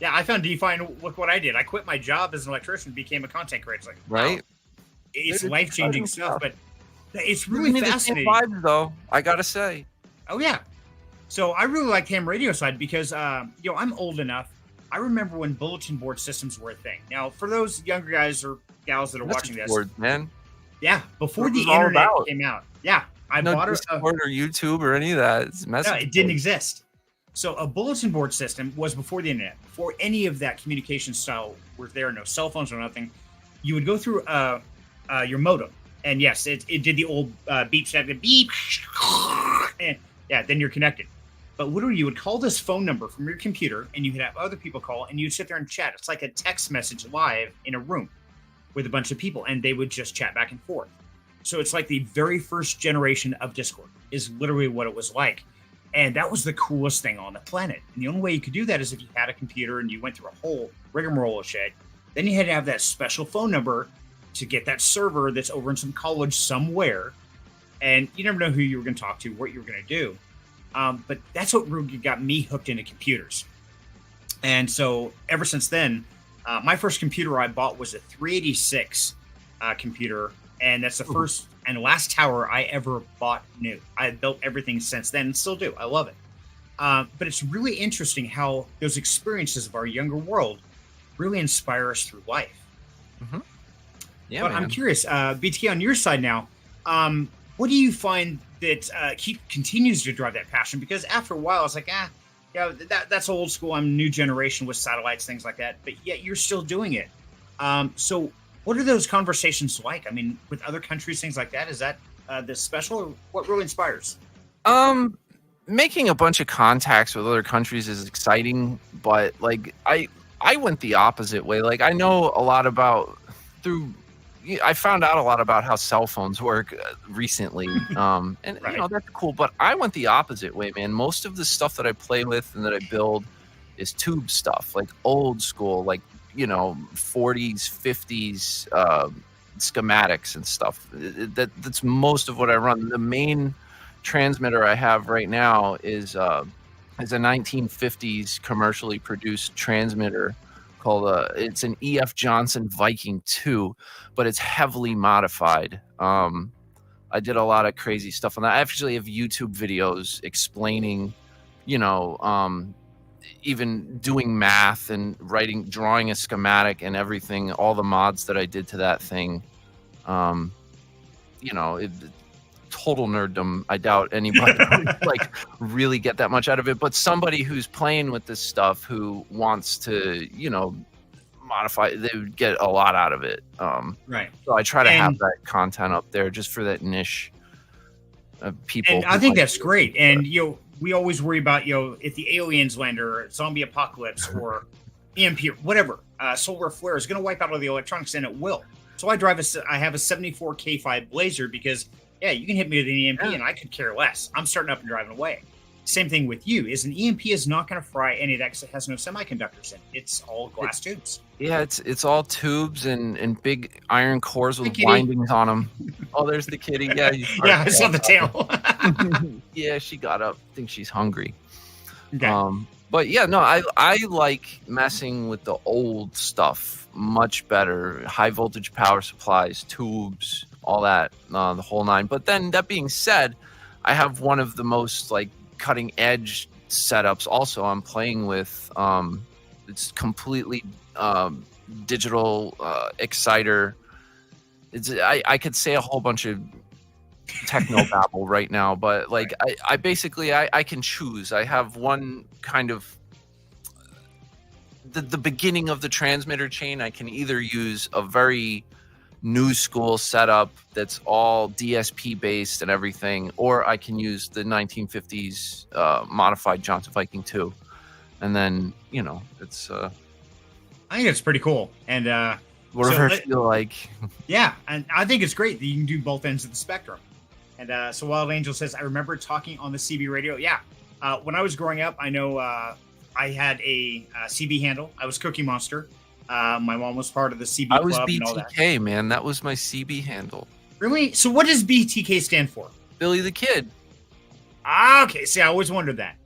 Yeah, I found DeFi, and look what I did. I quit my job as an electrician, became a content creator. It's like, right? Wow, it's life-changing stuff, but it's really fascinating. Vibes, though, I gotta say. Oh, yeah. So I really like ham radio side because, you know, I'm old enough. I remember when bulletin board systems were a thing. Now, for those younger guys or gals that are watching this, board, man. Yeah, before the internet came out. Yeah, I bought Discord or YouTube or any of that. It's no, it didn't exist. So a bulletin board system was before the internet, before any of that communication style were there, no cell phones or nothing. You would go through your modem, and yes, it did the old beep sound, the beep, and yeah, then you're connected. But literally, you would call this phone number from your computer, and you could have other people call, and you'd sit there and chat. It's like a text message live in a room with a bunch of people, and they would just chat back and forth. So it's like the very first generation of Discord is literally what it was like. And that was the coolest thing on the planet. And the only way you could do that is if you had a computer and you went through a whole rigmarole of shit. Then you had to have that special phone number to get that server that's over in some college somewhere. And you never know who you were going to talk to, what you were going to do. But that's what really got me hooked into computers. And so ever since then, my first computer I bought was a 386 computer, and that's the first and last tower I ever bought new. I built everything since then and still do. I love it. But it's really interesting how those experiences of our younger world really inspire us through life. Mm-hmm. Yeah, but man. I'm curious, BTK, on your side now, what do you find that continues to drive that passion? Because after a while, it's like, yeah, that's old school. I'm new generation with satellites, things like that. But yet you're still doing it. So what are those conversations like? I mean, with other countries, things like that. Is that this special, or what really inspires? Making a bunch of contacts with other countries is exciting, but like I went the opposite way. Like I know a lot about I found out a lot about how cell phones work recently. And Right. you know, that's cool, but I went the opposite way, man. Most of the stuff that I play with and that I build is tube stuff, like old school, like, you know, 40s, 50s schematics and stuff. That's most of what I run. The main transmitter I have right now is a 1950s commercially produced transmitter called it's an E.F. Johnson Viking 2, but it's heavily modified. I did a lot of crazy stuff on that. I actually have YouTube videos explaining, you know, even doing math and drawing a schematic and everything, all the mods that I did to that thing. You know, total nerddom. I doubt anybody would like really get that much out of it, but somebody who's playing with this stuff, who wants to, you know, modify. They would get a lot out of it. Right. So I try to have And that content up there just for that niche of people. and I who think like that's it. great. And we always worry about if the aliens land or zombie apocalypse or EMP or whatever, solar flare is going to wipe out all the electronics, and it will. So I have a 74 K5 Blazer because you can hit me with an EMP and I could care less. I'm starting up and driving away. Same thing with you. Is an EMP is not going to fry any of that because it has no semiconductors in it. It's all glass tubes. Yeah, it's all tubes and big iron cores with kitty. windings on them. Oh, there's the kitty. Yeah, Yeah, I saw the tail. Yeah, she got up. I think she's hungry. Okay. But yeah, no, I like messing with the old stuff much better. High voltage power supplies, tubes, all that, the whole nine. But then that being said, I have one of the most like cutting edge setups. Also, I'm playing with. It's completely digital exciter. I could say a whole bunch of techno babble right now, but like I basically I can choose. I have one kind of the beginning of the transmitter chain. I can either use a very new school setup that's all DSP based and everything, or I can use the 1950s modified Johnson Viking 2, and then it's I think it's pretty cool. And whatever I feel like. Yeah, and I think it's great that you can do both ends of the spectrum. And so Wild Angel says, I remember talking on the CB radio. Yeah, when I was growing up, I know I had a CB handle. I was Cookie Monster. My mom was part of the CB I was club and all that. BTK, man. That was my CB handle. Really? So what does BTK stand for? Billy the Kid. Okay, see, I always wondered that.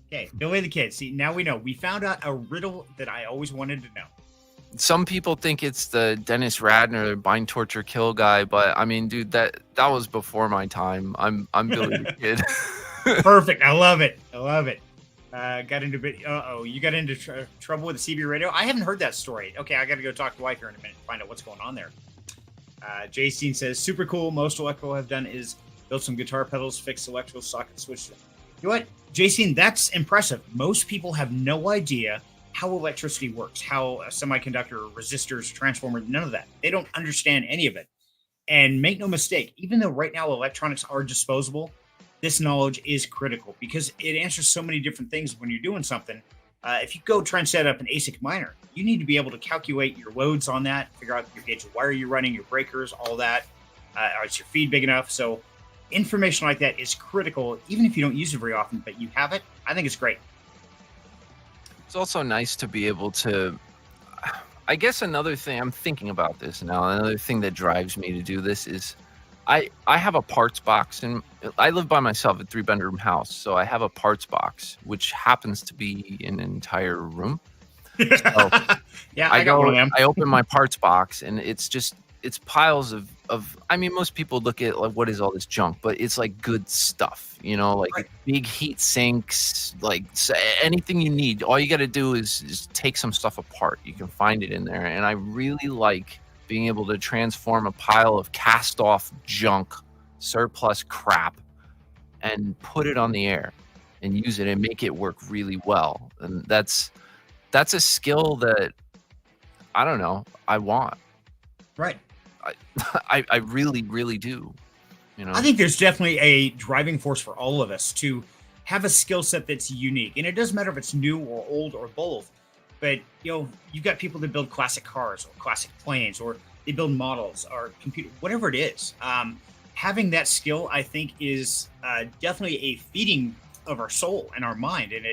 Okay, Billy the Kid. See, now we know. We found out a riddle that I always wanted to know. Some people think it's the Dennis Radner bind, torture, kill guy, but I mean, dude, that was before my time. I'm Billy the Kid. Perfect. I love it. Got into you got into trouble with the CB radio. I haven't heard that story. Okay, I got to go talk to wife here in a minute and find out what's going on there. Jason says, super cool. Most electrical have done is build some guitar pedals, fix electrical socket switch. You know what, Jason? That's impressive. Most people have no idea how electricity works, how a semiconductor, resistors, transformers, none of that. They don't understand any of it. And make no mistake, even though right now electronics are disposable, this knowledge is critical because it answers so many different things when you're doing something. If you go try and set up an ASIC miner, you need to be able to calculate your loads on that, figure out your gauge of wire you're running, your breakers, all that. Is your feed big enough? So information like that is critical, even if you don't use it very often, but you have it. I think it's great. It's also nice to be able to, I guess another thing, I'm thinking about this now, another thing that drives me to do this is I have a parts box, and I live by myself, a 3-bedroom house, so I have a parts box, which happens to be an entire room. So Yeah, I got one of them. I open my parts box, and it's piles of I mean, most people look at like, what is all this junk, but it's like good stuff, like Right. big heat sinks, like anything you need. All you got to do is take some stuff apart. You can find it in there. And I really like being able to transform a pile of cast off junk, surplus crap, and put it on the air and use it and make it work really well. And that's a skill that I don't know, I want. Right. I really, really do. I think there's definitely a driving force for all of us to have a skill set that's unique. And it doesn't matter if it's new or old or both. But, you've got people that build classic cars or classic planes, or they build models or computer, whatever it is. Having that skill, I think, is definitely a feeding of our soul and our mind. And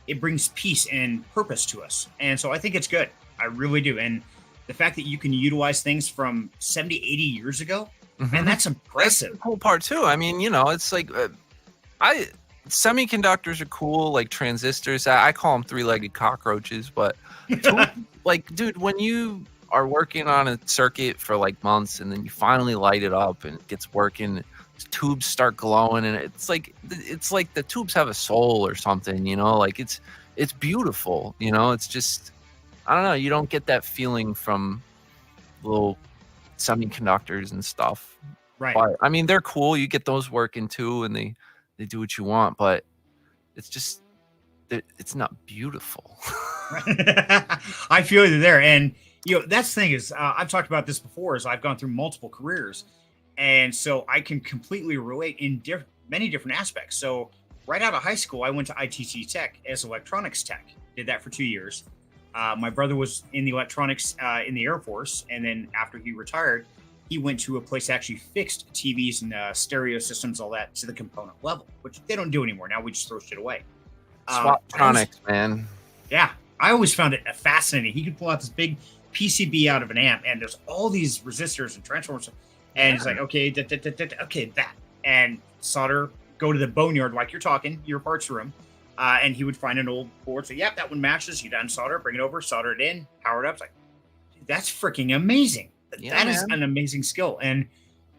it brings peace and purpose to us. And so I think it's good. I really do. And the fact that you can utilize things from 70, 80 years ago, and that's impressive. That's the cool part too. I mean, it's like semiconductors are cool, like transistors. I call them 3-legged cockroaches, but like, dude, when you are working on a circuit for like months and then you finally light it up and it gets working, the tubes start glowing, and it's like the tubes have a soul or something, like it's beautiful, it's just, I don't know. You don't get that feeling from little semiconductors and stuff. Right. But, I mean, they're cool. You get those working too, and they do what you want. But it's just, it's not beautiful. I feel you there. And, that's the thing is, I've talked about this before, is I've gone through multiple careers. And so I can completely relate in many different aspects. So right out of high school, I went to ITT Tech as electronics tech, did that for 2 years. My brother was in the electronics in the Air Force. And then after he retired, he went to a place that actually fixed TVs and stereo systems, all that to the component level, which they don't do anymore. Now we just throw shit away. Swaptronics, man. Yeah, I always found it fascinating. He could pull out this big PCB out of an amp, and there's all these resistors and transformers, and it's like, okay, okay, that, and solder, go to the boneyard like you're talking, your parts room, and he would find an old board. So, yep, that one matches. He'd unsolder, bring it over, solder it in, power it up. It's like, dude, that's freaking amazing. That is an amazing skill, and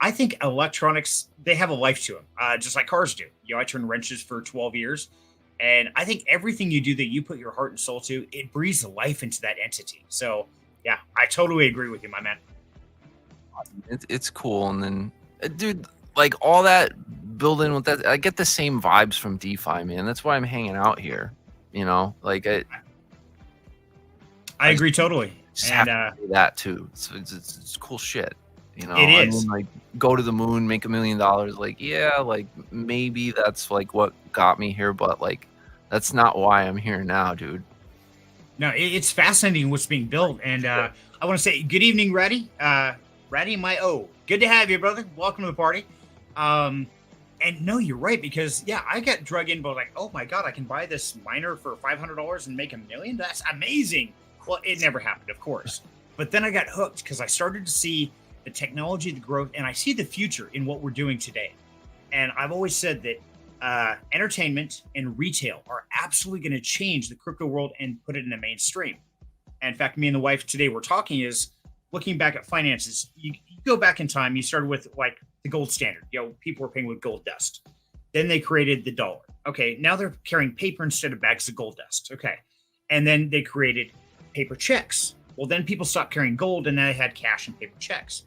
I think electronics, they have a life to them, just like cars do. I turned wrenches for 12 years. And I think everything you do that you put your heart and soul to, it breathes life into that entity. So, yeah, I totally agree with you, my man. It's cool. And then, dude, like all that building with that, I get the same vibes from DeFi, man. That's why I'm hanging out here. Like I agree totally. And that too. It's cool shit. It is. I mean, like, go to the moon, make $1 million. Like, yeah, like maybe that's like what got me here, but like that's not why I'm here now, dude. No, it's fascinating what's being built. And I want to say good evening, Ratty. Ratty, good to have you, brother. Welcome to the party. And no, you're right, because I got drug in, but like, oh my God, I can buy this miner for $500 and make $1 million. That's amazing. Well, it never happened, of course. But then I got hooked because I started to see the technology, the growth, and I see the future in what we're doing today. And I've always said that entertainment and retail are absolutely going to change the crypto world and put it in the mainstream. And in fact, me and the wife today we're talking is looking back at finances. You go back in time, you started with like the gold standard. People were paying with gold dust. Then they created the dollar. Okay, now they're carrying paper instead of bags of gold dust. Okay, and then they created paper checks. Well, then people stopped carrying gold and they had cash and paper checks.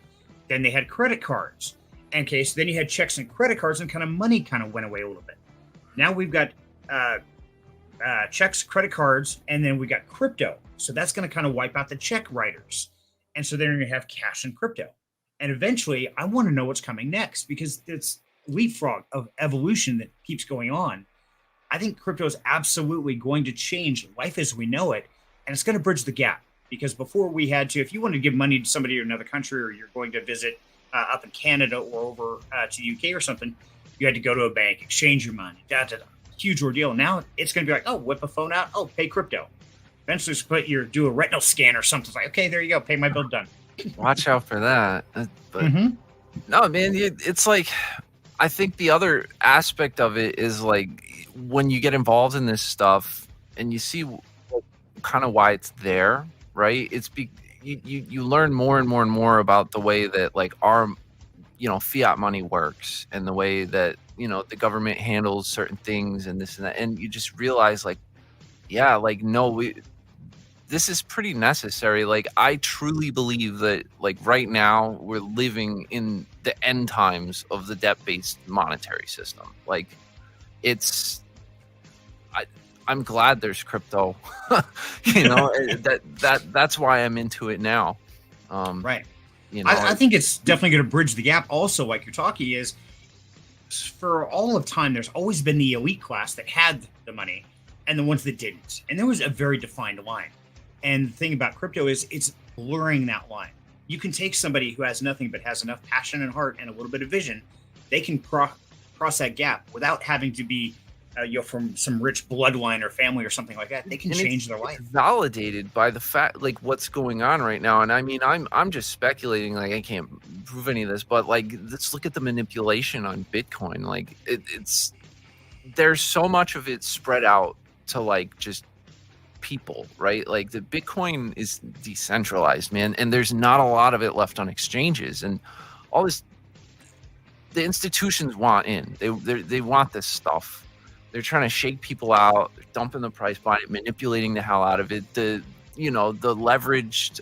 Then they had credit cards. Okay, so then you had checks and credit cards, and kind of money kind of went away a little bit. Now we've got checks, credit cards, and then we got crypto. So that's going to kind of wipe out the check writers. And so then you're going to have cash and crypto. And eventually, I want to know what's coming next, because it's leapfrog of evolution that keeps going on. I think crypto is absolutely going to change life as we know it, and it's going to bridge the gap. Because before we had to, if you wanted to give money to somebody in another country, or you're going to visit up in Canada or over to the UK or something, you had to go to a bank, exchange your money, huge ordeal. Now it's going to be like, oh, whip a phone out, oh, pay crypto. Eventually, do a retinal scan or something. It's like, okay, there you go, pay my bill, done. Watch out for that. But no, man, it's like, I think the other aspect of it is like when you get involved in this stuff and you see kind of why it's there, right? It's you learn more and more and more about the way that like our fiat money works, and the way that the government handles certain things and this and that, and you just realize like, yeah, like this is pretty necessary. Like, I truly believe that like right now we're living in the end times of the debt-based monetary system. Like, I'm glad there's crypto. That's why I'm into it now. Right. I think it's definitely going to bridge the gap. Also, like you're talking, is for all of time, there's always been the elite class that had the money and the ones that didn't. And there was a very defined line. And the thing about crypto is it's blurring that line. You can take somebody who has nothing but has enough passion and heart and a little bit of vision. They can cross that gap without having to be from some rich bloodline or family or something like that. They can change their life. Validated by the fact, like, what's going on right now. And I mean, I'm just speculating. Like, I can't prove any of this, but like, let's look at the manipulation on Bitcoin. Like, there's so much of it spread out to like just people, right? Like, the Bitcoin is decentralized, man, and there's not a lot of it left on exchanges, and all this. The institutions want in. They want this stuff. They're trying to shake people out, dumping the price by it, manipulating the hell out of it. The leveraged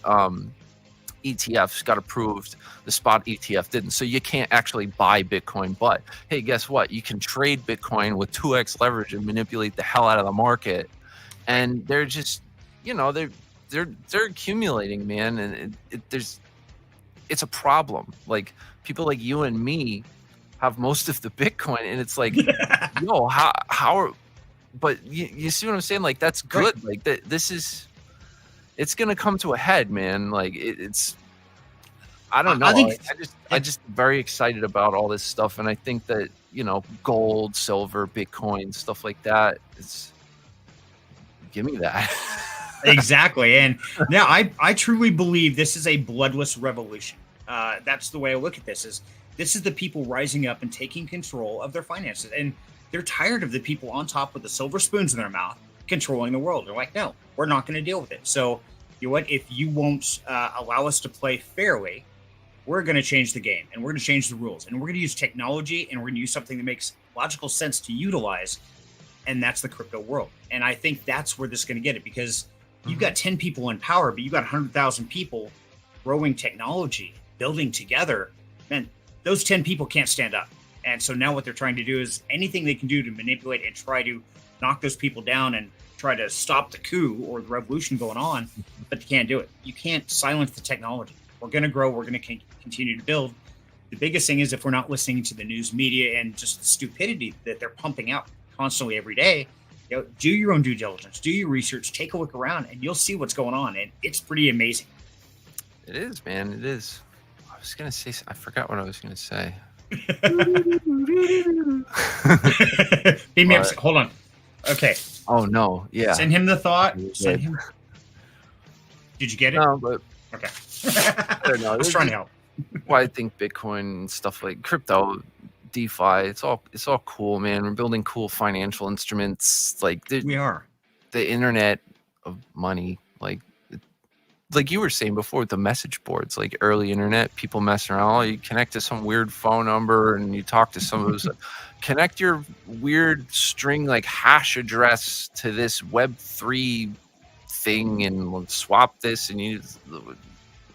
ETFs got approved. The spot ETF didn't. So you can't actually buy Bitcoin. But hey, guess what? You can trade Bitcoin with 2x leverage and manipulate the hell out of the market. And they're just you know, they're accumulating, man, and it's a problem. Like people like you and me have most of the Bitcoin, and it's like, yo, how are, but you see what I'm saying? Like that's good. Right. Like this is, it's gonna come to a head, man. Like it's, I don't know. I just very excited about all this stuff, and I think that, you know, gold, silver, Bitcoin, stuff like that. It's, give me that. Exactly. And now I truly believe this is a bloodless revolution. That's the way I look at this. This is the people rising up and taking control of their finances, and they're tired of the people on top with the silver spoons in their mouth controlling the world. They're like, no, we're not going to deal with it. So you know what? If you won't allow us to play fairly, we're going to change the game, and we're going to change the rules, and we're going to use technology, and we're going to use something that makes logical sense to utilize, and that's the crypto world. And I think that's where this is going to get it, because you've got 10 people in power, but you've got 100,000 people growing technology, building together. Man, those 10 people can't stand up. And so now what they're trying to do is anything they can do to manipulate and try to knock those people down and try to stop the coup or the revolution going on, but they can't do it. You can't silence the technology. We're going to grow. We're going to continue to build. The biggest thing is if we're not listening to the news media and just the stupidity that they're pumping out constantly every day, you know, do your own due diligence, do your research, take a look around, and you'll see what's going on. And it's pretty amazing. It is, man. It is. I was going to say, I forgot what I was going to say. Beat me up. Hold on. Okay. Oh, no. Yeah. Send him the thought. Send him. Did you get it? No, but. Okay. I don't know. I was trying to help. Well, I think Bitcoin and stuff like crypto, DeFi, it's all cool, man. We're building cool financial instruments. Like we are. The internet of money, like you were saying before with the message boards, like early internet, people messing around. You connect to some weird phone number and you talk to someone who's like, connect your weird string like hash address to this Web3 thing and swap this, and you.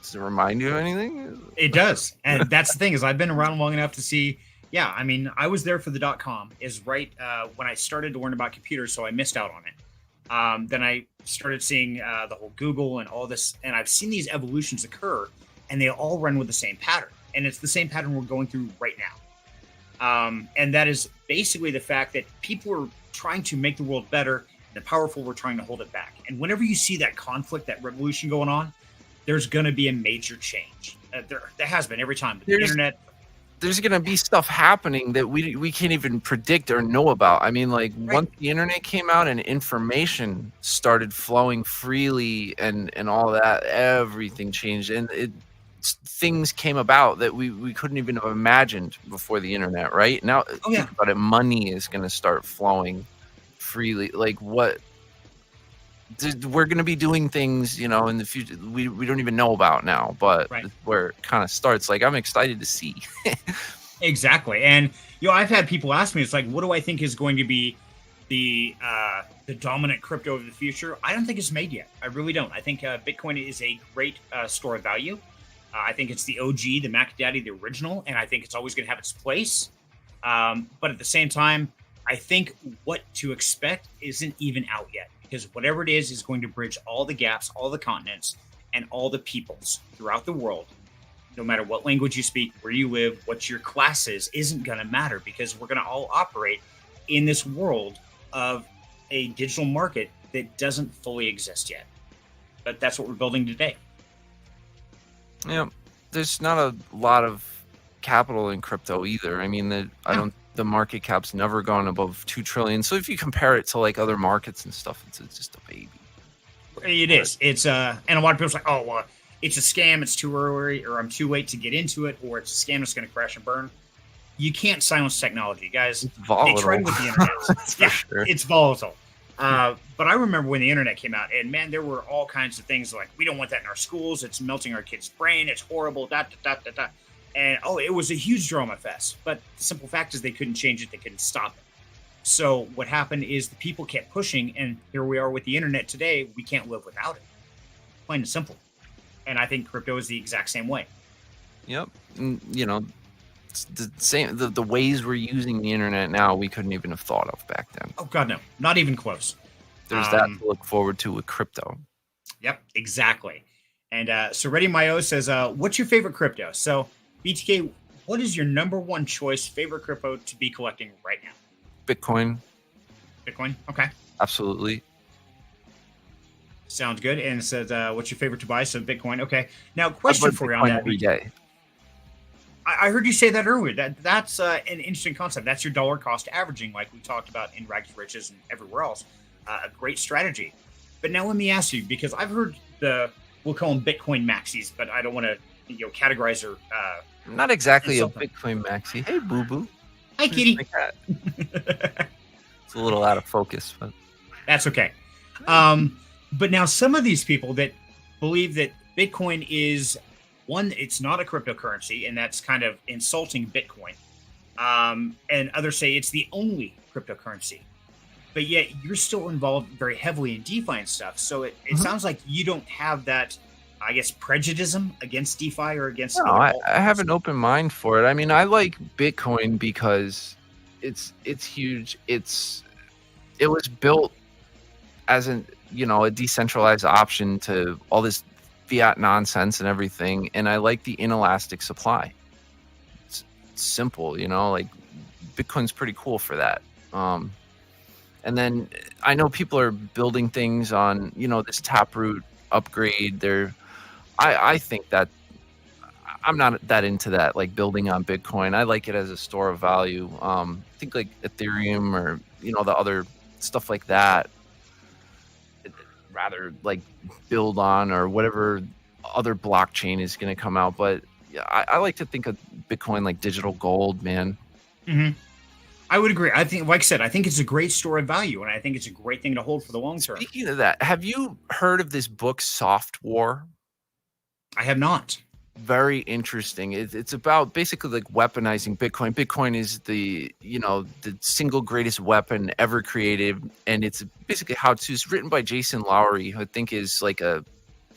Does it remind you of anything? It does. And that's the thing, is I've been around long enough to see, yeah, I mean, I was there for the .com is right when I started to learn about computers, so I missed out on it. Then I started seeing the whole Google and all this, and I've seen these evolutions occur, and they all run with the same pattern. And it's the same pattern we're going through right now. And that is basically the fact that people are trying to make the world better, and the powerful were trying to hold it back. And whenever you see that conflict, that revolution going on, there's going to be a major change. There has been every time. The internet. There's going to be stuff happening that we can't even predict or know about. I mean, like once the internet came out and information started flowing freely and all that, everything changed. And things came about that we couldn't even have imagined before the internet, right? Now, think about it, money is going to start flowing freely. Like what? We're going to be doing things, you know, in the future we don't even know about now, but where it kind of starts. Like, I'm excited to see. Exactly. And, you know, I've had people ask me, it's like, what do I think is going to be the dominant crypto of the future? I don't think it's made yet. I really don't. I think Bitcoin is a great store of value. I think it's the OG, the Mac Daddy, the original, and I think it's always going to have its place. But at the same time, I think what to expect isn't even out yet. Because whatever it is going to bridge all the gaps, all the continents, and all the peoples throughout the world. No matter what language you speak, where you live, what your class is, isn't going to matter, because we're going to all operate in this world of a digital market that doesn't fully exist yet. But that's what we're building today. Yeah, there's not a lot of capital in crypto either. I mean, the market cap's never gone above 2 trillion. So if you compare it to like other markets and stuff, it's just a baby. It is. It's and a lot of people are like, oh, well, it's a scam. It's too early, or I'm too late to get into it, or it's a scam that's going to crash and burn. You can't silence technology, guys. It's volatile. They tried with the internet. Sure. It's volatile. But I remember when the internet came out, and man, there were all kinds of things like, we don't want that in our schools. It's melting our kids' brain. It's horrible. And, it was a huge drama fest. But the simple fact is they couldn't change it. They couldn't stop it. So what happened is the people kept pushing, and here we are with the internet today. We can't live without it. Plain and simple. And I think crypto is the exact same way. Yep. And, you know, it's the same. The ways we're using the internet now, we couldn't even have thought of back then. Oh, God, no. Not even close. There's that to look forward to with crypto. Yep, exactly. And so Ready Mayo says, what's your favorite crypto? So BTK, what is your number one choice favorite crypto to be collecting right now? Bitcoin, Bitcoin. Okay. absolutely. Sounds good. And it says, what's your favorite to buy? So Bitcoin. Okay. Now, I buy question for you on Bitcoin that. every day. I heard you say that earlier. That's an interesting concept. That's your dollar cost averaging, like we talked about in Rags to Riches and everywhere else. A great strategy. But now let me ask you, because I've heard we'll call them Bitcoin maxis, but I don't want to categorize or I'm not exactly a insult them. Bitcoin maxi. Hey, boo boo. Hi, kitty. It's a little out of focus, but That's okay. But now some of these people that believe that Bitcoin is one, it's not a cryptocurrency, and that's kind of insulting Bitcoin. And others say it's the only cryptocurrency. But yet you're still involved very heavily in DeFi and stuff. So it sounds like you don't have that, I guess, prejudice against DeFi or against. no, I have an open mind for it. I mean, I like Bitcoin because it's huge. It was built as a decentralized option to all this fiat nonsense and everything, and I like the inelastic supply. It's simple, like Bitcoin's pretty cool for that. And then I know people are building things on this Taproot upgrade. I think that I'm not that into that, like building on Bitcoin. I like it as a store of value. I think like Ethereum or the other stuff like that, rather like build on or whatever other blockchain is going to come out. But yeah, I like to think of Bitcoin like digital gold, man. Mm-hmm. I would agree. I think, like I said, I think it's a great store of value, and I think it's a great thing to hold for the long term. Speaking of that, have you heard of this book, Soft War? I have not. Very interesting. It's about basically like weaponizing Bitcoin. Bitcoin is the single greatest weapon ever created, and it's basically how to. It's written by Jason Lowery, who I think is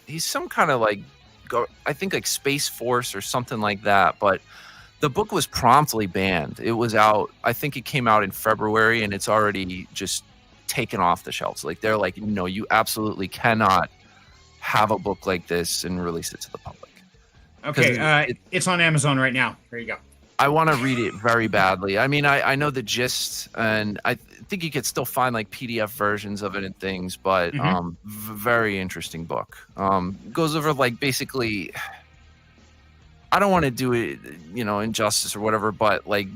he's some kind of I think like Space Force or something like that. But the book was promptly banned. It was out. I think it came out in February, and it's already just taken off the shelves. Like they're like, no, you absolutely cannot have a book like this and release it to the public. Okay, it's on Amazon right now. There you go. I want to read it very badly. I mean, I know the gist, and I think you could still find like PDF versions of it and things, but very interesting book. Goes over like basically, I don't want to do it, injustice or whatever, but like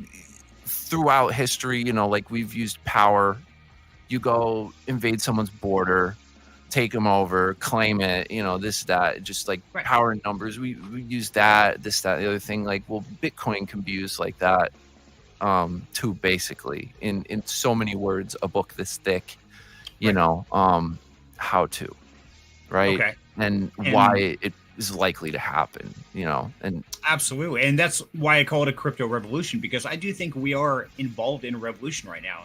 throughout history, like we've used power. You go invade someone's border, take them over, claim it, this, that, just like right. Power and numbers. We use that, this, that, the other thing. Like, well, Bitcoin can be used like that too, basically, in so many words, a book this thick, how to, right? Okay. And why it is likely to happen, and absolutely. And that's why I call it a crypto revolution, because I do think we are involved in a revolution right now.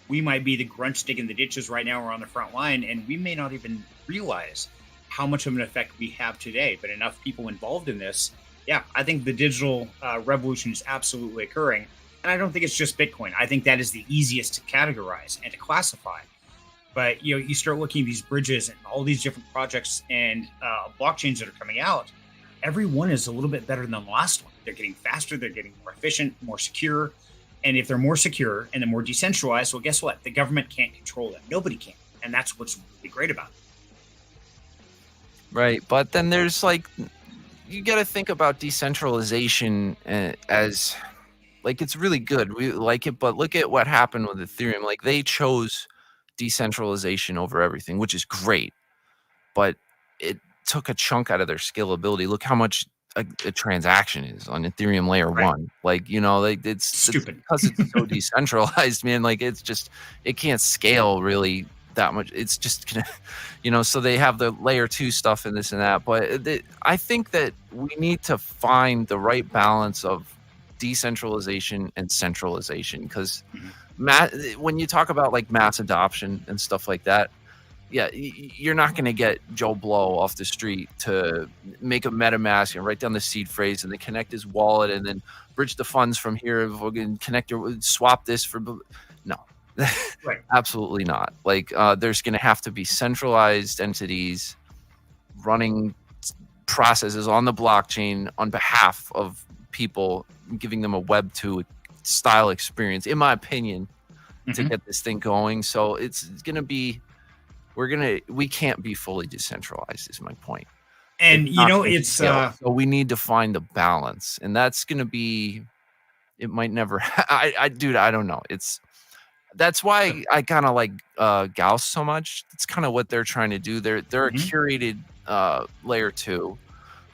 We might be the grunts digging the ditches right now or on the front line, and we may not even realize how much of an effect we have today. But enough people involved in this, I think the digital revolution is absolutely occurring. And I don't think it's just Bitcoin. I think that is the easiest to categorize and to classify. But you start looking at these bridges and all these different projects and blockchains that are coming out. Every one is a little bit better than the last one. They're getting faster. They're getting more efficient, more secure. And if they're more secure and they're more decentralized, well, guess what? The government can't control them. Nobody can. And that's what's really great about it. Right. But then there's you got to think about decentralization as it's really good. We like it, but look at what happened with Ethereum. Like they chose decentralization over everything, which is great, but it took a chunk out of their scalability. Look how much a transaction is on Ethereum layer one. It's stupid because it's so decentralized, man. It can't scale really that much. It's just gonna, so they have the layer 2 stuff and this and that. But I think that we need to find the right balance of decentralization and centralization, because when you talk about mass adoption and stuff like that, you're not going to get Joe Blow off the street to make a MetaMask and write down the seed phrase and then connect his wallet and then bridge the funds from here and swap this for no. Right. Absolutely not. There's going to have to be centralized entities running processes on the blockchain on behalf of people, giving them a Web 2 style experience, in my opinion, to get this thing going. So it's going to be, we can't be fully decentralized is my point. And so we need to find the balance, and that's going to be, it might never, I don't know. That's why I kind of like Gauss so much. It's kind of what they're trying to do. They're a curated layer 2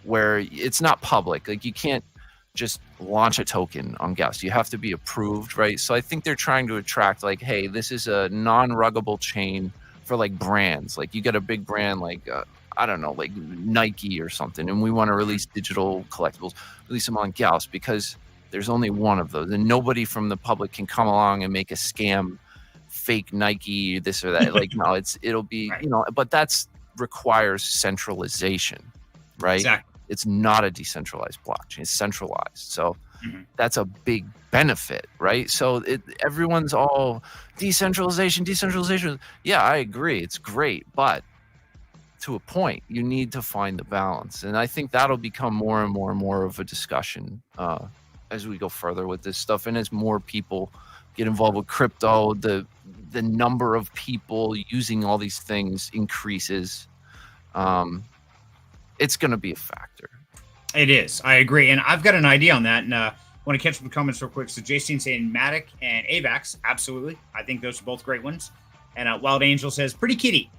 where it's not public. Like you can't just launch a token on Gauss. You have to be approved, right? So I think they're trying to attract like, hey, this is a non-ruggable chain for like brands. Like you get a big brand like I don't know, like Nike or something, and we want to release digital collectibles, release them on Gauss because there's only one of those, and nobody from the public can come along and make a scam fake Nike, this or that. Like, no, it'll be, but that's requires centralization, right? Exactly. It's not a decentralized blockchain, it's centralized. So that's a big benefit, right? So everyone's all decentralization. Yeah, I agree. It's great, but to a point, you need to find the balance. And I think that'll become more and more and more of a discussion as we go further with this stuff. And as more people get involved with crypto, the number of people using all these things increases. It's going to be a factor. It is. I agree. And I've got an idea on that. And I want to catch up the comments real quick. So Jason saying Matic and AVAX. Absolutely. I think those are both great ones. And Wild Angel says pretty kitty.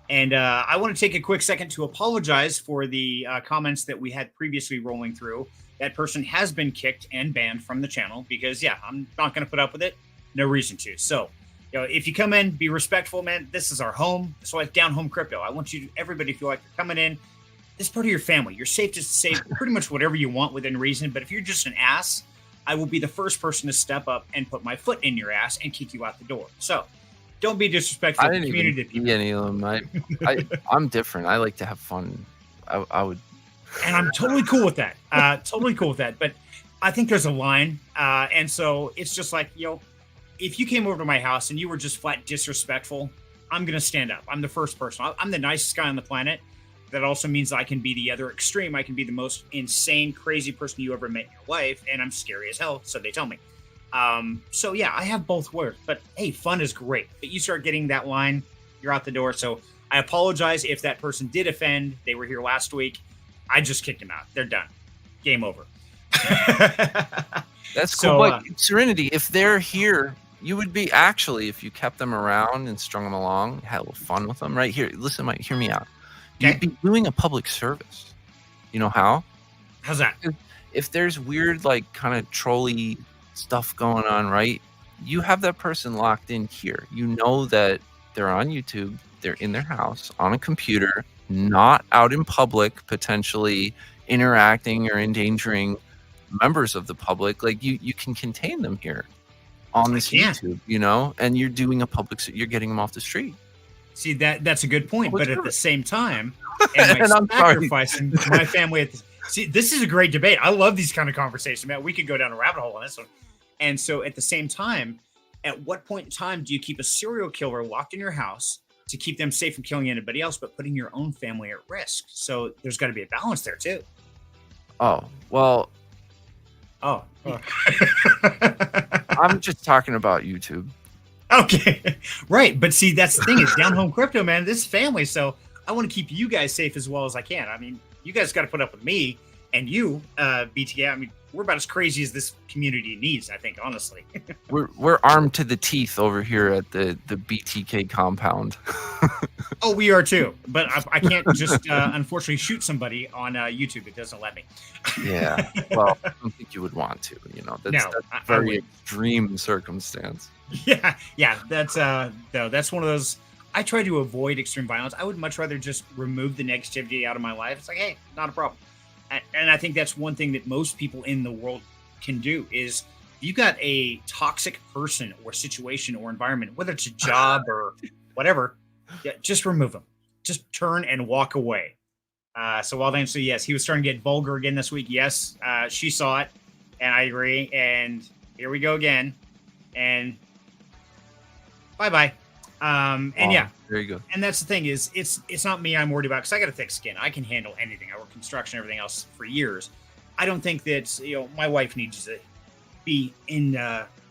And I want to take a quick second to apologize for the comments that we had previously rolling through. That person has been kicked and banned from the channel because, I'm not going to put up with it. No reason to. So, if you come in, be respectful, man. This is our home. That's why it's Down Home Crypto. I want you to, everybody, feel like you're coming in. This is part of your family. You're safe to say pretty much whatever you want within reason. But if you're just an ass, I will be the first person to step up and put my foot in your ass and kick you out the door. So, don't be disrespectful to the community. Any of them. I'm different. I like to have fun. I would. And I'm totally cool with that. But I think there's a line. And so it's just like, if you came over to my house and you were just flat disrespectful, I'm going to stand up. I'm the first person. I'm the nicest guy on the planet. That also means I can be the other extreme. I can be the most insane, crazy person you ever met in your life. And I'm scary as hell. So they tell me. So yeah, I have both words, but hey, fun is great. But you start getting that line, you're out the door. So I apologize if that person did offend. They were here last week. I just kicked them out. They're done. Game over. That's cool. But Serenity, if they're here, you would be actually, if you kept them around and strung them along, had a little fun with them, right here. Listen, Mike, hear me out. Okay. You'd be doing a public service. You know how? How's that? If there's weird, like kind of trolly stuff going on, right? You have that person locked in here. You know that they're on YouTube, they're in their house, on a computer, not out in public, potentially interacting or endangering members of the public. Like you can contain them here on this YouTube, and you're doing a public, you're getting them off the street. See, that's a good point. But at the same time, and I'm sacrificing my family see, this is a great debate. I love these kind of conversations, man. We could go down a rabbit hole on this one. And so at the same time, at what point in time do you keep a serial killer locked in your house to keep them safe from killing anybody else, but putting your own family at risk? So there's got to be a balance there too. Oh, well. Oh. I'm just talking about YouTube. Okay. Right. But see, that's the thing is Down Home Crypto, man, this family. So I want to keep you guys safe as well as I can. I mean, you guys got to put up with me and you, BTK. I mean, we're about as crazy as this community needs, I think, honestly. we're armed to the teeth over here at the BTK compound. Oh, we are too. But I can't just unfortunately shoot somebody on YouTube. It doesn't let me. Yeah. Well, I don't think you would want to. That's a very extreme circumstance. Yeah. That's that's one of those. I try to avoid extreme violence. I would much rather just remove the negativity out of my life. It's like, hey, not a problem. And I think that's one thing that most people in the world can do is if you got a toxic person or situation or environment, whether it's a job or whatever, just remove them. Just turn and walk away. So Wild Angel, yes, he was starting to get vulgar again this week. Yes, she saw it, and I agree. And here we go again. And bye-bye. And yeah, very good. and that's the thing is, it's not me I'm worried about because I got a thick skin. I can handle anything. I work construction, everything else for years. I don't think that my wife needs to be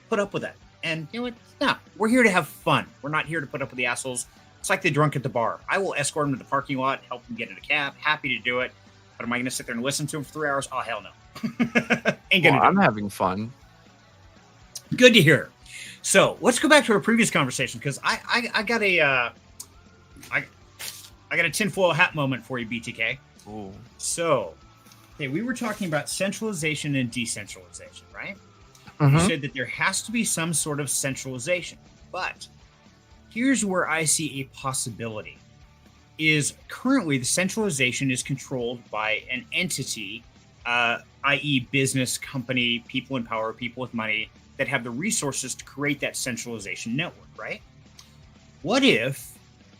put up with that. And you know what? No, we're here to have fun. We're not here to put up with the assholes. It's like the drunk at the bar. I will escort them to the parking lot, help them get in a cab. Happy to do it. But am I going to sit there and listen to them for 3 hours? Oh hell no. Ain't gonna. I'm having fun. Good to hear. So let's go back to our previous conversation because I got a tinfoil hat moment for you, BTK. Ooh. So, okay, we were talking about centralization and decentralization, right? Mm-hmm. You said that there has to be some sort of centralization, but here's where I see a possibility: is currently the centralization is controlled by an entity, i.e., business, company, people in power, people with money, that have the resources to create that centralization network, right? What if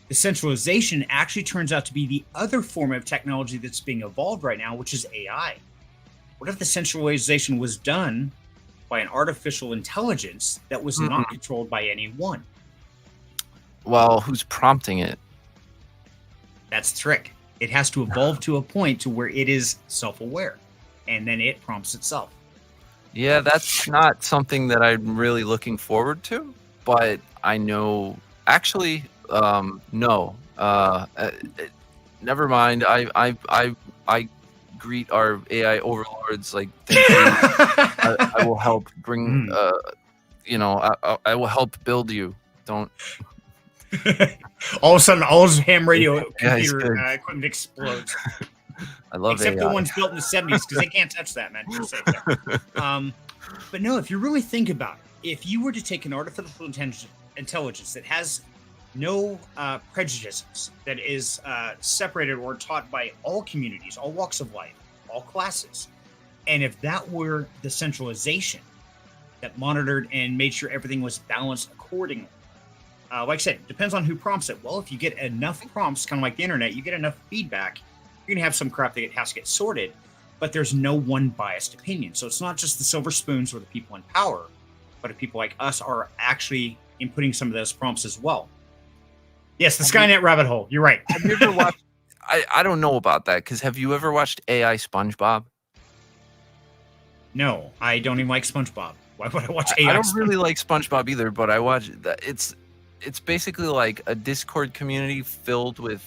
the centralization actually turns out to be the other form of technology that's being evolved right now, which is AI? What if the centralization was done by an artificial intelligence that was not controlled by anyone? Well, who's prompting it? That's the trick. It has to evolve to a point to where it is self-aware, and then it prompts itself. Yeah, that's not something that I'm really looking forward to, but I know actually no. Never mind. I greet our AI overlords like thank you. I will help bring I will help build you. Don't all of a sudden all his ham radio Yeah, computer equipment explodes. I love Except AI. the ones built in the 70s because they can't touch that, man. You're safe there. But no, if you really think about it, if you were to take an artificial intelligence that has no prejudices, that is separated or taught by all communities, all walks of life, all classes, and if that were the centralization that monitored and made sure everything was balanced accordingly, like I said, it depends on who prompts it. Well, if you get enough prompts, kind of like the internet, you get enough feedback, you're going to have some crap that has to get sorted, but there's no one biased opinion. So it's not just the silver spoons or the people in power, but if people like us are actually inputting some of those prompts as well. Yes, the Skynet rabbit hole. You're right. Have you ever watched? I don't know about that because have you ever watched AI SpongeBob? No, I don't even like SpongeBob. Why would I watch AI? I don't really like SpongeBob either, but I watch that. It's basically like a Discord community filled with,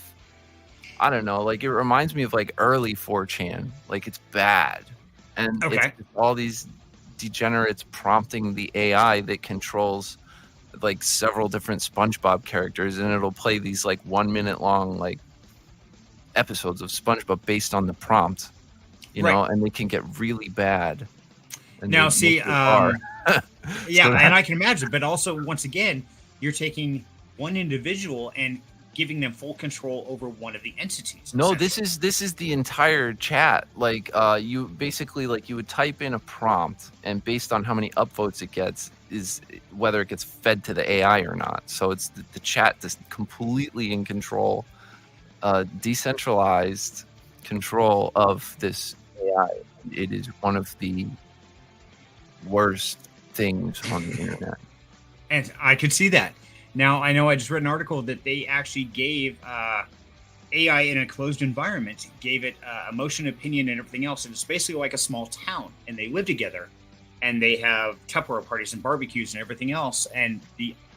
I don't know, like it reminds me of like early 4chan. Like it's bad. And it's all these degenerates prompting the AI that controls like several different SpongeBob characters, and it'll play these like 1 minute long like episodes of SpongeBob based on the prompt, you know, and they can get really bad. And now see, yeah, So and I can imagine, but also once again, you're taking one individual and giving them full control over one of the entities. No, this is the entire chat. Like you basically like you would type in a prompt, and based on how many upvotes it gets is whether it gets fed to the AI or not. So it's the chat is completely in control, decentralized control of this AI. It is one of the worst things on the internet. And I could see that. Now, I know I just read an article that they actually gave AI in a closed environment, gave it emotion, opinion, and everything else. And it's basically like a small town, and they live together, and they have Tupperware parties and barbecues and everything else. And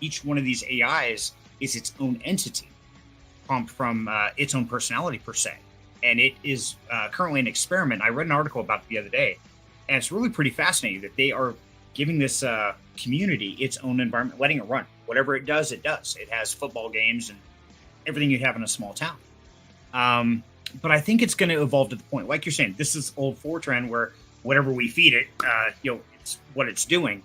each one of these AIs is its own entity, pumped from its own personality per se. And it is currently an experiment. I read an article about it the other day, and it's really pretty fascinating that they are giving this community its own environment, letting it run. Whatever it does, it does. It has football games and everything you'd have in a small town. But I think it's going to evolve to the point, like you're saying, this is old Fortran where whatever we feed it, it's what it's doing.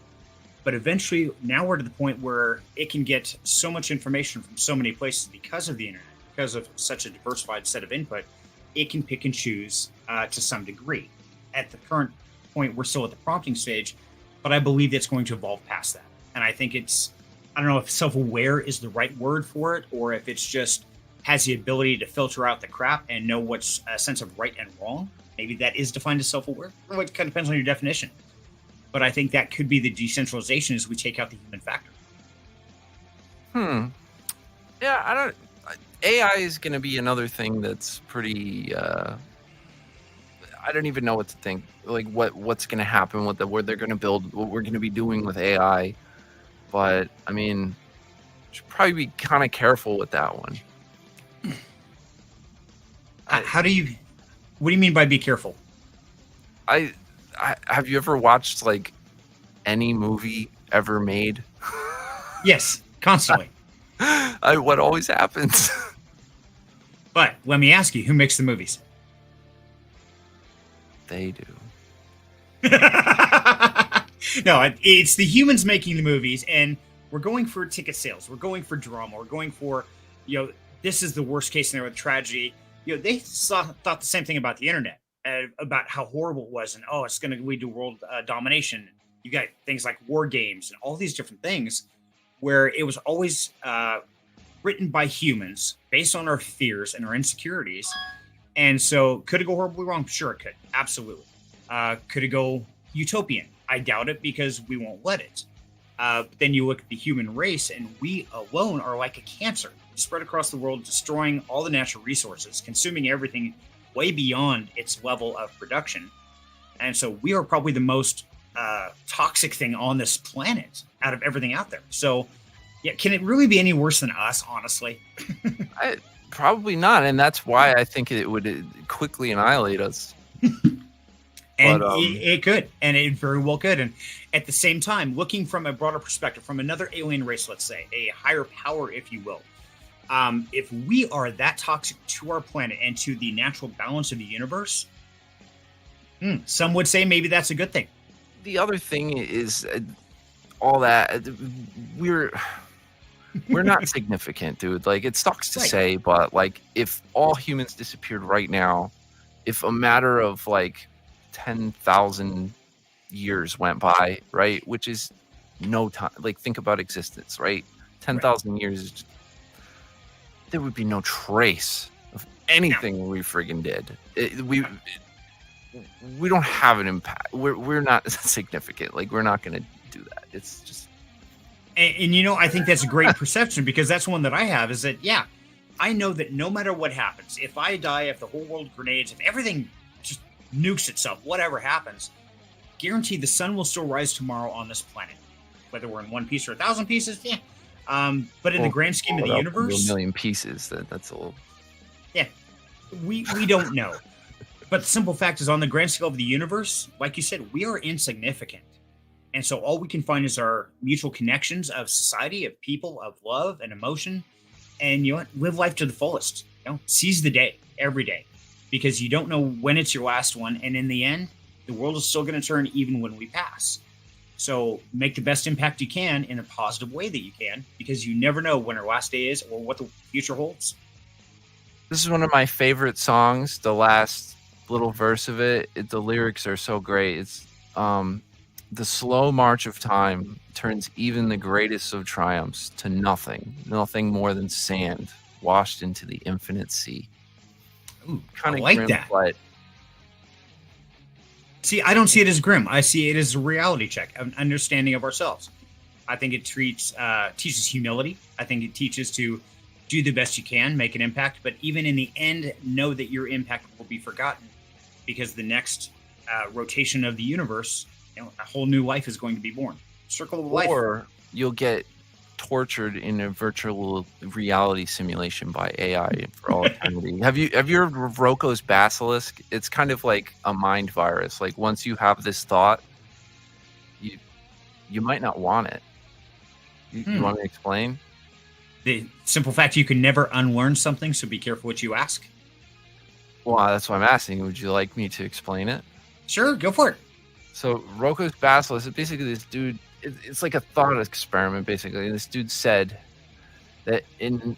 But eventually, now we're to the point where it can get so much information from so many places because of the internet, because of such a diversified set of input, it can pick and choose to some degree. At the current point, we're still at the prompting stage, but I believe it's going to evolve past that. And I think I don't know if self-aware is the right word for it, or if it's just has the ability to filter out the crap and know what's a sense of right and wrong. Maybe that is defined as self-aware. Well, it kind of depends on your definition. But I think that could be the decentralization as we take out the human factor. Yeah, I don't. AI is going to be another thing that's pretty. I don't even know what to think. Like what's going to happen with where they're going to build, what we're going to be doing with AI. But I mean, should probably be kind of careful with that one. How do you? What do you mean by be careful? I have you ever watched like any movie ever made? Yes, constantly. What always happens? But let me ask you, who makes the movies? They do. No, it's the humans making the movies, and we're going for ticket sales. We're going for drama. We're going for, this is the worst case scenario with tragedy. They thought the same thing about the internet, about how horrible it was, and it's going to lead to world domination. You got things like war games and all these different things, where it was always written by humans based on our fears and our insecurities. And so, could it go horribly wrong? Sure, it could. Absolutely. Could it go utopian? I doubt it, because we won't let it. But then you look at the human race, and we alone are like a cancer spread across the world, destroying all the natural resources, consuming everything way beyond its level of production. And so we are probably the most toxic thing on this planet out of everything out there. So, yeah, can it really be any worse than us, honestly? Probably not, and that's why I think it would quickly annihilate us. And it could, and it very well could. And at the same time, looking from a broader perspective, from another alien race, let's say, a higher power, if you will, if we are that toxic to our planet and to the natural balance of the universe, some would say maybe that's a good thing. The other thing is all that we're not significant, dude. Like, it sucks to say, but like, if all humans disappeared right now, if a matter of like 10,000 years went by, right, which is no time. Like, think about existence, right? 10,000 years is just, there would be no trace of anything we friggin' did. We don't have an impact. We're not significant. Like, we're not going to do that. It's just. And I think that's a great perception, because that's one that I have, is that, I know that no matter what happens, if I die, if the whole world grenades, if everything just nukes itself, whatever happens, guaranteed the sun will still rise tomorrow on this planet. Whether we're in one piece or 1,000 pieces, but in the grand scheme of the universe, a million pieces, that's a little. Yeah, we don't know. But the simple fact is, on the grand scale of the universe, like you said, we are insignificant. And so all we can find is our mutual connections of society, of people, of love and emotion. And live life to the fullest. Seize the day, every day, because you don't know when it's your last one. And in the end, the world is still going to turn even when we pass. So make the best impact you can in a positive way that you can, because you never know when our last day is or what the future holds. This is one of my favorite songs. The last little verse of it, the lyrics are so great. It's the slow march of time turns even the greatest of triumphs to nothing more than sand washed into the infinite sea. Ooh, kind of like grim, that. But see, I don't see it as grim. I see it as a reality check, an understanding of ourselves. I think it teaches humility. I think it teaches to do the best you can, make an impact, but even in the end, know that your impact will be forgotten, because the next rotation of the universe, a whole new life is going to be born. Circle of life. Or you'll get tortured in a virtual reality simulation by AI for all eternity. Have you heard of Rocco's basilisk? It's kind of like a mind virus. Like, once you have this thought, you might not want it. You want me to explain? The simple fact you can never unlearn something, so be careful what you ask. Well, that's what I'm asking. Would you like me to explain it? Sure, go for it. So Rocco's basilisk is basically this dude. It's like a thought experiment, basically. And this dude said that in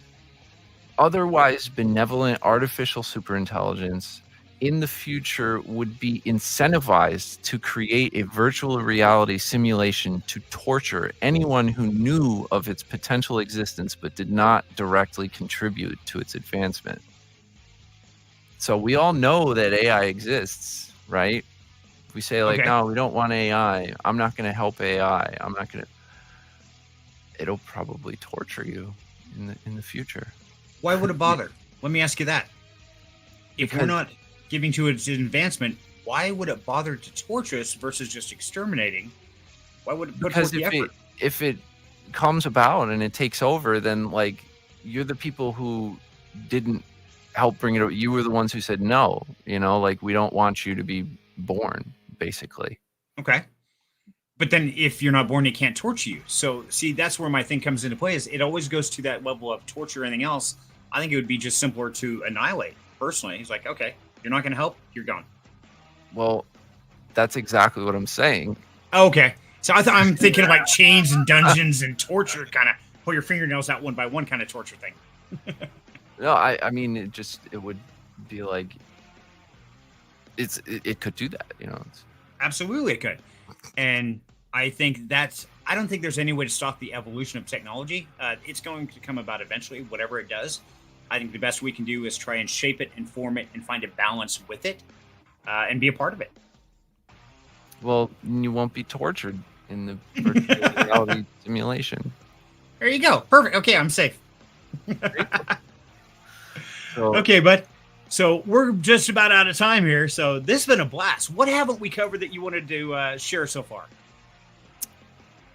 otherwise benevolent artificial superintelligence in the future would be incentivized to create a virtual reality simulation to torture anyone who knew of its potential existence but did not directly contribute to its advancement. So we all know that AI exists, right? We say, like, no, we don't want AI. I'm not going to help AI. It'll probably torture you. in the future. Why would it bother? Let me ask you that. If we're not giving to its advancement, why would it bother to torture us versus just exterminating? Why would it put forth the effort? If it comes about and it takes over, then like you're the people who didn't help bring it up. You were the ones who said no, like we don't want you to be born, basically. Okay. But then if you're not born, it can't torture you. So see, that's where my thing comes into play, is it always goes to that level of torture or anything else. I think it would be just simpler to annihilate. Personally, he's like, okay, you're not going to help, you're gone. Well, that's exactly what I'm saying. Okay. So I'm thinking of like chains and dungeons and torture, kind of pull your fingernails out one by one kind of torture thing. No, I mean, it would be like, it could do that, Absolutely it could. And I think I don't think there's any way to stop the evolution of technology. It's going to come about eventually, whatever it does. I think the best we can do is try and shape it, inform it, and find a balance with it, and be a part of it. Well, you won't be tortured in the virtual reality simulation. There you go. Perfect. Okay, I'm safe. Okay, bud. So we're just about out of time here. So this has been a blast. What haven't we covered that you wanted to share so far?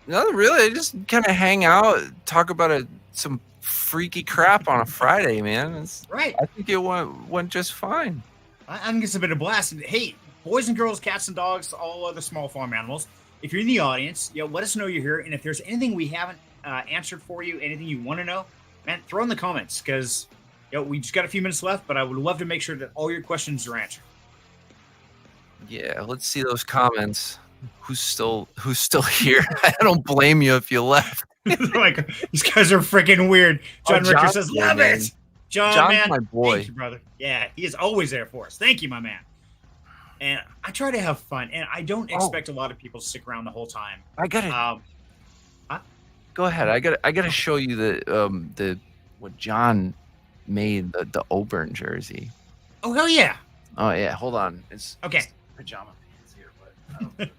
No, really. Just kind of hang out, talk about some freaky crap on a Friday, man. Right. I think it went just fine. I think it's been a blast. And hey, boys and girls, cats and dogs, all other small farm animals, if you're in the audience, let us know you're here. And if there's anything we haven't answered for you, anything you want to know, man, throw in the comments, because we just got a few minutes left, but I would love to make sure that all your questions are answered. Yeah, let's see those comments. Who's still here? I don't blame you if you left. Like, these guys are freaking weird. John Richter says, love it. John's man, my boy. Thank you, brother. Yeah, he is always there for us. Thank you, my man. And I try to have fun, and I don't expect a lot of people to stick around the whole time. I gotta go ahead. I gotta show you the what John made, the Auburn jersey. Oh hell yeah! Oh yeah, hold on. It's okay. Pajama pants here, but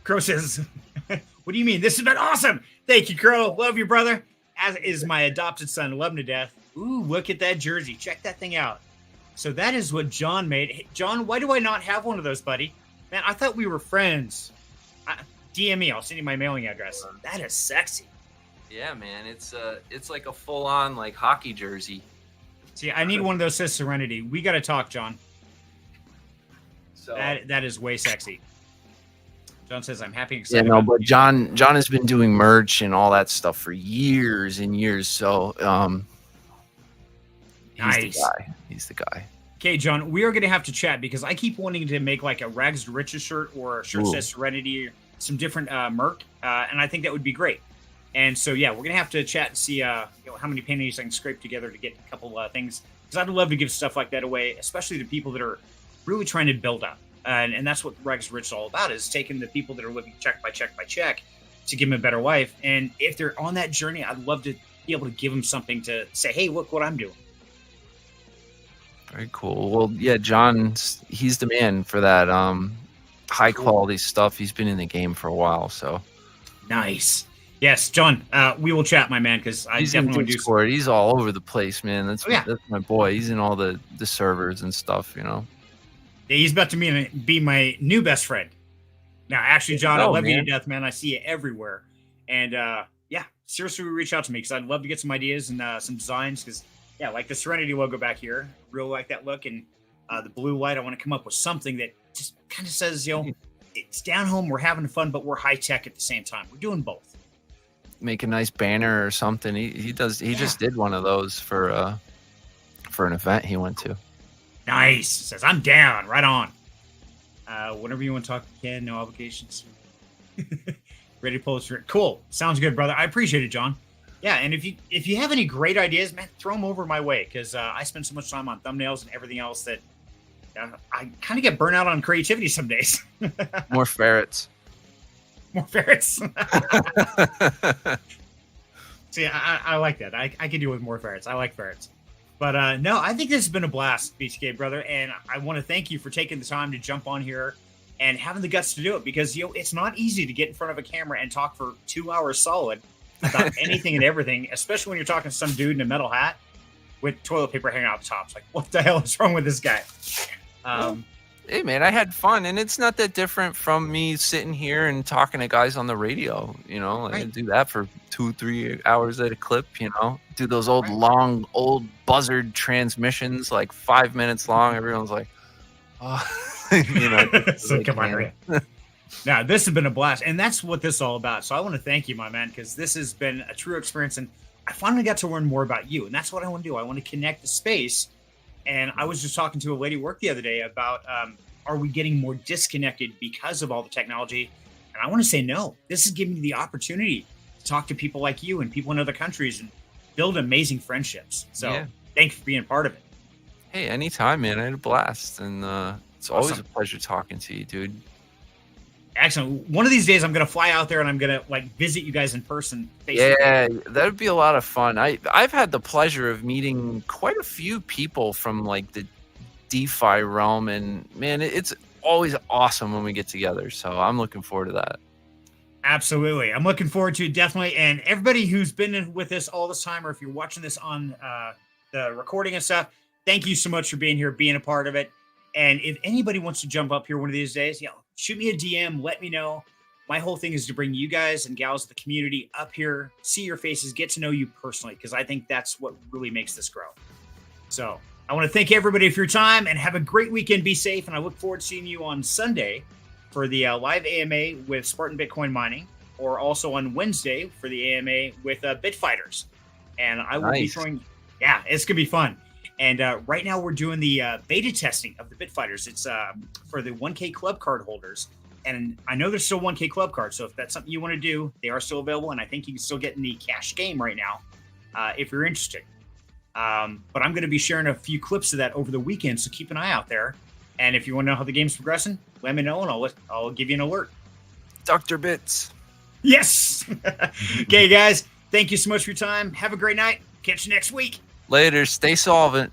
Crow says, "What do you mean? This has been awesome. Thank you, Crow. Love you, brother. As is my adopted son. Love him to death. Ooh, look at that jersey. Check that thing out. So that is what John made. Hey, John, why do I not have one of those, buddy? Man, I thought we were friends. DM me. I'll send you my mailing address. That is sexy. Yeah, man. It's like a full-on like hockey jersey. See, I need one of those, says Serenity. We got to talk, John. So that is way sexy. John says, I'm happy and excited. Yeah, no, but John has been doing merch and all that stuff for years and years. So nice. He's the guy. Okay, John, we are going to have to chat, because I keep wanting to make like a Rags to Riches shirt, or a shirt that says Serenity, or some different merch, and I think that would be great. And so, yeah, we're going to have to chat and see how many pennies I can scrape together to get a couple things, because I'd love to give stuff like that away, especially to people that are really trying to build up. And that's what Rags to Riches is all about, is taking the people that are living check by check by check to give them a better life. And if they're on that journey, I'd love to be able to give them something to say, hey, look what I'm doing. Very cool. Well, yeah, he's the man for that high quality stuff. He's been in the game for a while, so nice. Yes, John, we will chat, my man, because I definitely want to do Discord. He's all over the place, man. That's my boy. He's in all the servers and stuff, Yeah, he's about to be my new best friend. Now, actually, John, I love you to death, man. I see you everywhere. And yeah, seriously, reach out to me, because I'd love to get some ideas and some designs, because yeah, like the Serenity logo back here, really like that look, and the blue light. I want to come up with something that just kind of says, it's down home, we're having fun, but we're high tech at the same time. We're doing both. Make a nice banner or something. He just did one of those for an event he went to. Nice. Says, I'm down. Right on. Whenever you want to talk, you can. No obligations. Ready to pull it through. Cool. Sounds good, brother. I appreciate it, John. Yeah, and if you have any great ideas, man, throw them over my way, because I spend so much time on thumbnails and everything else that I kind of get burnt out on creativity some days. More ferrets. More ferrets. See, I like that. I could do with more ferrets. I like ferrets. But no, I think this has been a blast, BTK, brother. And I want to thank you for taking the time to jump on here and having the guts to do it, because it's not easy to get in front of a camera and talk for 2 hours solid. about anything and everything, especially when you're talking to some dude in a metal hat with toilet paper hanging out the top. It's like, what the hell is wrong with this guy? Hey man, I had fun, and it's not that different from me sitting here and talking to guys on the radio. You know, I do that for 2-3 hours at a clip. You know, do those old buzzard transmissions, like 5 minutes long. Everyone's like, oh, you know. So come on, now this has been a blast, and that's what this is all about. So I want to thank you, my man, because this has been a true experience, and I finally got to learn more about you, and that's what I want to do. I want to connect the space. And I was just talking to a lady at work the other day about, are we getting more disconnected because of all the technology? And I want to say no. This is giving me the opportunity to talk to people like you and people in other countries and build amazing friendships. So thanks for being a part of it. Hey, anytime, man. I had a blast. And it's always a pleasure talking to you, dude. Excellent. One of these days, I'm going to fly out there and I'm going to visit you guys in person. Yeah, that would be a lot of fun. I've had the pleasure of meeting quite a few people from the DeFi realm, and man, it's always awesome when we get together. So I'm looking forward to that. Absolutely. I'm looking forward to it, definitely. And everybody who's been with us all this time, or if you're watching this on the recording and stuff, thank you so much for being here, being a part of it. And if anybody wants to jump up here one of these days, shoot me a DM, let me know. My whole thing is to bring you guys and gals of the community up here, see your faces, get to know you personally, because I think that's what really makes this grow. So I want to thank everybody for your time and have a great weekend. Be safe. And I look forward to seeing you on Sunday for the live AMA with Spartan Bitcoin Mining, or also on Wednesday for the AMA with Bitfighters. And I will be throwing, it's going to be fun. And right now we're doing the beta testing of the Bitfighters. It's for the 1K club card holders. And I know there's still 1K club cards. So if that's something you want to do, they are still available. And I think you can still get in the cash game right now if you're interested. But I'm going to be sharing a few clips of that over the weekend. So keep an eye out there. And if you want to know how the game's progressing, let me know and I'll give you an alert. Dr. Bits. Yes. Okay, guys. Thank you so much for your time. Have a great night. Catch you next week. Later. Stay solvent.